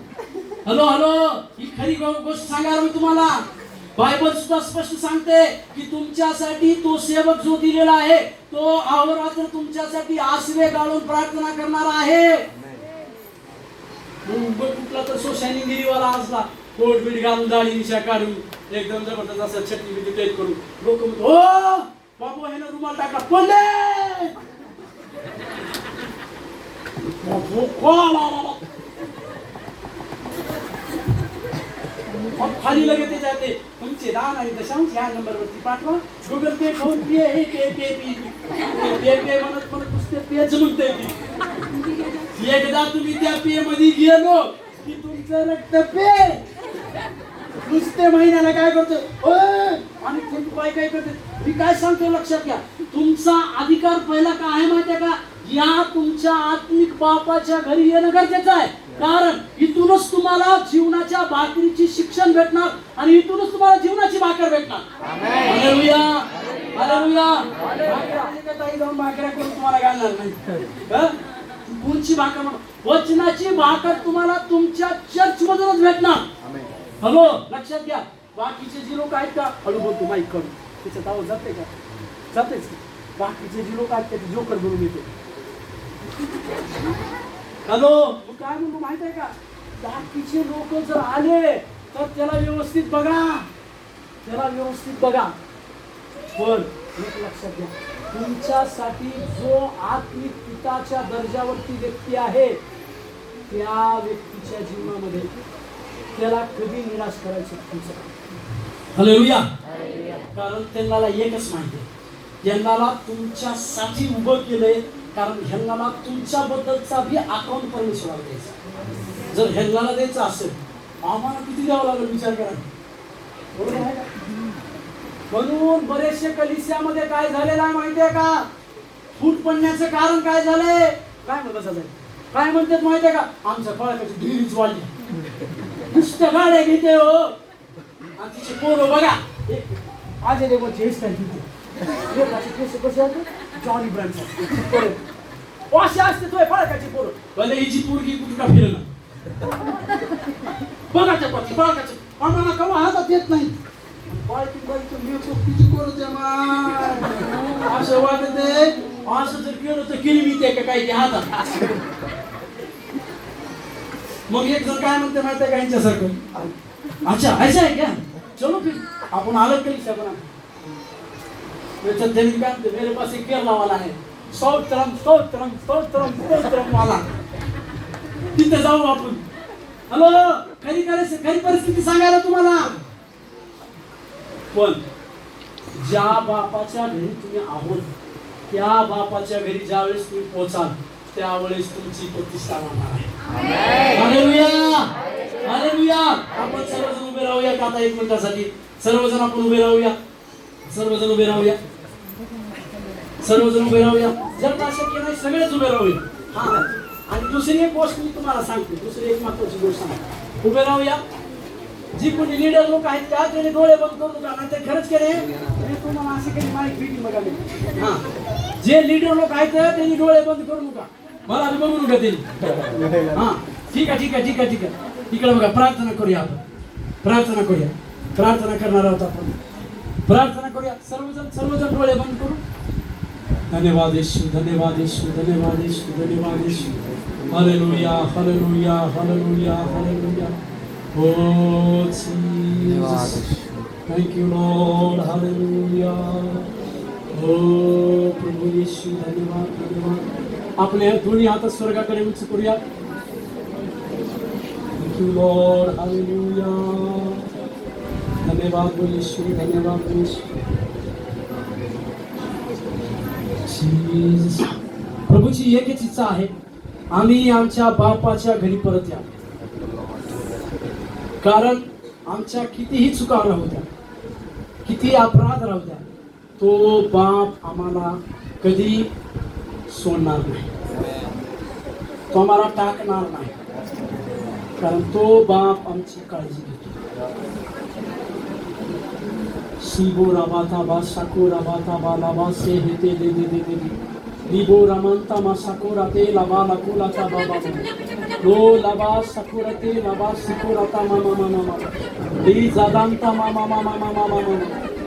Hello hello. ही खरी गोष्ट सांगा मी तुम्हाला. बायबल सुद्धा स्पष्ट सांगते की तुमच्यासाठी तो सेवक जो दिलेला आहे तो अहोरात्र तुमच्यासाठी आसवे गाळून प्रार्थना करणार आहे. कुठला तर सोशानिगिरीवाला असला कोट बीट घालून दाढी निशा काढून एकदम जबरदस्त असं छत्री बिटी टेट करून लोक म्हणतो हो बाबू हे ना रुमाल टाका पडले. खाली लगेच ते जाते तुमचे दान आणि दशांश ह्या नंबरवरती पाठवा. गुगल पे फोन पे हे पे पे पे पे म्हणत म्हणत नुसते पेच म्हणते. एकदा तुम्ही त्या पे मध्ये गेलो की तुमचं रक्त पे नुसते महिन्याला काय करतो आणि काय काय करते. मी काय सांगतो लक्षात घ्या, तुमचा अधिकार पहिला काय आहे माहिती आहे का? या तुमच्या आत्मिक बापाच्या घरी येणं गरजेचं आहे. कारण इथूनच तुम्हाला जीवनाच्या भाकरीची शिक्षण भेटणार आणि इथूनच तुम्हाला जीवनाची भाकर भेटणार. Hallelujah, hallelujah. काही जाऊन भाकऱ्या करून तुम्हाला घालणार नाही. कोणची भाकर? वचनाची भाकर तुम्हाला तुमच्या चर्च मधूनच भेटणार. हॅलो, लक्षात घ्या. बाकीचे जी लोक आहेत का, हळू बोलतो माईक करून, त्याच्यात आवाज जाते का? जातेच. बाकीचे जी लोक आहेत त्याचे जोकर बनून येते. हॅलो, काय म्हणतो माहित आहे का? बाकीचे लोक जर आले तर त्याला व्यवस्थित बघा, त्याला व्यवस्थित बघा. पण एक लक्षात घ्या, तुमच्यासाठी जो आत्मिक पिताच्या दर्जावरती व्यक्ती आहे त्या व्यक्तीच्या जीवनामध्ये त्याला कधी निराश करायचं तुमचं. हालेलुया. कारण त्यांना एकच माहिती आहे, यांना तुमच्यासाठी उभं केलंय. कारण ह्यांना तुमच्याबद्दलचा बी अकाउंट परमेश्वराला द्यायचा. जर ह्यांना द्यायचं असेल आम्हाला किती द्यावं लागेल विचार करा. बरोबर आहे का? म्हणून बरेचसे कलिसियामध्ये काय झालेलं आहे माहिती आहे का? फूट पडण्याचं कारण काय झालंय? काय म्हणतात झालंय? काय म्हणतात माहिती आहे का? आमच्या बाळकाची ढिरीच वाढली, नुसत्या गाड्या घेते हो. आणि तिचे पोरं बघा, आज देवाची हेअरस्टाईल घेते, केस कसे असते जॉनी ब्रँडचा असे असते तो बाळकाची पोरं. भले हिची पोरगी कुठं का फिरलं बघाच्या पाठी बाळकाच्या आम्हाला कवा हातात येत नाही. बाळकी बाईचं मेकअप किती करत असं वाटत आहे. असं जर केलं तर केली मी ते काय ते हातात. मग एक जण काय म्हणते माहिती आहे का यांच्यासारखं? अच्छा ऐसा आहे क्या? चलो फिर आपण अलग करी शकतो. त्यांनी काय म्हणते, मेरे पास एक केरला वाला आहे, स्तोत्रम स्तोत्रम स्तोत्रम स्तोत्रम वाला, तिथे जाऊ आपण. हॅलो, खरी करायचं, खरी परिस्थिती सांगायला तुम्हाला. पण ज्या बापाच्या घरी तुम्ही आहोत त्या बापाच्या घरी ज्यावेळेस तुम्ही पोहोचाल त्यावेळेस तुमची प्रतिष्ठा होणार आहे. Hallelujah, hallelujah. आपण सर्वजण उभे राहूया का आता 1 मिनिटासाठी? सर्वजण आपण उभे राहूया, सर्वजण उभे राहूया, सर्वजण उभे राहूया. जर का शक्य नाही सगळेच उभे राहूया. हा, आणि दुसरी एक गोष्ट मी तुम्हाला सांगते, दुसरी एक महत्वाची गोष्ट सांगते. उभे राहूया. जी कोणी लीडर लोक आहेत त्या त्यांनी डोळे बंद करू नका, नाही तर खरंच केले मी तुम्हाला असे काही माईक भेटी बघा. हा, जे लीडर लोक आहेत त्यांनी डोळे बंद करू नका, मला आधी बघू नका त्यांनी. हा, ठीक आहे, ठीक आहे, ठीक आहे, ठीक आहे. इकडे बघा, प्रार्थना करूया आपण, प्रार्थना करूया, प्रार्थना करणार आहोत आपण. प्रार्थना करूया सर्वजण, सर्वजण डोळे बंद करू. धन्यवाद येशू, धन्यवाद येशू, धन्यवाद येशू, धन्यवाद Yeshu. Hallelujah, hallelujah, hallelujah, hallelujah. Oh Jesus, thank you Lord, hallelujah. Oh प्रभू येशू, धन्यवाद, धन्यवाद. आपले दोन्ही हात स्वर्गाकडे उंच करूया. Thank you Lord, hallelujah. धन्यवाद येशू, धन्यवाद येशू. Jesus. प्रभूची एकच इच्छा आहे, आम्ही आमच्या बापाच्या घरी परत या. कारण आमच्या कितीही चुका राहू द्या, किती अपराध राहू द्या, तो बाप आम्हाला कधी सोडणार नाही, तो आम्हाला टाकणार नाही. कारण तो बाप आमची काळजी घेतो. शिबो राबाता बा साको राबाता बा लाबा से हेते दे दे दे दे लिबो रामंता मा साको राते लाबा लाकुलाचा बाबा लो लाबा साकुरते लाबा सिकुराता मामा मामा मामा ली जादांता मामा मामा मामा मामा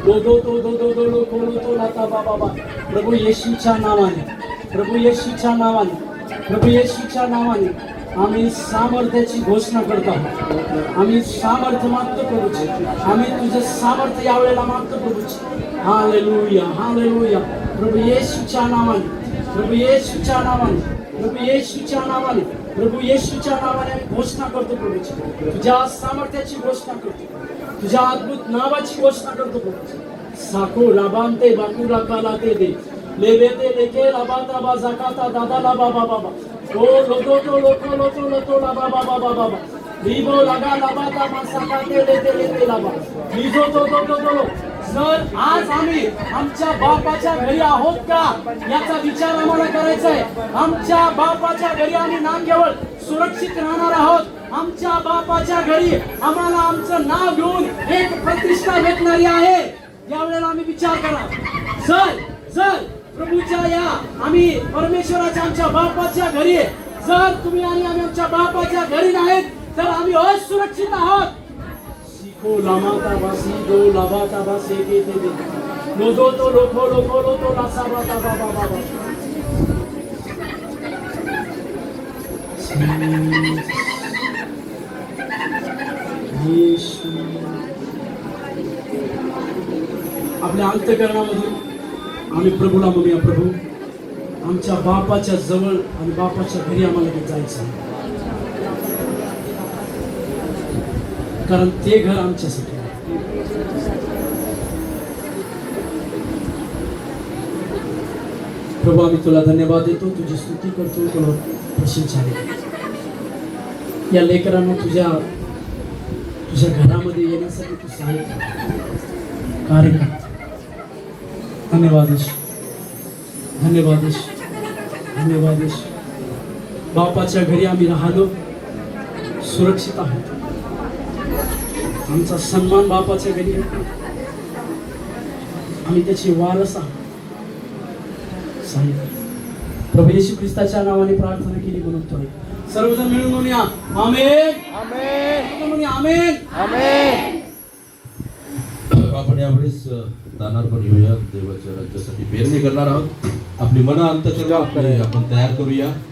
दो दो दो दो दो दो लो कोलो तो लाता बाबा बा. प्रभू येशूच्या नावाने, प्रभू येशूच्या नावाने, प्रभू येशूच्या नावाने आम्ही सामर्थ्याची घोषणा करतो. आम्ही सामर्थ्य मागतो प्रभूचे, आम्ही तुझं सामर्थ्य यावेळेला मागतो प्रभूचे. Hallelujah, hallelujah. प्रभू येशूच्या नावाने, प्रभू येशूच्या नावाने, प्रभू येशूच्या नावाने, प्रभू येशूच्या नावाने आम्ही घोषणा करतो प्रभूची. तुझ्या सामर्थ्याची घोषणा करतो, तुझ्या अद्भुत नावाची घोषणा करतो प्रभूची. साको लाबांते बाकुरा काला ते दे लेबेते लेके लाबाता बा जाकाता दादा ला बाबा बाबा ओ लोतो तो लोतो लोतो लोतो ला बाबा बाबा बाबा लिबो लगा लाबाता मा साकाते लेते लेते लाबा लिजो तो तो तो तो जर आज आम्ही आमच्या बापाच्या घरी आहोत का याचा विचार आम्हाला करायचा आहे. आमच्या बापाच्या घरी आम्ही ना केवळ सुरक्षित राहणार आहोत, आमच्या बापाच्या घरी आम्हाला आमचं नाव घेऊन एक प्रतिष्ठा भेटणारी आहे. यावेळेला आम्ही विचार करा. जर प्रभूच्या या आम्ही परमेश्वराच्या आमच्या बापाच्या घरी, जर तुम्ही आणि आम्ही आमच्या बापाच्या घरी नाहीत तर आम्ही असुरक्षित आहोत. सिको लामाता बासी दो लाबाता बासे के ते लोदो तो लोखो लोखो लो तो लासाबाता बाबा बाबा. येशू. आपल्या अंतःकरणामधून आम्ही प्रभूला म्हणूया, प्रभू आमच्या बापाच्या जवळ आणि बापाच्या घरी आम्हाला जायचं आहे. कारण ते घर आमच्यासाठी आहे. प्रभू आम्ही तुला धन्यवाद देतो, तुझी स्तुती करतो, तुला प्रशंसा देतो. या लेकरांना तुझ्या घरामध्ये येण्यासाठी तू सहाय्य कार्य कर. धन्यवाद येशू, धन्यवाद येशू, धन्यवाद येशू. बापाच्या घरी आम्ही राहिलो, सुरक्षित आहोत. आमचा सन्मान बापाच्या घरी आहे. आम्ही त्याची वारस आहोत. साहेब प्रभू येशू ख्रिस्ताच्या नावाने प्रार्थना केली म्हणतोय. सर्वजण मिळून म्हणूया आमेन, आमेन, म्हणूया आमेन, आमेन. आपण यावेळेस दानार्पण घेऊया. देवाच्या राज्यासाठी पेरणी करणार आहोत. आपली मनं अंतःकरण आपण तयार करूया.